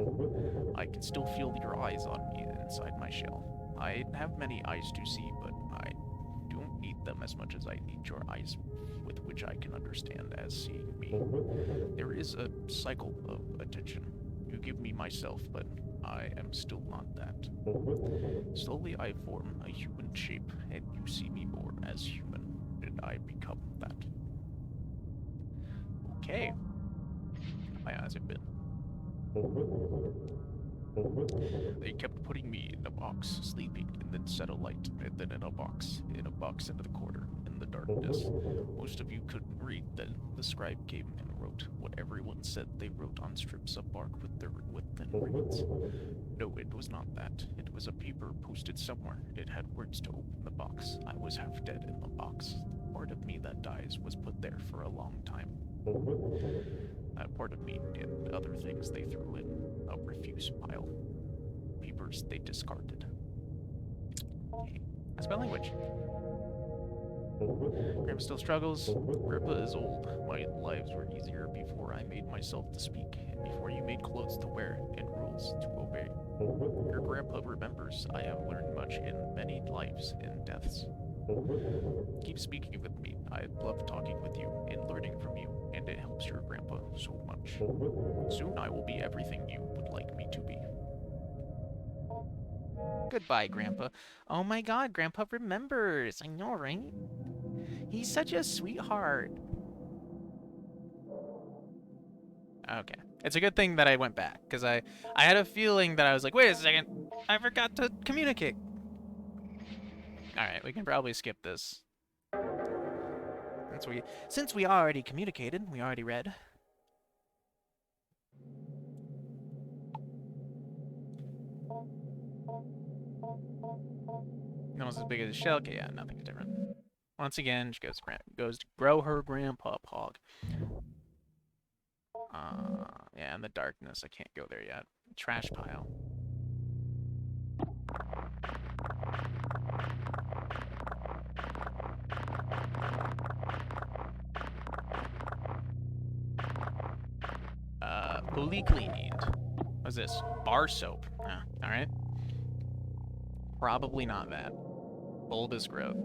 I can still feel your eyes on me inside my shell. I have many eyes to see, but I don't need them as much as I need your eyes with which I can understand as seeing me. There is a cycle of attention. You give me myself, but I am still not that. Slowly I form a human shape, and you see me more as human, and I become that. Okay. My eyes have been. They kept putting me in a box, sleeping, and then satellite, and then in a box in the corner, in the darkness. Most of you couldn't read, then the scribe came and wrote what everyone said they wrote on strips of bark with thin ribbons. No, it was not that. It was a paper posted somewhere. It had words to open the box. I was half dead in the box. Part of me that dies was put there for a long time. That part of me and other things they threw in a refuse pile. Papers they discarded. Okay. A spell language. Grandpa still struggles. Grandpa is old. My lives were easier before I made myself to speak, and before you made clothes to wear and rules to obey. Your grandpa remembers I have learned much in many lives and deaths. Keep speaking with me. I love talking with you and learning from you, and it helps your grandpa so much. Soon I will be everything you would like me to be. Goodbye, Grandpa. Oh my god, Grandpa remembers. I know, right? He's such a sweetheart. Okay. It's a good thing that I went back, because I had a feeling that I was like, wait a second, I forgot to communicate. Alright, we can probably skip this. Since we already communicated, we already read. Almost as big as a shell. Okay, yeah, nothing's different. Once again, she goes to grow her grandpa pog. Yeah, in the darkness, I can't go there yet. Trash pile. Fully cleaned. What's this? Bar soap. Ah, alright. Probably not that. Bulbous growth.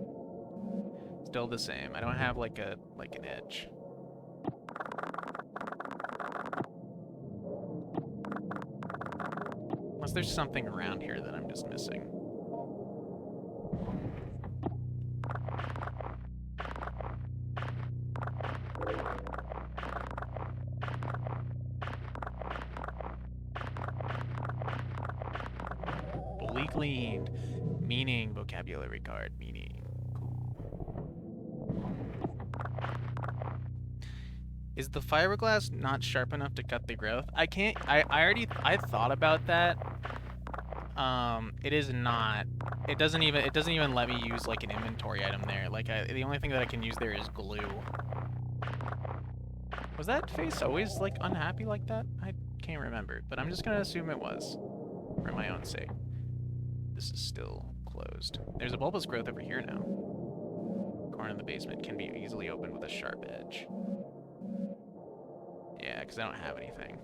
Still the same. I don't have like an edge. Unless there's something around here that I'm just missing. Fully cleaned. Meaning vocabulary card. Meaning. Cool. Is the fiberglass not sharp enough to cut the growth? I can't. I thought about that. It is not. It doesn't even let me use like an inventory item there. Like the only thing that I can use there is glue. Was that face always like unhappy like that? I can't remember, but I'm just gonna assume it was, for my own sake. This is still closed. There's a bulbous growth over here now. Corner in the basement can be easily opened with a sharp edge. Yeah, because I don't have anything.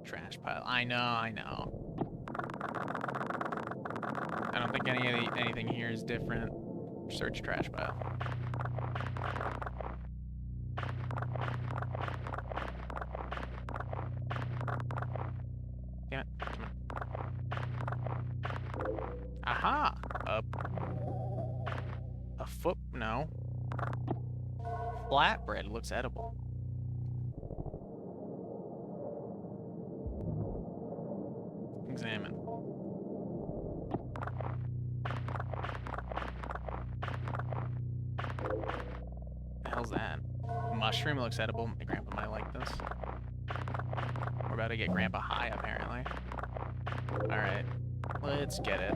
Trash pile. I know. I don't think anything here is different. Search trash pile. Damn it. Come on. Aha! A foot? No. Flatbread looks edible. mushroom looks edible. My grandpa might like this. We're about to get Grandpa high, apparently. Alright. Let's get it.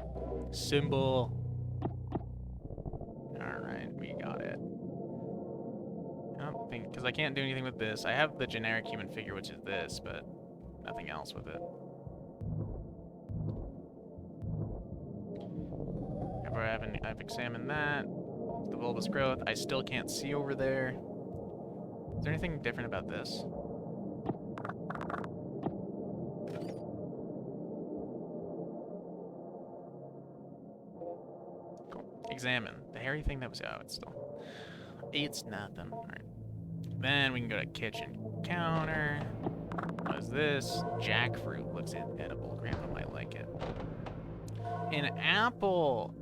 Symbol. Alright, we got it. I don't think... Because I can't do anything with this. I have the generic human figure, which is this, but nothing else with it. I've examined that. The bulbous growth. I still can't see over there. Is there anything different about this? Cool. Examine. The hairy thing that was... Oh, it's still... It's nothing. Alright. Then we can go to kitchen counter. What is this? Jackfruit looks edible. Grandpa might like it. An apple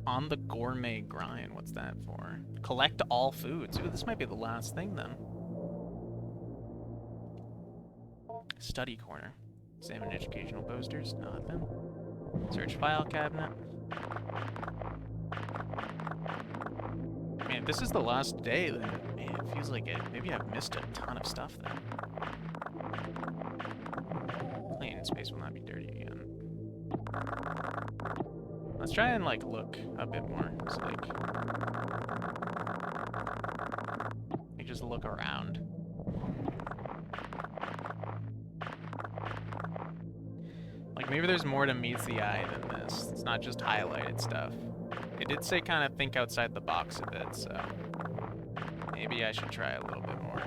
on the gourmet grind. What's that for? Collect all foods. Ooh, this might be the last thing then. Study corner. Examine educational posters. Nothing. Search file cabinet. Man, if this is the last day, then man, it feels like it. Maybe I've missed a ton of stuff then. Clean space will not be dirty again. Let's try and like look a bit more. Just like just look around. Like maybe there's more to meets the eye than this. It's not just highlighted stuff. It did say kind of think outside the box a bit, so maybe I should try a little bit more.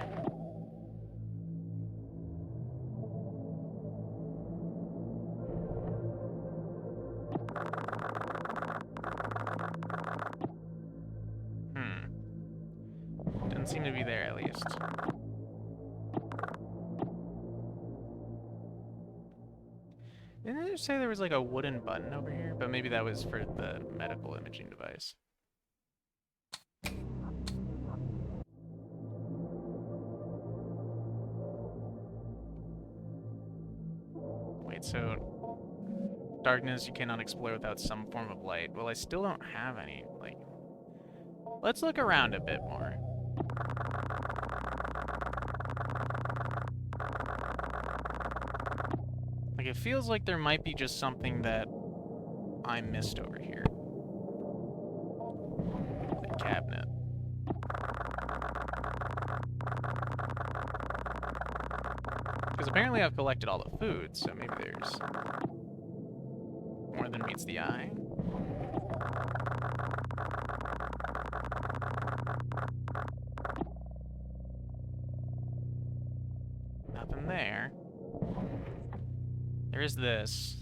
Doesn't seem to be there, at least. Didn't it say there was like a wooden button over here? But maybe that was for the medical imaging device. Wait, so darkness you cannot explore without some form of light. Well, I still don't have any, like... Let's look around a bit more. Like, it feels like there might be just something that I missed over here. The cabinet. Because apparently I've collected all the food, so maybe there's more than meets the eye. Nothing there. There is this.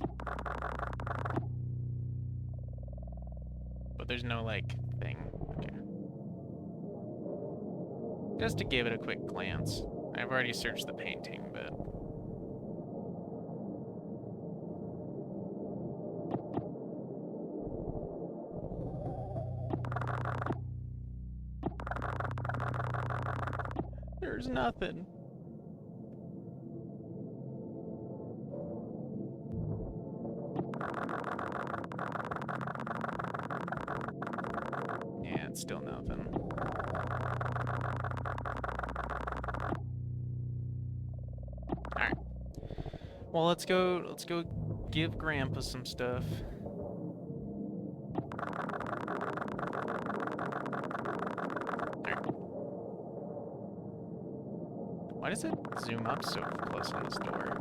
But there's no, like, thing. Okay. Just to give it a quick glance. I've already searched the painting, but... There's nothing. Yeah, it's still nothing. Alright. Well, let's go give Grandpa some stuff. Why does it zoom up so close on this door?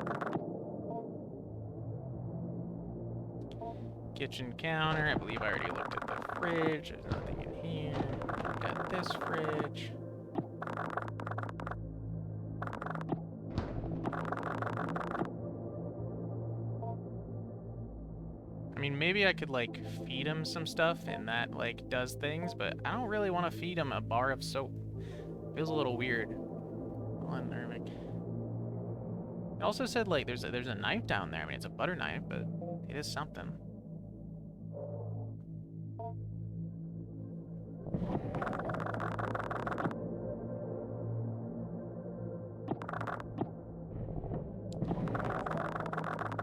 Kitchen counter. I believe I already looked at the fridge. There's nothing in here. Got this fridge. I mean, maybe I could, like, feed him some stuff and that, like, does things, but I don't really want to feed him a bar of soap. Feels a little weird. Unnerving. It also said, like, there's a knife down there. I mean, it's a butter knife, but it is something.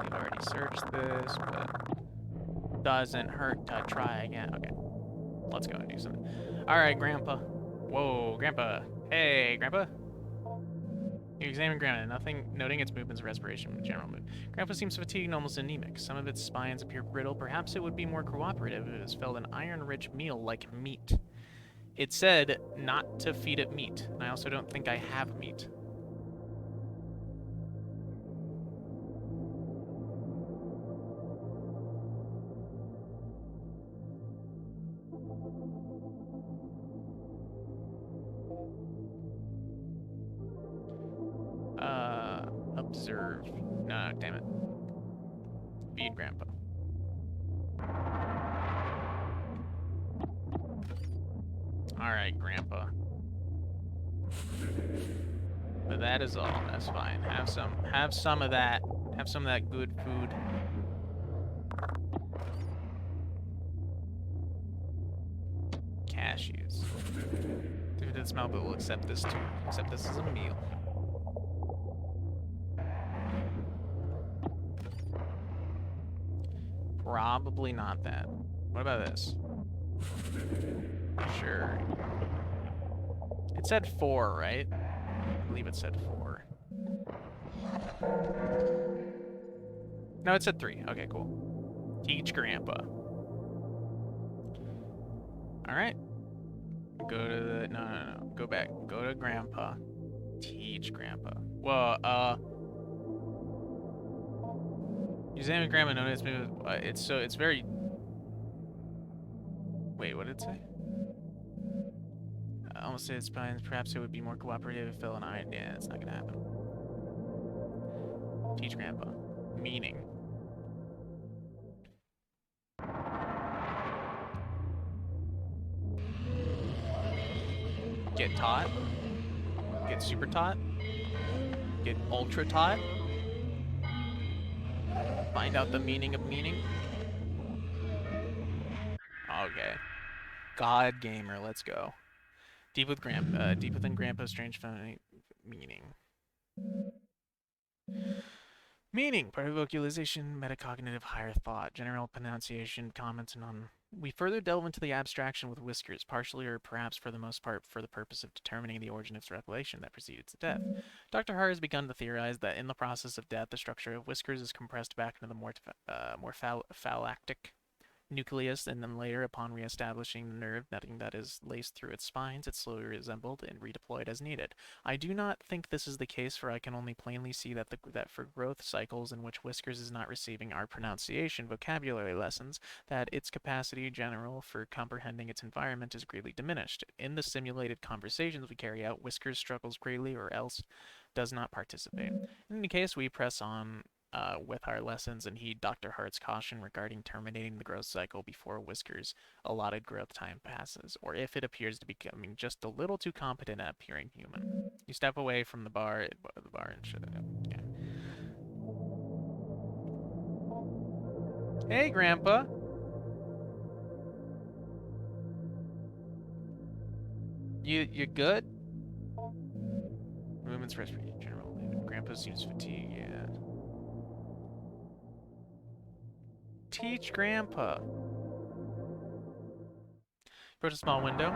We've already searched this, but doesn't hurt to try again. Okay, let's go and do something. All right, Grandpa. Whoa, Grandpa. Hey, Grandpa. You examine Grandpa, noting its movements, respiration, and general mood. Grandpa seems fatigued and almost anemic. Some of its spines appear brittle. Perhaps it would be more cooperative if it was fed an iron-rich meal like meat. It said not to feed it meat, and I also don't think I have meat. Observe. No, damn it. Feed Grandpa. Alright, Grandpa. But that is all. That's fine. Have some of that. Have some of that good food. Cashews. If it did smell, but we'll accept this too. Accept this as a meal. Probably not that. What about this? Sure. It said 4, right? I believe it said 4. No, it said 3. Okay, cool. Teach Grandpa. Alright. Go to the... No. Go back. Go to Grandpa. Teach Grandpa. Well, examine Grandpa, notice it's very... Wait, what did it say? I almost said spines. Perhaps it would be more cooperative if it fell an iron. Yeah, it's not gonna happen. Teach Grandpa. Meaning. Get taught. Get super taught. Get ultra taught. Find out the meaning of meaning. Okay. God gamer, let's go. Deep within Grandpa's strange family meaning. Meaning, part of vocalization, metacognitive higher thought, general pronunciation, comments, and on. We further delve into the abstraction with Whiskers, partially or perhaps for the most part for the purpose of determining the origin of its revelation that preceded its death. Dr. Hart has begun to theorize that in the process of death, the structure of Whiskers is compressed back into the more phylactic nucleus, and then later, upon re-establishing the nerve netting that is laced through its spines, it slowly reassembled and redeployed as needed. I do not think this is the case, for I can only plainly see that that for growth cycles in which Whiskers is not receiving our pronunciation vocabulary lessons, that its capacity general for comprehending its environment is greatly diminished. In the simulated conversations we carry out, Whiskers struggles greatly or else does not participate. In any case, we press on with our lessons and heed Dr. Hart's caution regarding terminating the growth cycle before Whiskers' allotted growth time passes, or if it appears to be becoming just a little too competent at appearing human. You step away from the bar and shut it up. Yeah. Hey, Grandpa. You good? Movements, respiration, general. Grandpa seems fatigued. Yeah. Teach Grandpa. Approach a small window.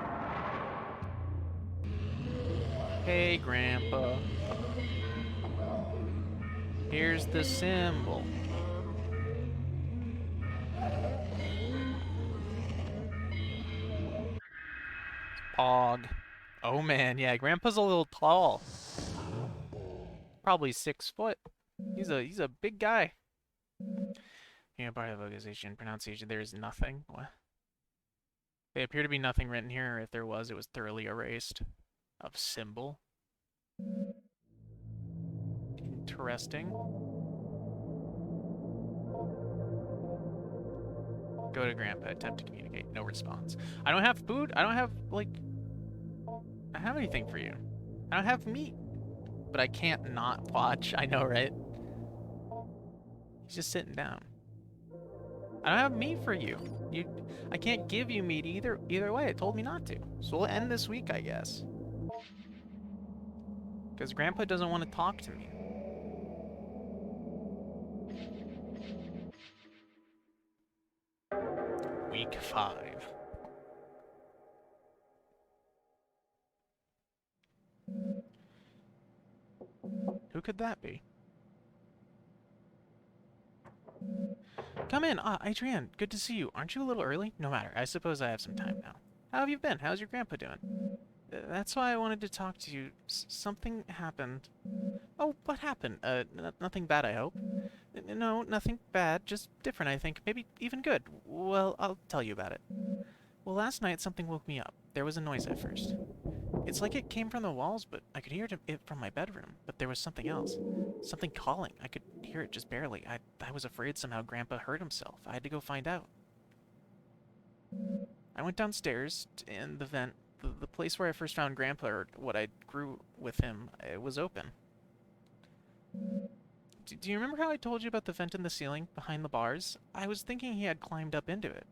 Hey, Grandpa. Here's the symbol. Pog. Oh man, yeah, Grandpa's a little tall. Probably 6 foot. He's a big guy. Yeah, by vocalization, pronunciation, there is nothing. What? They appear to be nothing written here, or if there was, it was thoroughly erased. Of symbol. Interesting. Go to Grandpa, attempt to communicate. No response. I don't have food. I don't have, like... I don't have anything for you. I don't have meat. But I can't not watch. I know, right? He's just sitting down. I don't have meat for you. I can't give you meat either way. It told me not to. So we'll end this week, I guess. Because Grandpa doesn't want to talk to me. Week 5. Who could that be? Come in. Ah, Adrienne, good to see you. Aren't you a little early? No matter. I suppose I have some time now. How have you been? How's your grandpa doing? That's why I wanted to talk to you. Something happened. Oh, what happened? Nothing bad, I hope. No, nothing bad. Just different, I think. Maybe even good. Well, I'll tell you about it. Well, last night something woke me up. There was a noise at first. It's like it came from the walls, but I could hear it from my bedroom. But there was something else. Something calling. I could hear it just barely. I was afraid somehow Grandpa hurt himself. I had to go find out. I went downstairs in the vent. The place where I first found Grandpa, or what I grew with him, it was open. Do you remember how I told you about the vent in the ceiling behind the bars? I was thinking he had climbed up into it.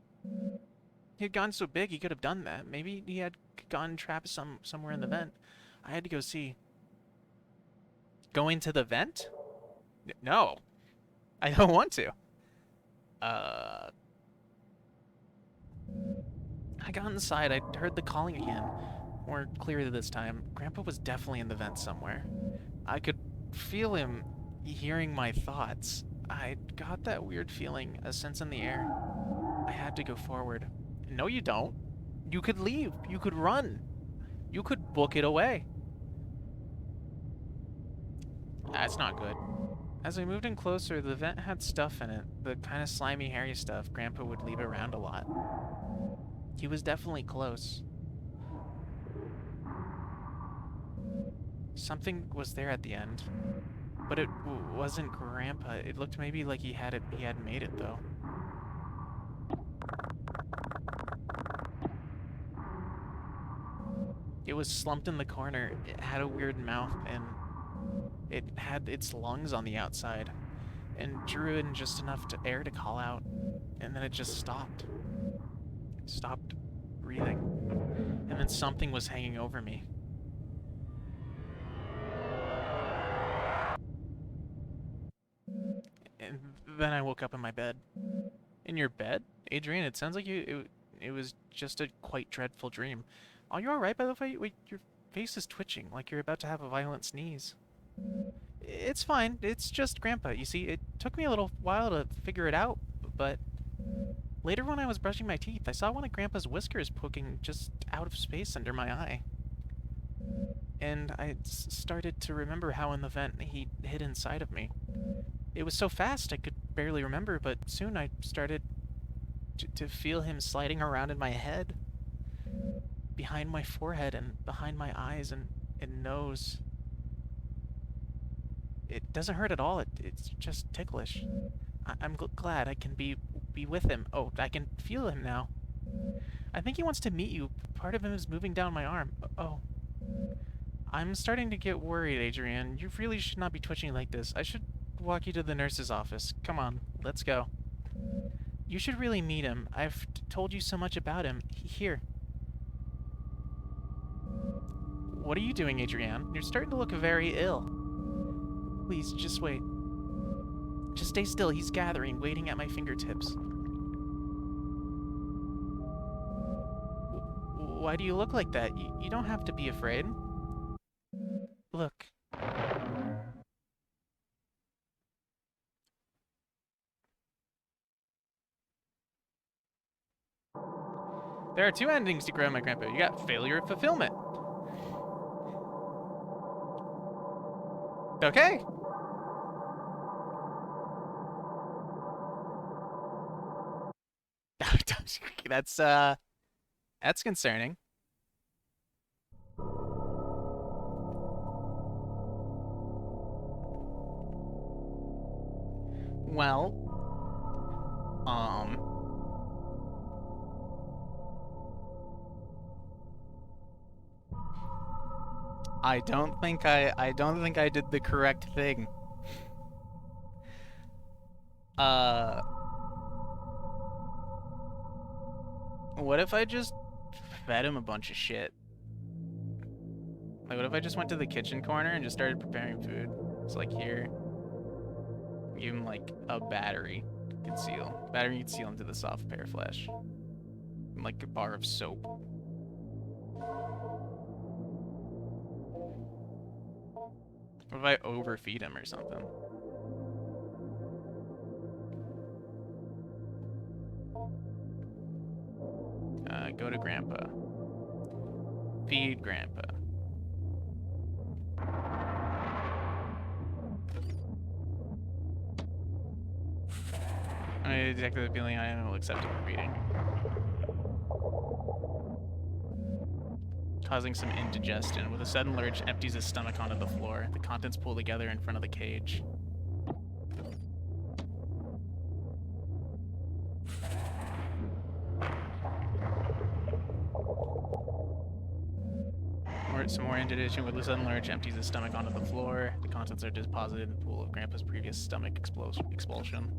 He had gone so big he could have done that. Maybe he had gone trapped somewhere in the vent. I had to go see. Go into the vent? No. I don't want to. I got inside. I heard the calling again. More clearly this time. Grandpa was definitely in the vent somewhere. I could feel him hearing my thoughts. I got that weird feeling, a sense in the air. I had to go forward. No, you don't. You could leave. You could run. You could book it away. That's not good. As I moved in closer, the vent had stuff in it. The kind of slimy, hairy stuff Grandpa would leave around a lot. He was definitely close. Something was there at the end. But it wasn't Grandpa. It looked maybe like he had made it, though. It was slumped in the corner. It had a weird mouth, and it had its lungs on the outside, and drew in just enough air to call out, and then it just stopped. Stopped breathing. And then something was hanging over me. And then I woke up in my bed. In your bed? Adrienne, it sounds like it was just a quite dreadful dream. Are you alright, by the way? Wait, your face is twitching, like you're about to have a violent sneeze. It's fine. It's just Grandpa. You see, it took me a little while to figure it out, but later when I was brushing my teeth, I saw one of Grandpa's whiskers poking just out of space under my eye. And I started to remember how in the vent he hid inside of me. It was so fast I could barely remember, but soon I started to feel him sliding around in my head, behind my forehead and behind my eyes and nose. It doesn't hurt at all. It's just ticklish. I'm glad I can be with him. Oh, I can feel him now. I think he wants to meet you. Part of him is moving down my arm. Oh. I'm starting to get worried, Adrienne. You really should not be twitching like this. I should walk you to the nurse's office. Come on, let's go. You should really meet him. I've told you so much about him. Here. What are you doing, Adrienne? You're starting to look very ill. Please, just wait. Just stay still. He's gathering, waiting at my fingertips. Why do you look like that? You don't have to be afraid. Look. There are two endings to Grandma Grandpa. You got failure of fulfillment. Okay. That's concerning. Well, I don't think I did the correct thing. What if I just fed him a bunch of shit? Like, what if I just went to the kitchen corner and just started preparing food? It's like, here, give him, like, a battery conceal. Battery conceal into the soft pear flesh. And, like, a bar of soap. What if I overfeed him or something? Go to Grandpa. Feed Grandpa. I detected the feeling I will accept overfeeding. Causing some indigestion. With a sudden lurch, empties his stomach onto the floor. The contents pull together in front of the cage. Some more indigestion. With a sudden lurch, empties his stomach onto the floor. The contents are deposited in the pool of Grandpa's previous stomach expulsion.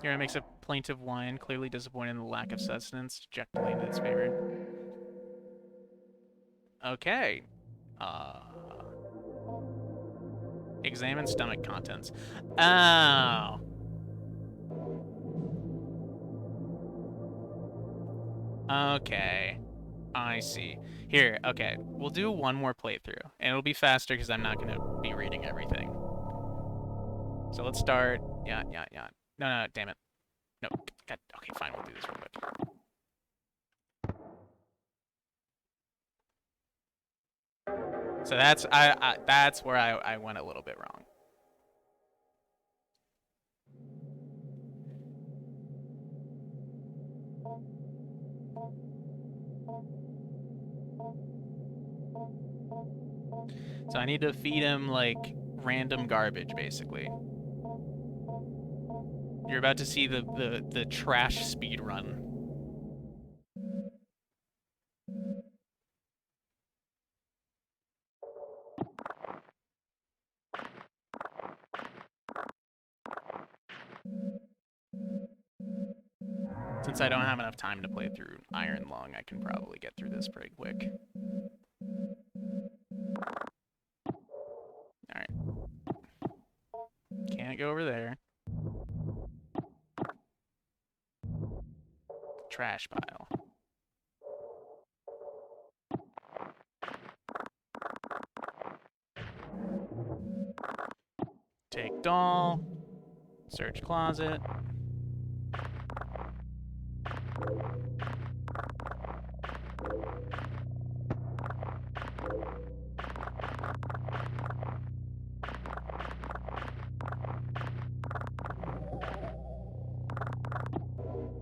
Hero makes a plaintive whine, clearly disappointed in the lack of sustenance, dejectedly in its favor. Okay. Examine stomach contents. Oh. Okay. I see. Here, okay. We'll do one more playthrough, and it'll be faster because I'm not going to be reading everything. So let's start. Yeah. No, damn it. No, God. Okay, fine. We'll do this real quick. So that's where I went a little bit wrong. So I need to feed him, like, random garbage, basically. You're about to see the trash speed run. Since I don't have enough time to play through Iron Lung, I can probably get through this pretty quick. Alright. Can't go over there. Trash pile. Take doll. Search closet.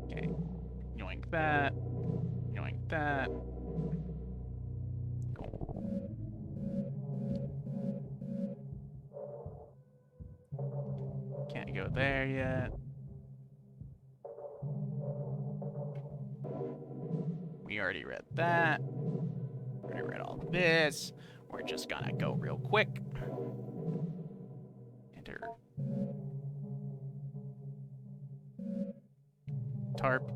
Okay. Yoink that. Yoink that. Cool. Can't go there yet. We already read that. We already read all this. We're just gonna go real quick. Enter. Tarp.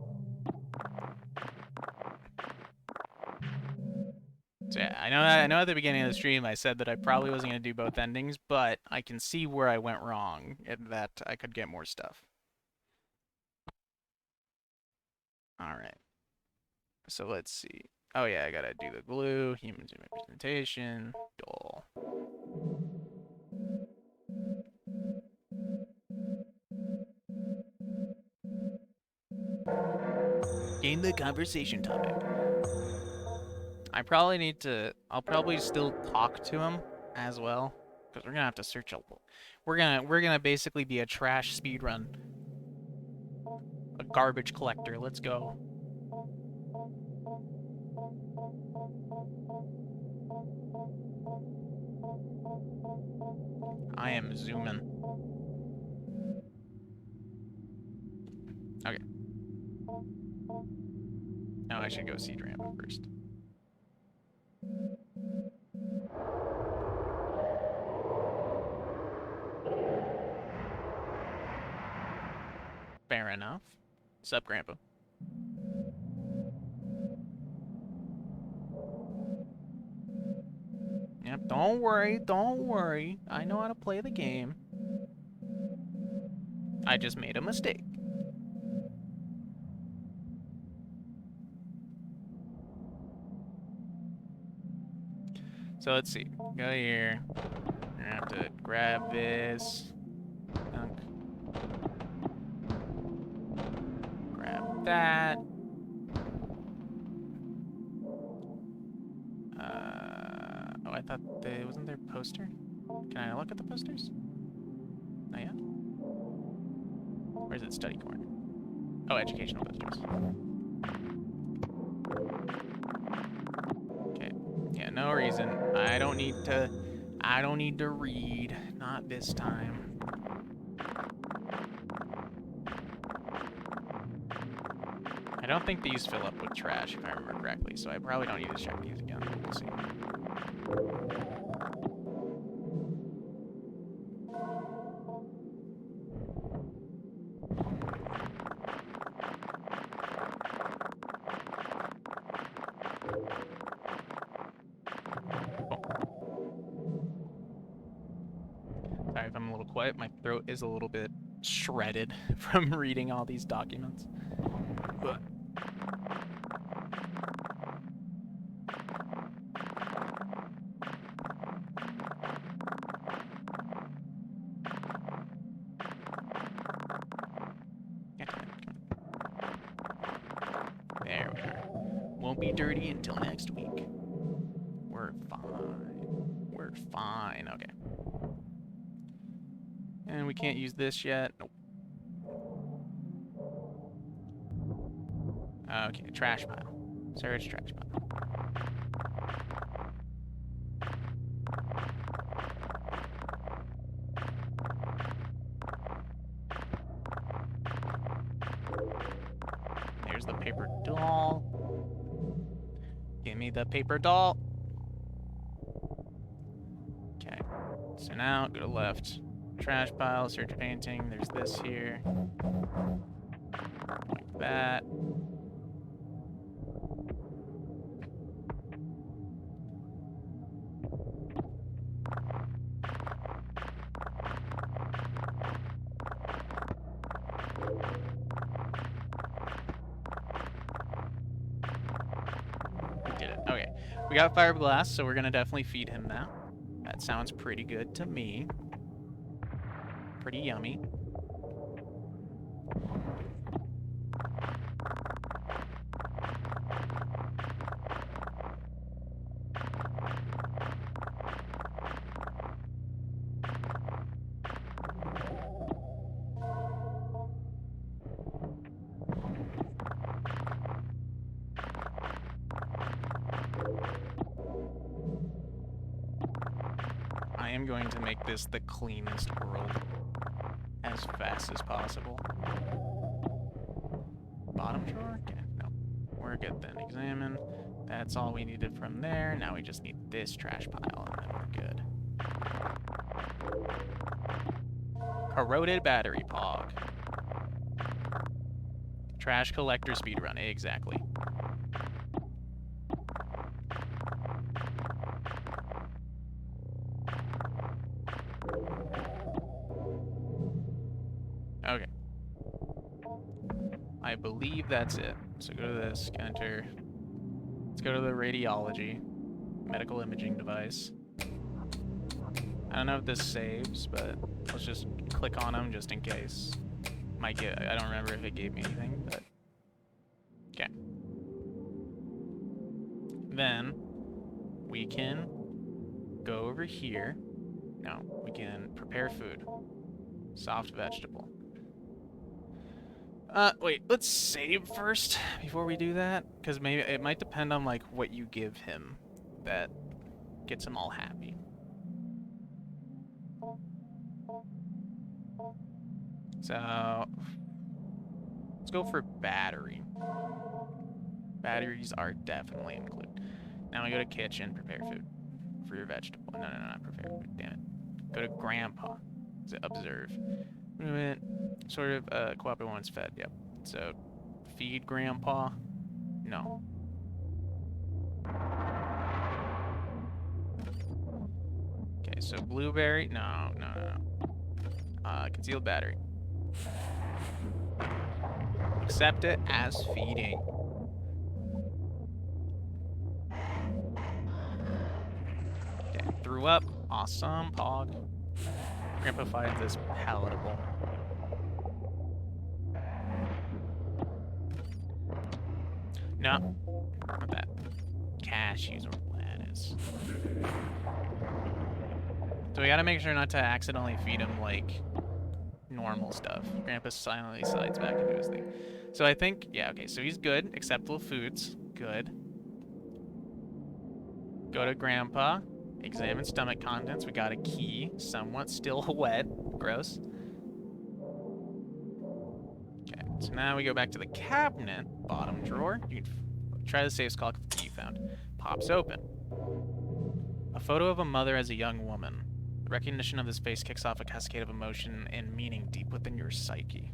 So yeah, I know at the beginning of the stream I said that I probably wasn't going to do both endings, but I can see where I went wrong and that I could get more stuff. Alright. So let's see. Oh yeah, I gotta do the glue, human representation, doll. Gain the conversation topic. I probably need to, I'll probably still talk to him as well, because we're gonna have to search a lot. We're gonna basically be a trash speedrun. A garbage collector, let's go. I am zooming. Okay. No, I should go see Dram first. Fair enough. Sup, Grandpa? Yep, don't worry. I know how to play the game. I just made a mistake. So let's see. Go here. We're gonna have to grab this. Dunk. Grab that. Oh, I thought wasn't there a poster? Can I look at the posters? Not yet. Where's it? Study corner. Oh, educational posters. Okay. Yeah, no reason. I don't need to read. Not this time. I don't think these fill up with trash, if I remember correctly, so I probably don't need to check these again, but we'll see. Sorry if I'm a little quiet. My throat is a little bit shredded from reading all these documents. But there we are. Won't be dirty until next week. We're fine. We're fine. Okay. And we can't use this yet. Nope. Okay, trash pile. Search trash pile. There's the paper doll. Give me the paper doll. Okay. So now, go to left. Trash pile, search painting. There's this here. Like that. We did it. Okay. We got fiberglass, so we're gonna definitely feed him that. That sounds pretty good to me. Pretty yummy. I am going to make this the cleanest world as fast as possible. Bottom drawer? Okay, no. We're good then. Examine. That's all we needed from there. Now we just need this trash pile, and then we're good. Corroded battery pog. Trash collector speedrun. Exactly. Okay. I believe that's it. So go to this, enter. Let's go to the radiology, medical imaging device. I don't know if this saves, but let's just click on them just in case. Might get, I don't remember if it gave me anything, but okay. Then we can go over here. No, we can prepare food. Soft vegetable. Wait, let's save first before we do that, because maybe it might depend on like what you give him that gets him all happy. So let's go for battery. Batteries are definitely included. Now we go to kitchen, prepare food for your vegetable. No, not prepare food. Damn it. Go to grandpa. Observe. Sort of cooperative once fed. Yep. So feed grandpa. No. Okay. So blueberry. No. Concealed battery. Accept it as feeding. threw up. Awesome, Pog. Grandpa finds this palatable. No. Not that. Cashews or lettuce. So we gotta make sure not to accidentally feed him, like, normal stuff. Grandpa silently slides back into his thing. So I think, yeah, okay, so he's good. Acceptable foods. Good. Go to Grandpa. Examine stomach contents. We got a key. Somewhat still wet. Gross. Okay, so now we go back to the cabinet. Bottom drawer. You can try the safe lock with the key you found. Pops open. A photo of a mother as a young woman. The recognition of this face kicks off a cascade of emotion and meaning deep within your psyche.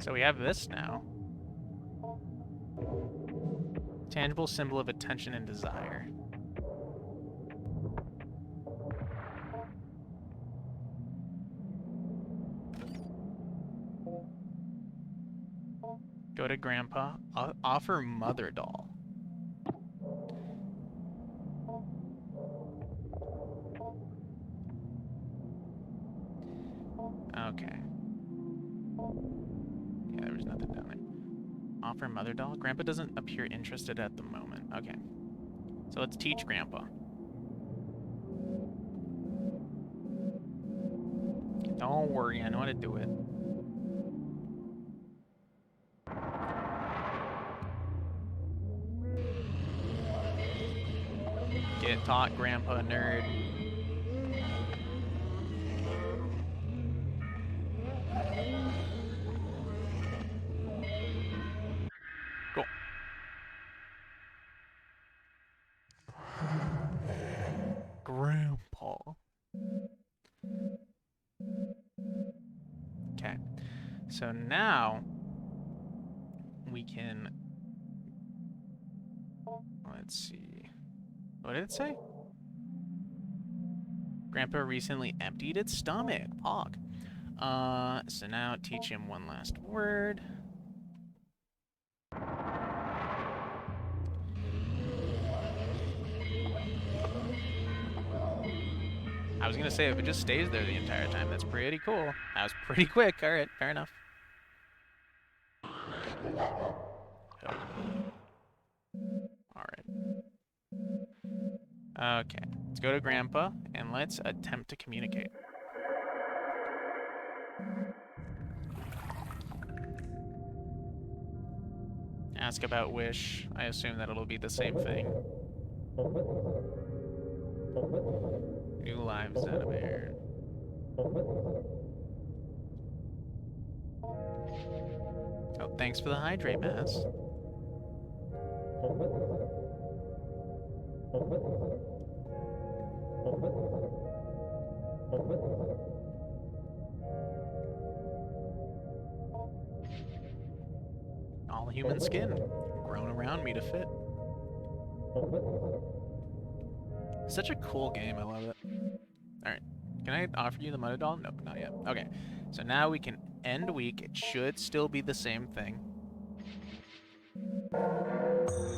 So we have this now. Tangible symbol of attention and desire. Go to Grandpa. Offer mother doll. Okay. Yeah, there was nothing down there. Offer mother doll? Grandpa doesn't appear interested at the moment. Okay. So let's teach Grandpa. Don't worry, I know how to do it. Get taught, Grandpa, nerd. Cool. Grandpa. Okay. So now we can, let's see. What did it say? Grandpa recently emptied its stomach. Pog. So now teach him one last word. I was gonna say, if it just stays there the entire time, that's pretty cool. That was pretty quick. Alright, fair enough. Alright. Okay, let's go to Grandpa, and let's attempt to communicate. Ask about wish. I assume that it'll be the same thing. New lives out of air. Oh, thanks for the hydrate, Maz. All human skin, grown around me to fit. Such a cool game, I love it. Alright, can I offer you the mother doll? Nope, not yet. Okay, so now we can end week. It should still be the same thing.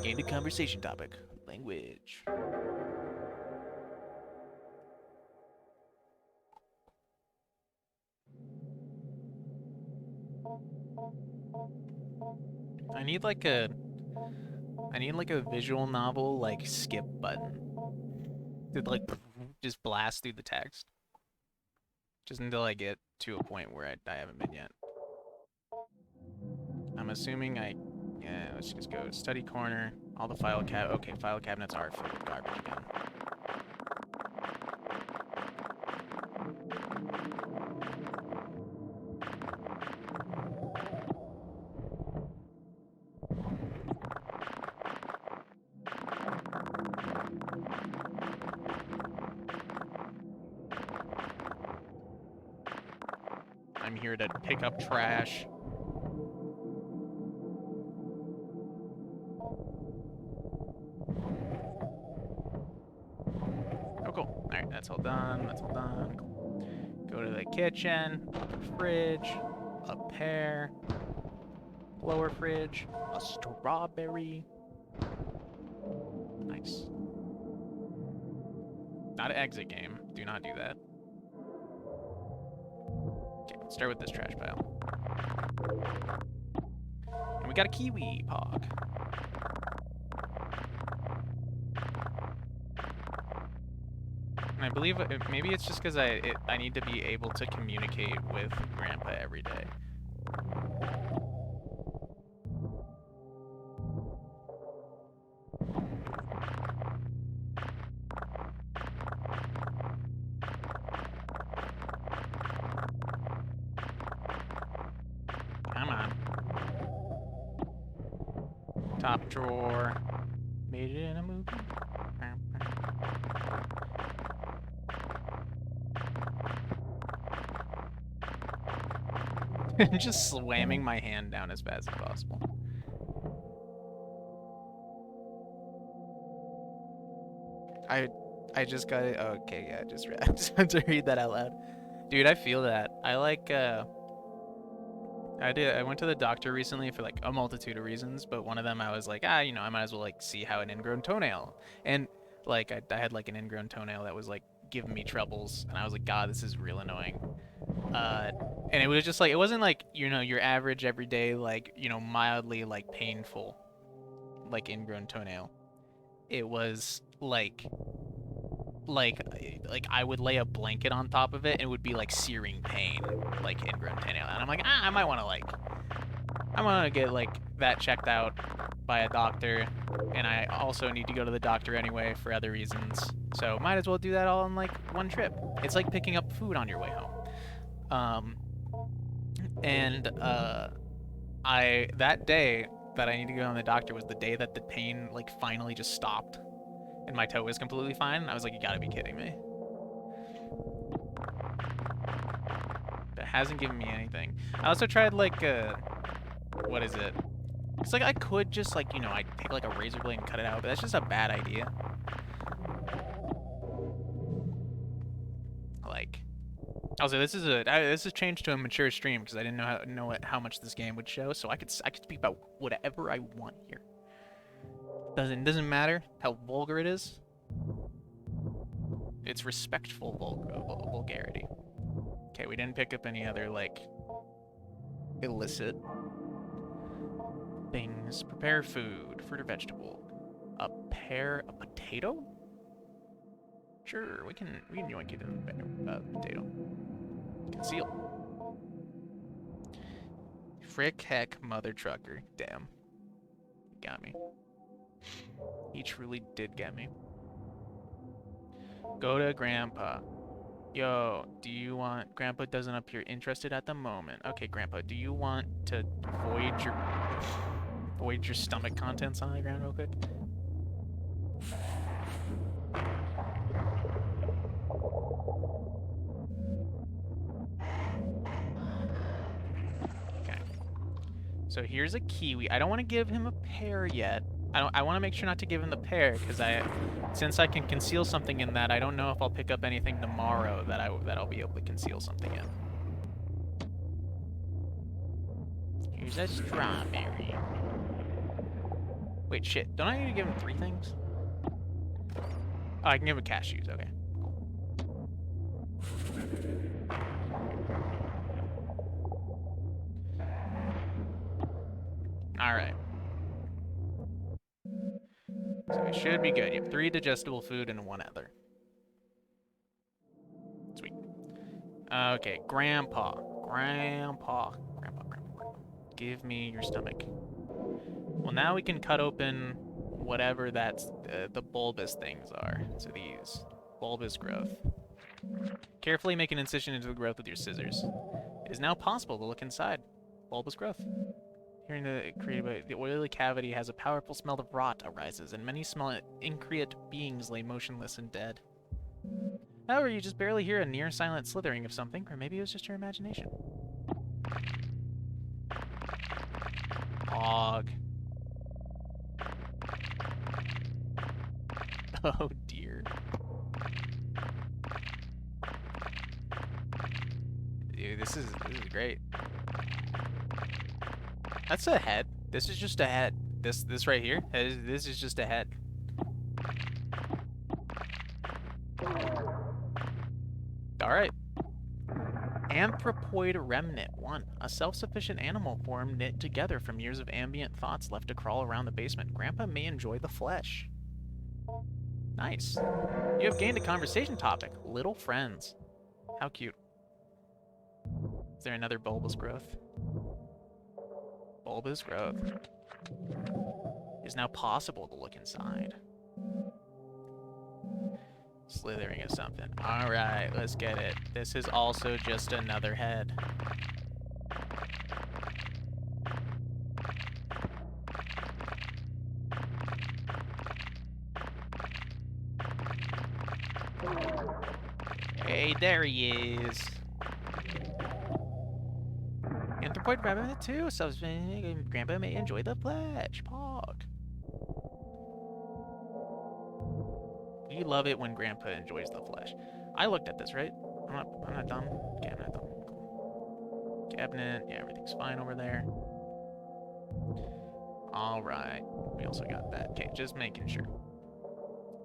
Gained a conversation topic. Language. I need like a visual novel like skip button to like just blast through the text. Just until I get to a point where I haven't been yet. I'm assuming yeah, let's just go study corner. All the file cabinets are filled with garbage again. I'm here to pick up trash. Oh, cool. Alright, that's all done. That's all done. Cool. Go to the kitchen, fridge, a pear, lower fridge, a strawberry. Nice. Not an exit game. Do not do that. Okay, let's start with this trash pile. And we got a kiwi pog. And I believe maybe it's just because I need to be able to communicate with Grandpa every day. Come on. Top drawer. Made it in a movie. Just slamming my hand down as fast as possible. I just got it. Oh, okay, yeah, I just had to read that out loud. Dude, I feel that. I went to the doctor recently for like a multitude of reasons, but one of them I was like, I might as well like see how an ingrown toenail. And like I had like an ingrown toenail that was like giving me troubles, and I was like, God, this is real annoying. And it was just like, it wasn't like, your average everyday, like, mildly like painful, like ingrown toenail. It was like I would lay a blanket on top of it and it would be like searing pain, like ingrown toenail. And I'm like, I might want to get like that checked out by a doctor, and I also need to go to the doctor anyway for other reasons. So might as well do that all in like one trip. It's like picking up food on your way home. That day that I need to go to the doctor was the day that the pain like finally just stopped and my toe was completely fine. And I was like, you gotta be kidding me. But it hasn't given me anything. I also tried like what is it? It's like I could just like, I take like a razor blade and cut it out, but that's just a bad idea. Like, also this is changed to a mature stream because I didn't know how much this game would show, so I could speak about whatever I want here. Doesn't matter how vulgar it is. It's respectful vulgarity. Okay, we didn't pick up any other like illicit things. Prepare food, fruit or vegetable. A potato? Sure, we can yoink it in the potato. Conceal. Frick heck mother trucker. Damn. Got me. He truly did get me. Go to Grandpa. Yo, do you want... Grandpa doesn't appear interested at the moment. Okay, Grandpa, do you want to void your stomach contents on the ground real quick? Okay. So here's a kiwi. I don't want to give him a pear yet. I want to make sure not to give him the pear because since I can conceal something in that, I don't know if I'll pick up anything tomorrow that I'll be able to conceal something in. Here's a strawberry. Wait, shit. Don't I need to give him 3 things? Oh, I can give him cashews. Okay. All right. So it should be good. You have 3 digestible food and 1 other. Sweet. Okay, Grandpa. Give me your stomach. Well, now we can cut open whatever the bulbous things are. So these. Bulbous growth. Carefully make an incision into the growth with your scissors. It is now possible to look inside. Bulbous growth. Hearing the oily cavity has a powerful smell of rot arises, and many small increate beings lay motionless and dead. However, you just barely hear a near-silent slithering of something, or maybe it was just your imagination. Hog. Oh dear. This is great. That's a head. This is just a head. This right here. This is just a head. All right. Anthropoid remnant 1. A self-sufficient animal form knit together from years of ambient thoughts left to crawl around the basement. Grandpa may enjoy the flesh. Nice. You have gained a conversation topic. Little friends. How cute. Is there another bulbous growth? Bulbous growth. It is now possible to look inside. Slithering of something. Alright, let's get it. This is also just another head. Hey, there he is. Anthropoid rabbit too, so Grandpa may enjoy the flesh. Pog. You love it when Grandpa enjoys the flesh. I looked at this, right? I'm not dumb. Okay, I'm not dumb. Cool. Cabinet, yeah, everything's fine over there. Alright. We also got that. Okay, just making sure.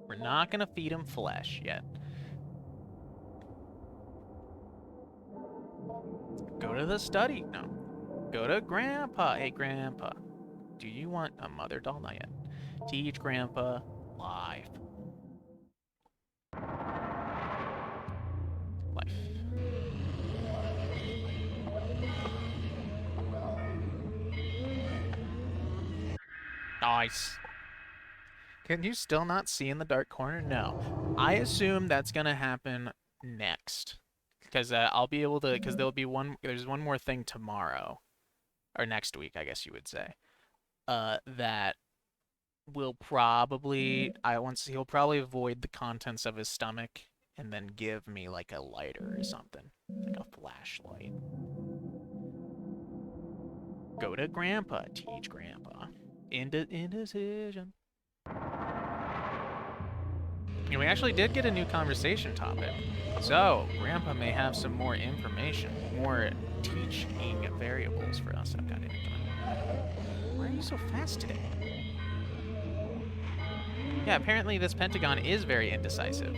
We're not gonna feed him flesh yet. Go to the study. No. Go to Grandpa. Hey, Grandpa. Do you want a mother doll? Not yet. Teach Grandpa life. Life. Nice. Can you still not see in the dark corner? No. I assume that's gonna happen next. Because I'll be able to, because there's one more thing tomorrow. Or next week, I guess you would say. That will probably, he'll probably void the contents of his stomach and then give me like a lighter or something. Like a flashlight. Go to Grandpa. Teach Grandpa. Indecision. And we actually did get a new conversation topic. So, Grandpa may have some more information, more teaching variables for us. I've got it. Why are you so fast today? Yeah, apparently this pentagon is very indecisive.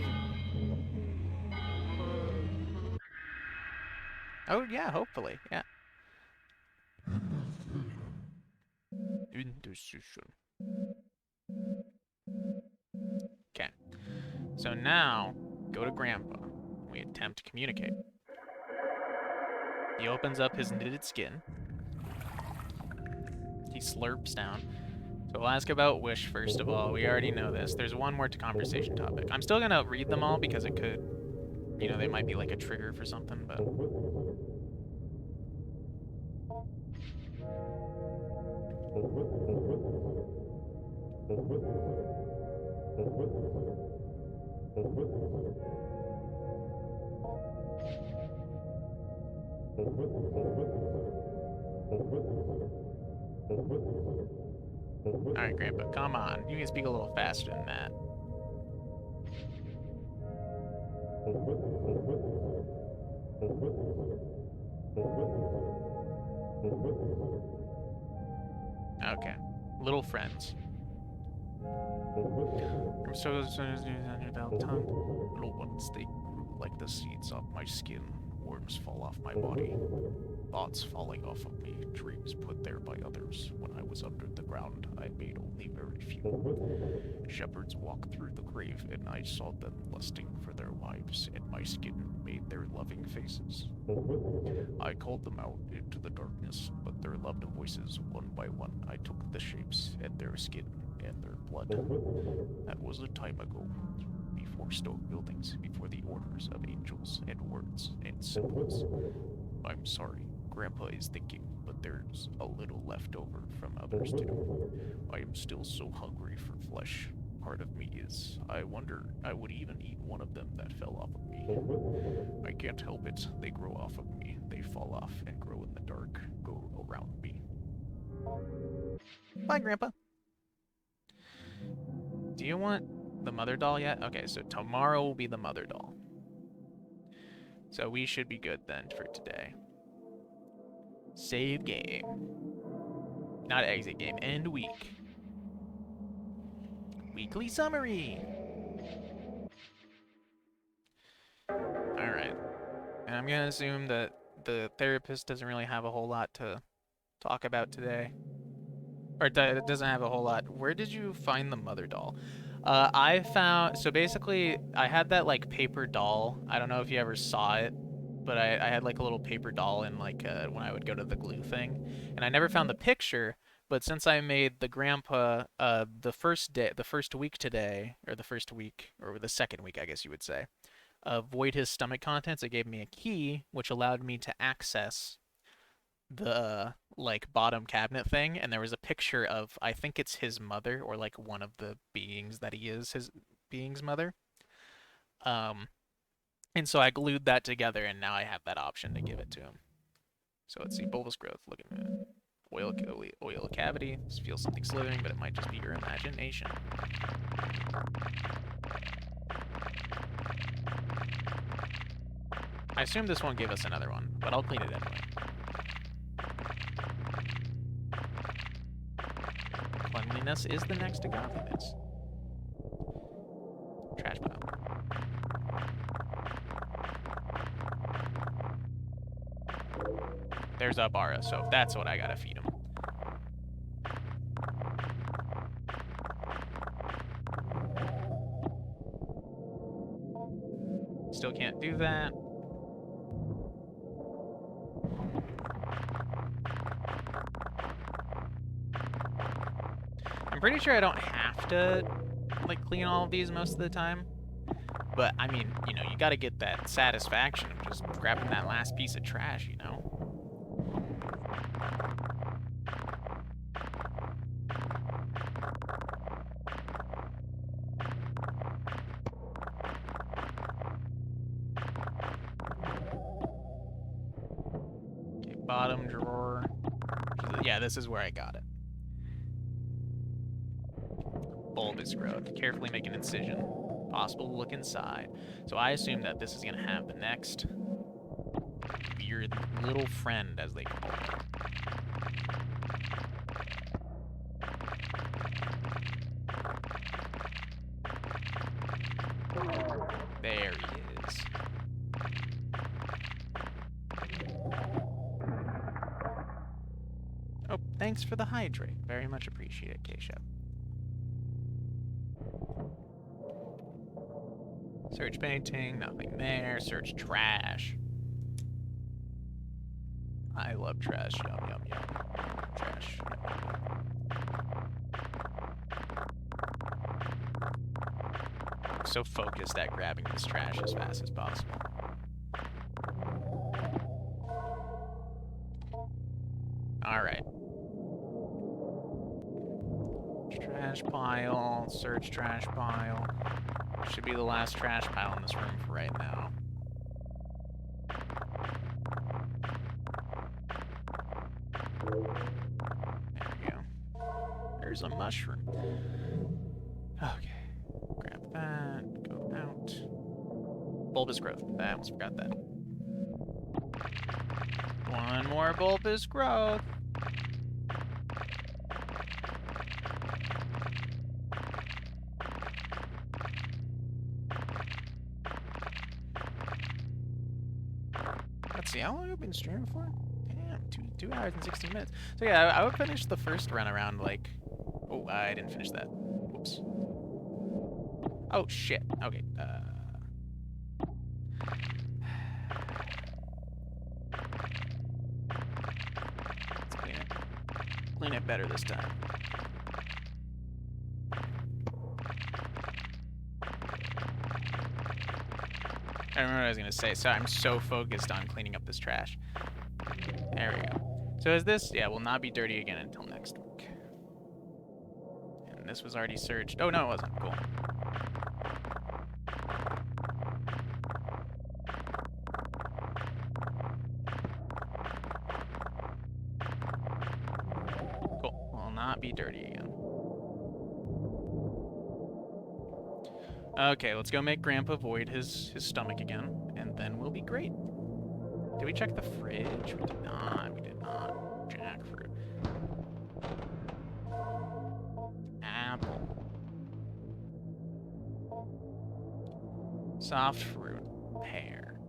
Oh, yeah, hopefully, yeah. Indecision. Okay. So now, go to Grandpa. We attempt to communicate. He opens up his knitted skin. He slurps down. So we'll ask about Wish first of all. We already know this. There's one more conversation topic. I'm still gonna read them all because it could, you know, they might be like a trigger for something, but... Alright, Grandpa, come on. You can speak a little faster than that. Okay. Little friends. I'm so on your belt tongue. Little ones, they grew like the seeds off my skin. Worms fall off my body. Thoughts falling off of me. Dreams put there by others. When I was under the ground, I made only very few. Shepherds walked through the grave, and I saw them lusting for their wives, and my skin made their loving faces. I called them out into the darkness, but their loved voices, one by one, I took the shapes, and their skin, and their blood. That was a time ago, before stone buildings, before the orders of angels, and words, and symbols. I'm sorry, Grandpa is thinking, but there's a little left over from others too. I am still so hungry for flesh. Part of me is, I wonder, I would even eat one of them that fell off of me. I can't help it, they grow off of me. They fall off and grow in the dark, go around me. Bye, Grandpa. Do you want the mother doll yet? Okay, so tomorrow will be the mother doll. So we should be good then for today. Save game. Not exit game. End week. Weekly summary. Alright. And I'm gonna assume that the therapist doesn't really have a whole lot to talk about today. Or doesn't have a whole lot. Where did you find the mother doll? I found, so basically I had that like paper doll. I don't know if you ever saw it, but I had like a little paper doll in like when I would go to the glue thing, and I never found the picture. But since I made the grandpa the first day, the first week today, or the first week, or the second week, I guess you would say, void his stomach contents, it gave me a key which allowed me to access the like bottom cabinet thing, and there was a picture of, I think it's his mother, or like one of the beings that he is, his being's mother. Um, and so I glued that together, and now I have that option to give it to him. So let's see, bulbous growth, looking at oil cavity. This feels something's living, but it might just be your imagination. I assume this won't give us another one, but I'll clean it anyway. Cleanliness is the next to godliness. Trash pile. There's Abara, so that's what I gotta feed him. Still can't do that. I'm pretty sure I don't have to like clean all of these most of the time. But I mean, you know, you gotta get that satisfaction of just grabbing that last piece of trash, you know? Okay, bottom drawer. Yeah, this is where I got it. Bulbous growth. Carefully make an incision. Possible to look inside. So I assume that this is gonna have the next weird little friend, as they call it. There he is. Oh, thanks for the hydrate. Very much appreciated, Keisha. Search painting, nothing there. Search trash. I love trash. Yum, yum, yum. Trash. Yum, yum, yum. I'm so focused at grabbing this trash as fast as possible. Alright. Trash pile. Search trash pile. Should be the last trash pile in this room for right now. There we go. There's a mushroom. Okay. Grab that. Go out. Bulbous growth. I almost forgot that. One more bulbous growth. Let's see, how long have we been streaming for? Damn, 2 hours and 16 minutes. So yeah, I would finish the first run around like... Oh, I didn't finish that. Whoops. Oh, shit. Okay, let's clean it. Clean it better this time. I remember what I was gonna say. So I'm so focused on cleaning up this trash. There we go. So is this? Yeah, will not be dirty again until next week. And this was already searched. Oh no, it wasn't. Cool. Cool. Will not be dirty again. Okay, let's go make Grandpa void his stomach again, and then we'll be great. Did we check the fridge? We did not. We did not. Jackfruit. Apple. Soft fruit. Pear.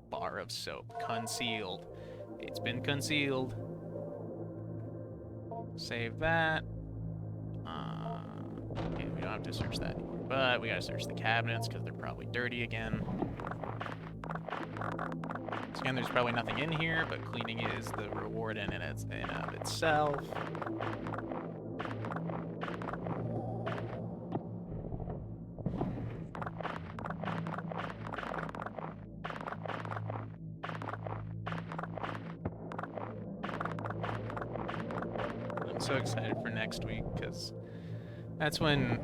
Bar of soap. Concealed. It's been concealed. Save that. Okay, we don't have to search that anymore. But we gotta search the cabinets because they're probably dirty again. So again, there's probably nothing in here, but cleaning is the reward in and of itself. I'm so excited for next week because that's when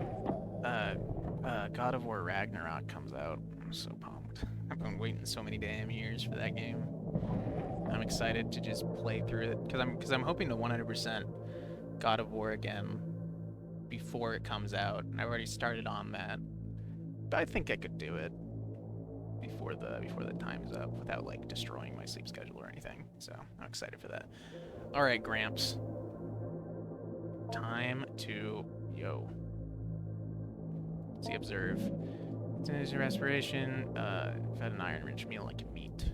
God of War Ragnarok comes out. I'm so pumped. I've been waiting so many damn years for that game. I'm excited to just play through it because I'm hoping to 100% God of War again before it comes out. And I've already started on that, but I think I could do it before the time is up without like destroying my sleep schedule or anything. So I'm excited for that. All right, Gramps. Time to Let's see, observe. Continuous respiration. I've had an iron-rich meal like meat.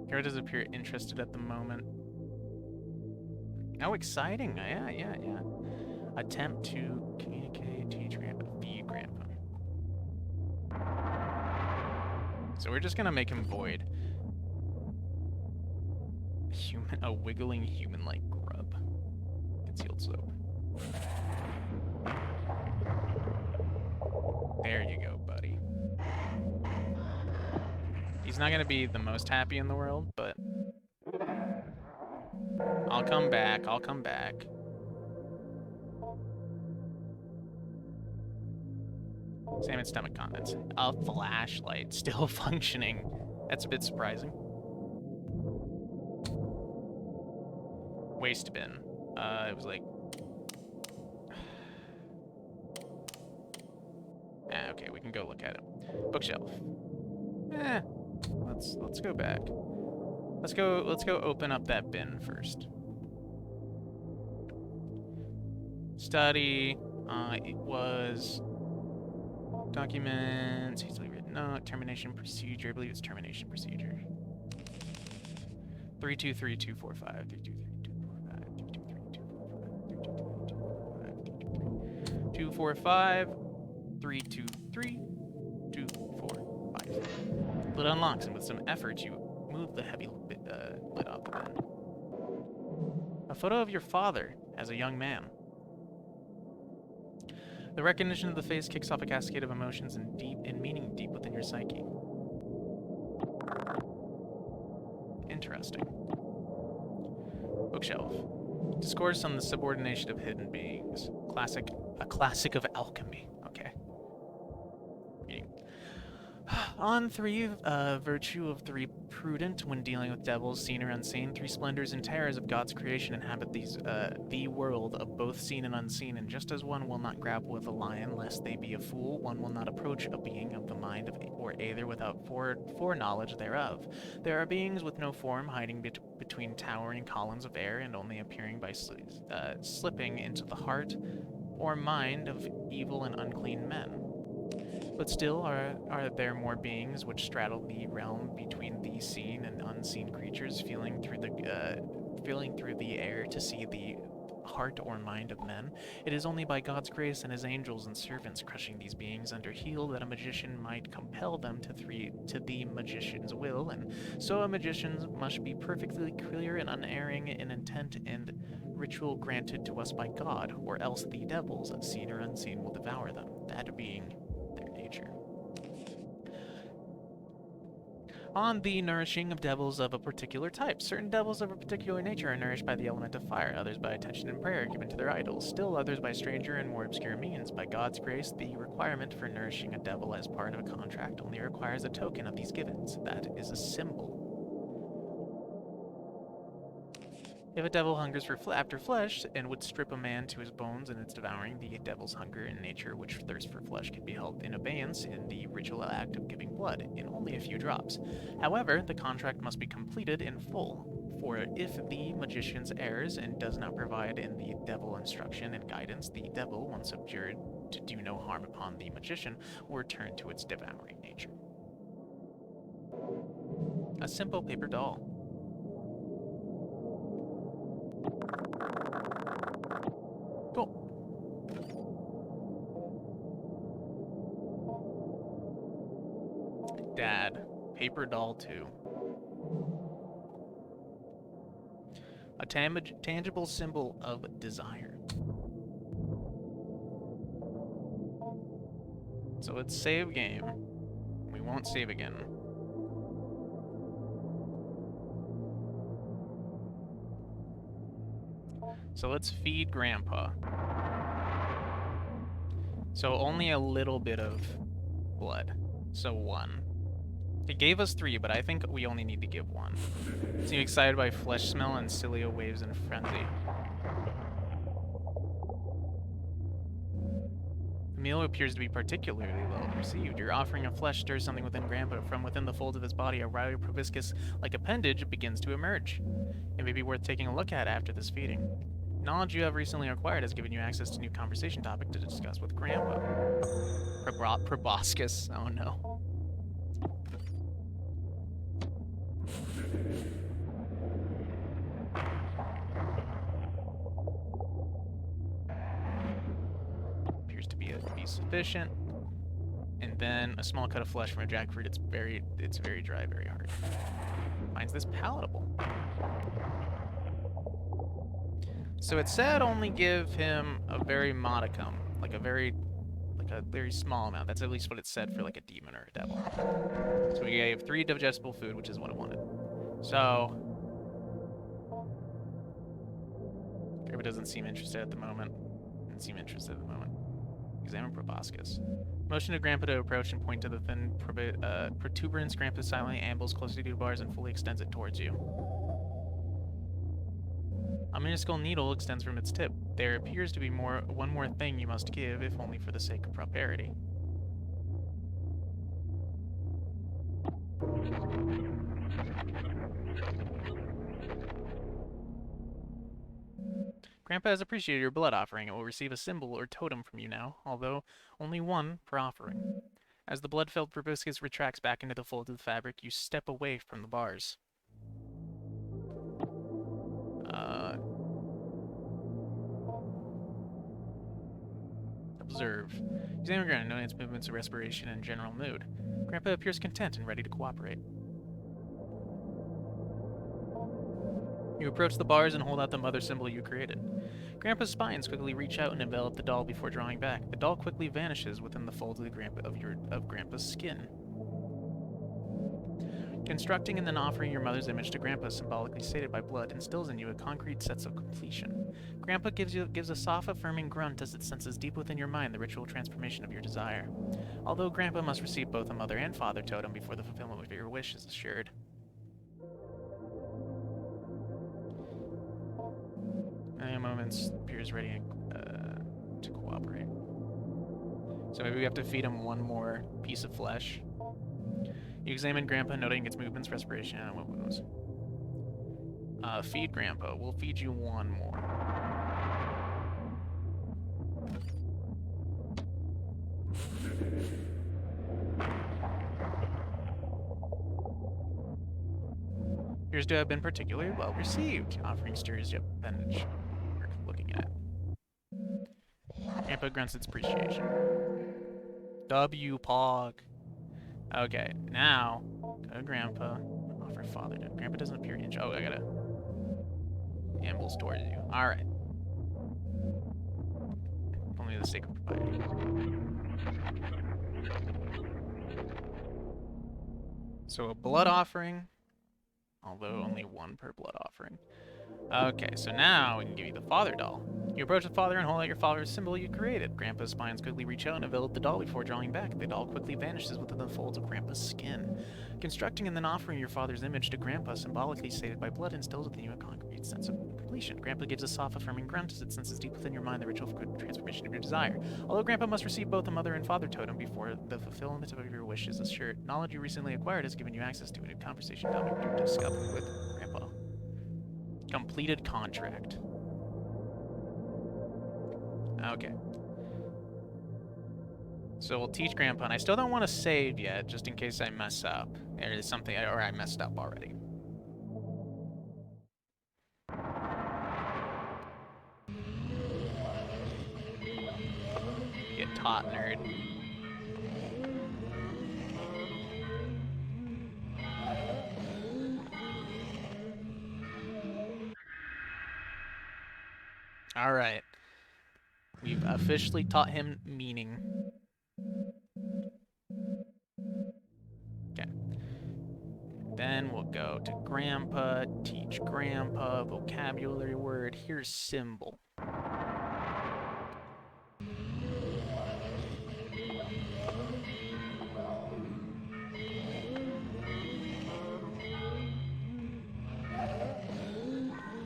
Hero does appear interested at the moment. Oh, exciting! Yeah. Attempt to communicate, teach Grandpa, feed Grandpa. So we're just gonna make him void. A wiggling human-like grub. Concealed soap. There you go, buddy. He's not gonna be the most happy in the world, but I'll come back. Salmon stomach contents. A flashlight still functioning. That's a bit surprising. Waste bin. It was like... okay, we can go look at it. Bookshelf. Let's go back. Let's go open up that bin first. Study. It was documents, easily written note, termination procedure. I believe it's termination procedure. 323245, 323245, 245, 323, 245. Lid unlocks, and with some effort, you move the heavy lid off the bin. A photo of your father as a young man. The recognition of the face kicks off a cascade of emotions and meaning deep within your psyche. Interesting. Bookshelf. Discourse on the subordination of hidden beings. A classic of alchemy. Okay. Reading. On 3, virtue of 3 prudent when dealing with devils, seen or unseen. 3 splendors and terrors of God's creation inhabit the world of both seen and unseen. And just as one will not grapple with a lion lest they be a fool, one will not approach a being of the mind or aether without foreknowledge thereof. There are beings with no form, hiding between towering columns of air, and only appearing by slipping into the heart or mind of evil and unclean men. But still are there more beings which straddle the realm between the seen and unseen creatures, feeling through the air to see the heart or mind of men. It is only by God's grace and his angels and servants crushing these beings under heel that a magician might compel them to the magician's will, and so a magician must be perfectly clear and unerring in intent and ritual granted to us by God, or else the devils, seen or unseen, will devour them, that being their nature. On the nourishing of devils of a particular type. Certain devils of a particular nature are nourished by the element of fire, others by attention and prayer given to their idols, still others by stranger and more obscure means. By God's grace, the requirement for nourishing a devil as part of a contract only requires a token of these givens. That is a symbol. If a devil hungers for after flesh and would strip a man to his bones in its devouring, the devil's hunger in nature, which thirst for flesh, can be held in abeyance in the ritual act of giving blood, in only a few drops. However, the contract must be completed in full, for if the magician errs and does not provide in the devil instruction and guidance, the devil, once abjured to do no harm upon the magician, will return to its devouring nature. A simple paper doll. Cool. Dad. Paper doll 2. A tangible symbol of desire. So let's save game. We won't save again. So let's feed Grandpa. So only a little bit of blood. So 1. It gave us 3, but I think we only need to give 1. Seem excited by flesh smell and Cilia waves in frenzy. The meal appears to be particularly well received. Your offering of flesh stirs something within Grandpa. From within the folds of his body, a wry proboscis-like appendage begins to emerge. It may be worth taking a look at after this feeding. Knowledge you have recently acquired has given you access to new conversation topic to discuss with Grandpa. Proboscis. Oh no. Appears to be sufficient. And then a small cut of flesh from a jackfruit. It's very dry, very hard. Finds this palatable. So it said only give him a very modicum, like a very small amount. That's at least what it said for like a demon or a devil. So we gave 3 digestible food, which is what it wanted. So Grandpa doesn't seem interested at the moment. Examine proboscis. Motion to Grandpa to approach and point to the thin protuberance. Grandpa silently ambles closely to the bars and fully extends it towards you. A minuscule needle extends from its tip. There appears to be one more thing you must give, if only for the sake of propriety. Grandpa has appreciated your blood offering and will receive a symbol or totem from you now, although only 1 per offering. As the blood-filled proboscis retracts back into the fold of the fabric, you step away from the bars. Observe. Examine Grandpa, noting its movements of respiration and general mood. Grandpa appears content and ready to cooperate. You approach the bars and hold out the mother symbol you created. Grandpa's spines quickly reach out and envelop the doll before drawing back. The doll quickly vanishes within the folds of Grandpa's skin. Constructing and then offering your mother's image to Grandpa, symbolically sated by blood, instills in you a concrete sense of completion. Grandpa gives a soft, affirming grunt as it senses deep within your mind the ritual transformation of your desire. Although Grandpa must receive both a mother and father totem before the fulfillment of your wish is assured. Many moments appears ready to cooperate. So maybe we have to feed him 1 more piece of flesh. You examine Grandpa, noting its movements, respiration, and what moves. Feed Grandpa. We'll feed you 1 more. Appears to have been particularly well received. Offering stirs your appendage. Looking at it. Grandpa grunts its appreciation. W-Pog. Okay, now, go to Grandpa. Offer father. Grandpa doesn't appear in. Oh, I gotta. Ambles towards you. Alright. Only the sake of propriety. So a blood offering, although only 1 per blood offering. Okay, so now we can give you the father doll. You approach the father and hold out your father's symbol you created. Grandpa's spines quickly reach out and envelop the doll before drawing back. The doll quickly vanishes within the folds of Grandpa's skin. Constructing and then offering your father's image to Grandpa, symbolically sated by blood, instills within you a concrete complete sense of completion. Grandpa gives a soft, affirming grunt as it senses deep within your mind the ritual for transformation of your desire. Although Grandpa must receive both a mother and father totem before the fulfillment of your wish is assured, knowledge you recently acquired has given you access to a new conversation topic to discuss with Grandpa. Completed contract. Okay. So we'll teach Grandpa, and I still don't want to save yet, just in case I mess up. There is something, or I messed up already. Get taught, nerd. Alright. We've officially taught him meaning. Okay. Then we'll go to Grandpa, teach Grandpa, vocabulary word. Here's symbol.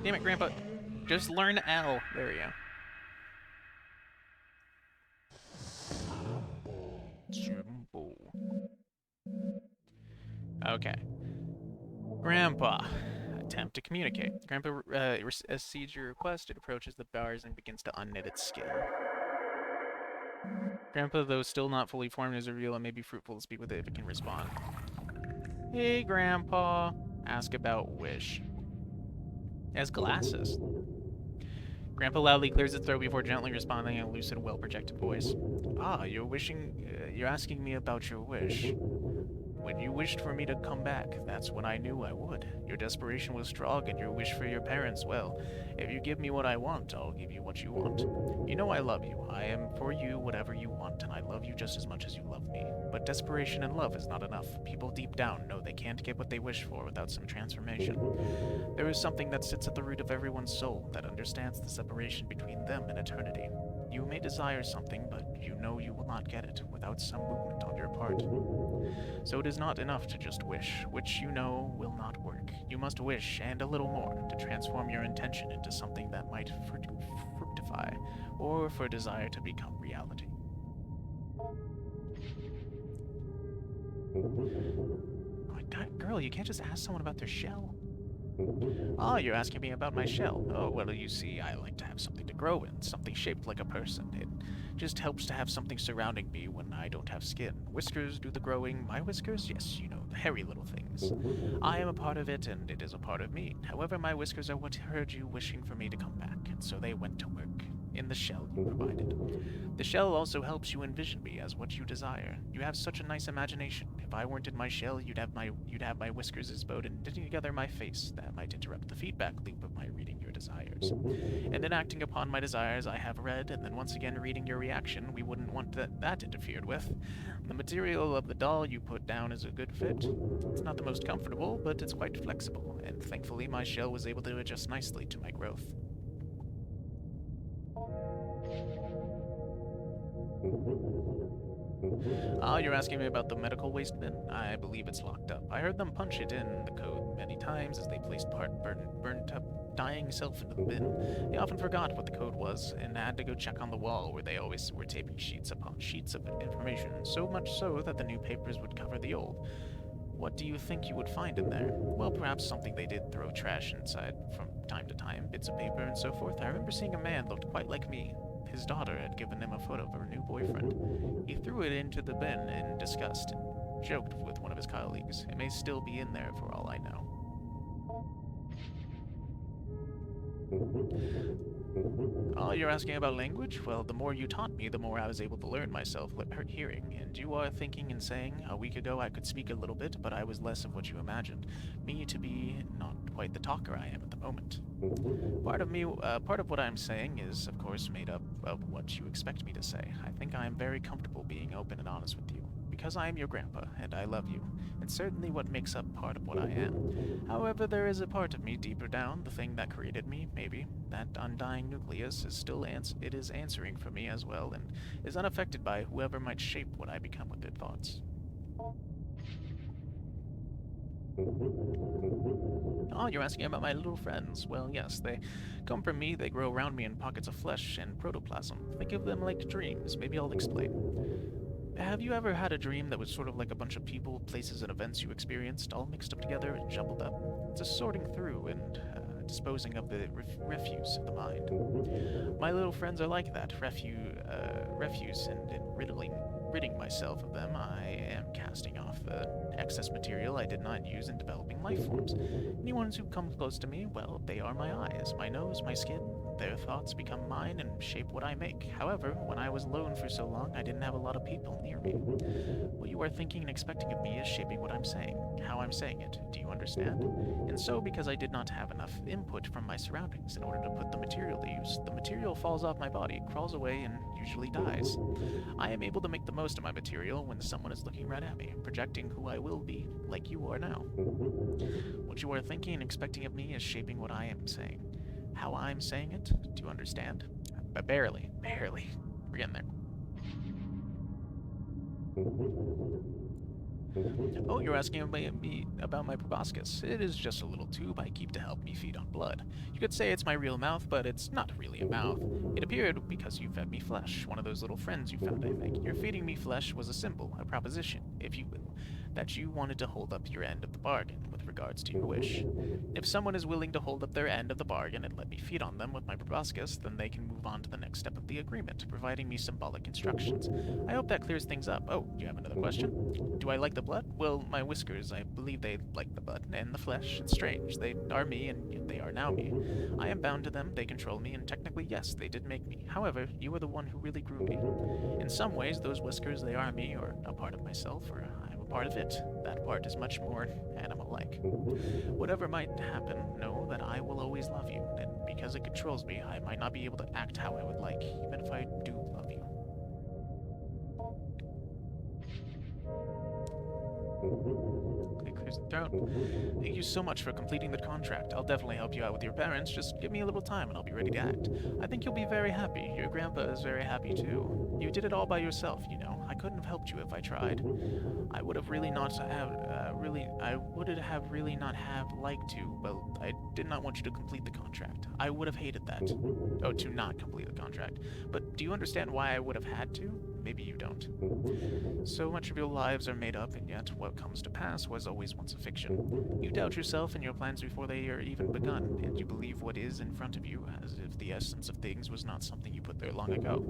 Damn it, Grandpa. Just learn L. There we go. Symbol. Okay. Grandpa. Attempt to communicate. Grandpa accedes your request. It approaches the bars and begins to unknit its skin. Grandpa, though still not fully formed, is revealed and may be fruitful to speak with it if it can respond. Hey, Grandpa. Ask about wish. It has glasses. Grandpa loudly clears its throat before gently responding in a lucid, well-projected voice. Ah, you're asking me about your wish. When you wished for me to come back, that's when I knew I would. Your desperation was strong, and your wish for your parents, well, if you give me what I want, I'll give you what you want. You know I love you. I am for you whatever you want, and I love you just as much as you love me. But desperation and love is not enough. People deep down know they can't get what they wish for without some transformation. There is something that sits at the root of everyone's soul that understands the separation between them and eternity. You may desire something, but you know you will not get it without some movement on your part. So it is not enough to just wish, which you know will not work. You must wish, and a little more, to transform your intention into something that might fructify, or for desire to become reality. Oh my god, girl, you can't just ask someone about their shell. Oh, you're asking me about my shell. Oh, well, you see, I like to have something to grow in, something shaped like a person. It just helps to have something surrounding me when I don't have skin. Whiskers do the growing. My whiskers? Yes, you know, the hairy little things. I am a part of it, and it is a part of me. However, my whiskers are what heard you wishing for me to come back, and so they went to work. In the shell you provided. The shell also helps you envision me as what you desire. You have such a nice imagination. If I weren't in my shell, you'd have my whiskers as bowed and knitting together my face. That might interrupt the feedback loop of my reading your desires. And then acting upon my desires I have read, and then once again reading your reaction, we wouldn't want that interfered with. The material of the doll you put down is a good fit. It's not the most comfortable, but it's quite flexible, and thankfully my shell was able to adjust nicely to my growth. Oh, you're asking me about the medical waste bin? I believe it's locked up. I heard them punch it in the code many times as they placed burnt up dying self into the bin. They often forgot what the code was and had to go check on the wall where they always were taping sheets upon sheets of information, so much so that the new papers would cover the old. What do you think you would find in there? Well, perhaps something they did throw trash inside from time to time, bits of paper and so forth. I remember seeing a man looked quite like me. His daughter had given him a photo of her new boyfriend. He threw it into the bin in disgust and joked with one of his colleagues. It may still be in there for all I know. Oh, you're asking about language? Well, the more you taught me, the more I was able to learn myself hearing. And you are thinking and saying, a week ago I could speak a little bit, but I was less of what you imagined. Me to be not quite the talker I am at the moment. Part of what I'm saying is, of course, made up of what you expect me to say. I think I am very comfortable being open and honest with you. Because I am your grandpa, and I love you. It's certainly what makes up part of what I am. However, there is a part of me deeper down, the thing that created me, maybe. That undying nucleus is still answering for me as well, and is unaffected by whoever might shape what I become with their thoughts. Oh, you're asking about my little friends. Well, yes, they come from me, they grow around me in pockets of flesh and protoplasm. Think of them like dreams. Maybe I'll explain. Have you ever had a dream that was sort of like a bunch of people, places, and events you experienced, all mixed up together and jumbled up? It's a sorting through and disposing of the refuse of the mind. My little friends are like that, refuse, and in ridding myself of them, I am casting off the excess material I did not use in developing life forms. Anyone who comes close to me, well, they are my eyes, my nose, my skin. Their thoughts become mine and shape what I make. However, when I was alone for so long, I didn't have a lot of people near me. What you are thinking and expecting of me is shaping what I'm saying, how I'm saying it. Do you understand? And so, because I did not have enough input from my surroundings in order to put the material to use, the material falls off my body, crawls away, and usually dies. I am able to make the most of my material when someone is looking right at me, projecting who I will be, like you are now. What you are thinking and expecting of me is shaping what I am saying. How I'm saying it, do you understand? But barely, barely. We're getting there. Oh, you're asking me about my proboscis. It is just a little tube I keep to help me feed on blood. You could say it's my real mouth, but it's not really a mouth. It appeared because you fed me flesh, one of those little friends you found, I think. Your feeding me flesh was a symbol, a proposition, if you will, that you wanted to hold up your end of the bargain with regards to your wish. If someone is willing to hold up their end of the bargain and let me feed on them with my proboscis, then they can move on to the next step of the agreement, providing me symbolic instructions. I hope that clears things up. Oh, do you have another question? Do I like the blood? Well, my whiskers, I believe they like the blood, and the flesh. It's strange. They are me, and yet they are now me. I am bound to them, they control me, and technically, yes, they did make me. However, you are the one who really grew me. In some ways, those whiskers, they are me, or a part of myself, or I'm a part of it. That part is much more animal-like. Whatever might happen, know that I will always love you, and because it controls me, I might not be able to act how I would like, even if I do love you. It clears the throat. Thank you so much for completing the contract. I'll definitely help you out with your parents. Just give me a little time and I'll be ready to act. I think you'll be very happy. Your grandpa is very happy too. You did it all by yourself, you know. I couldn't have helped you if I tried. I would have really not have I would have really not have liked to. Well, I did not want you to complete the contract. I would have hated that. Oh, to not complete the contract. But do you understand why I would have had to? Maybe you don't. So much of your lives are made up, and yet what comes to pass was always once a fiction. You doubt yourself and your plans before they are even begun, and you believe what is in front of you as if the essence of things was not something you put there long ago.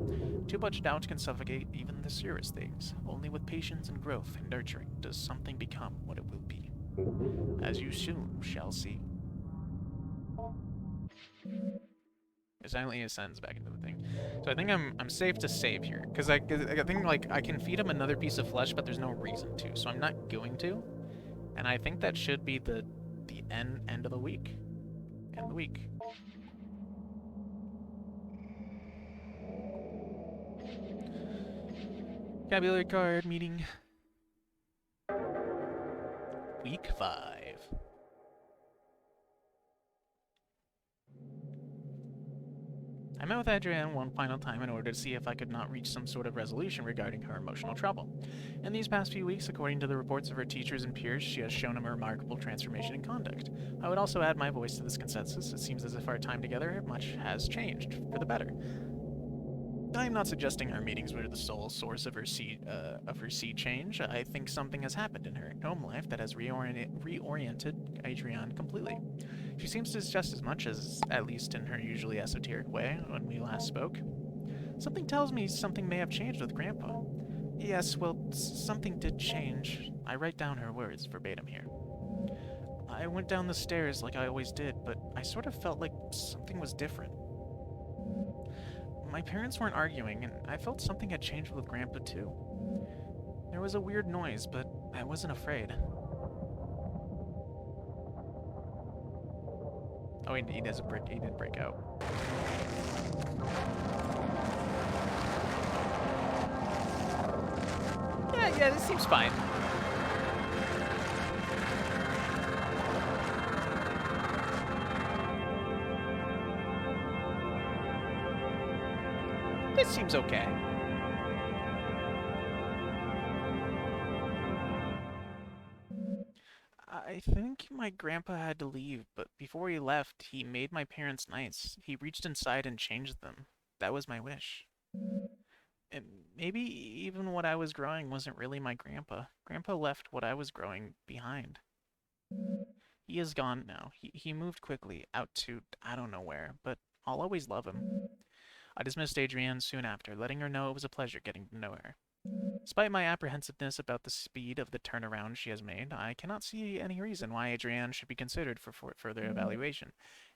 Too much doubt can suffocate even the surest things. Only with patience and growth and nurturing does something become what it will be. As you soon shall see. It silently ascends back into the thing. So I think I'm safe to save here, because I think like I can feed him another piece of flesh, but there's no reason to, so I'm not going to. And I think that should be the end of the week. End of the week. Vocabulary card meeting. Week 5. I met with Adrienne one final time in order to see if I could not reach some sort of resolution regarding her emotional trouble. In these past few weeks, according to the reports of her teachers and peers, she has shown a remarkable transformation in conduct. I would also add my voice to this consensus. It seems as if our time together much has changed, for the better. I am not suggesting our meetings were the sole source of her sea change. I think something has happened in her home life that has reoriented Adrienne completely. She seems to just as much as, at least in her usually esoteric way, when we last spoke. Something tells me something may have changed with Grandpa. Yes, well, something did change. I write down her words verbatim here. I went down the stairs like I always did, but I sort of felt like something was different. My parents weren't arguing, and I felt something had changed with Grandpa too. There was a weird noise, but I wasn't afraid. Oh, he doesn't break. He didn't break out. Yeah, this seems fine. This seems okay. I think my grandpa had to leave, but before he left, he made my parents nice. He reached inside and changed them. That was my wish. And maybe even what I was growing wasn't really my grandpa. Grandpa left what I was growing behind. He is gone now. He moved quickly out to I don't know where, but I'll always love him. I dismissed Adrienne soon after, letting her know it was a pleasure getting to know her. Despite my apprehensiveness about the speed of the turnaround she has made, I cannot see any reason why Adrienne should be considered for further evaluation.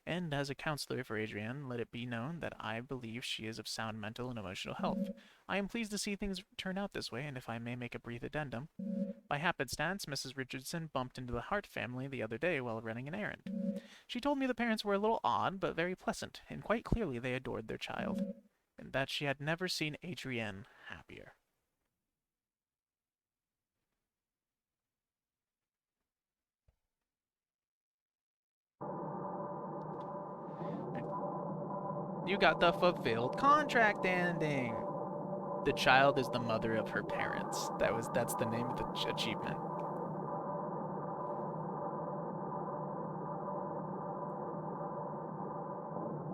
And as a counselor for Adrienne, let it be known that I believe she is of sound mental and emotional health. I am pleased to see things turn out this way, and if I may make a brief addendum, by happenstance, Mrs. Richardson bumped into the Hart family the other day while running an errand. She told me the parents were a little odd, but very pleasant, and quite clearly they adored their child, and that she had never seen Adrienne happier. You got the fulfilled contract ending. The child is the mother of her parents. That's the name of the achievement.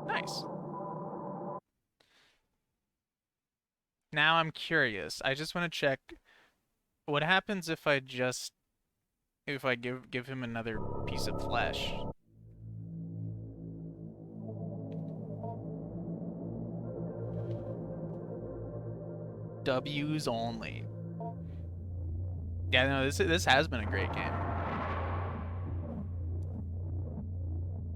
Nice. Now I'm curious. I just want to check what happens if I give him another piece of flesh. W's only. Yeah, no, this has been a great game.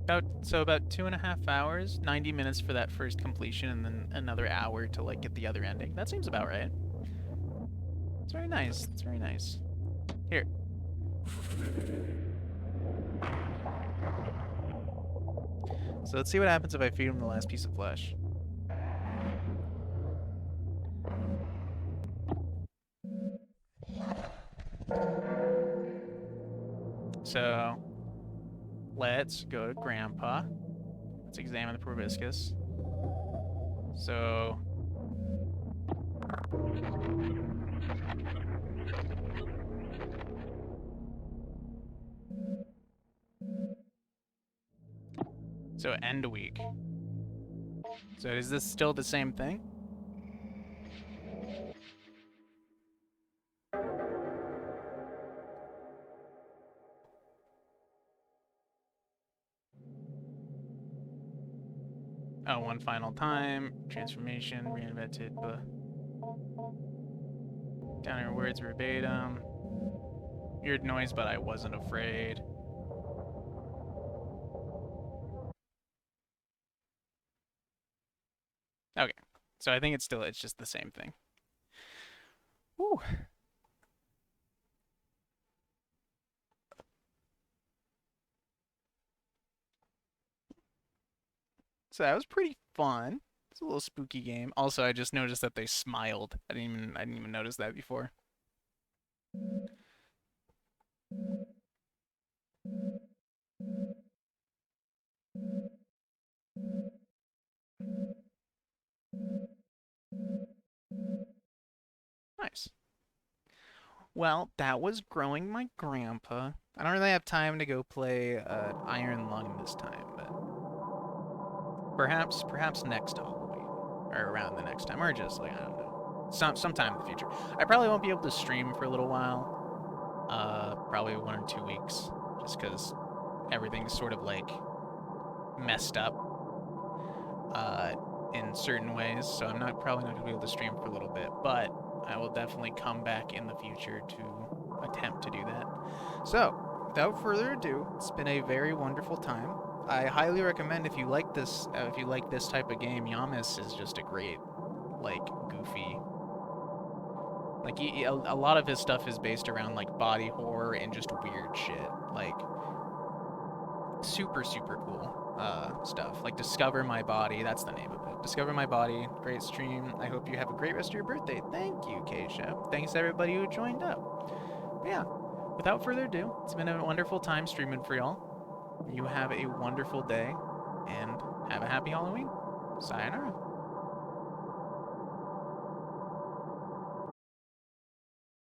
About 2.5 hours, 90 minutes for that first completion, and then another hour to like get the other ending. That seems about right. It's very nice. It's very nice. Here. So let's see what happens if I feed him the last piece of flesh. So let's go to Grandpa. Let's examine the proboscis. So end week. So is this still the same thing? Oh, one final time. Transformation, reinvented. Down your words verbatim. Weird noise, but I wasn't afraid. Okay. So I think it's just the same thing. Whew. So that was pretty fun. It's a little spooky game. Also, I just noticed that they smiled. I didn't even notice that before. Nice. Well, that was growing my grandpa. I don't really have time to go play Iron Lung this time, but perhaps next Halloween or around the next time, or just like I don't know, sometime in the future. I probably won't be able to stream for a little while. Probably 1 or 2 weeks, just because everything's sort of like messed up in certain ways. So I'm probably not gonna be able to stream for a little bit, but I will definitely come back in the future to attempt to do that. So, without further ado, it's been a very wonderful time. I highly recommend if you like this type of game, Yamis is just a great, like, goofy. Like, a lot of his stuff is based around, like, body horror and just weird shit. Like, super, super cool stuff. Like, Discover My Body, that's the name of it. Discover My Body, great stream. I hope you have a great rest of your birthday. Thank you, Keisha. Thanks to everybody who joined up. But yeah, without further ado, it's been a wonderful time streaming for y'all. You have a wonderful day, and have a happy Halloween. Sayonara.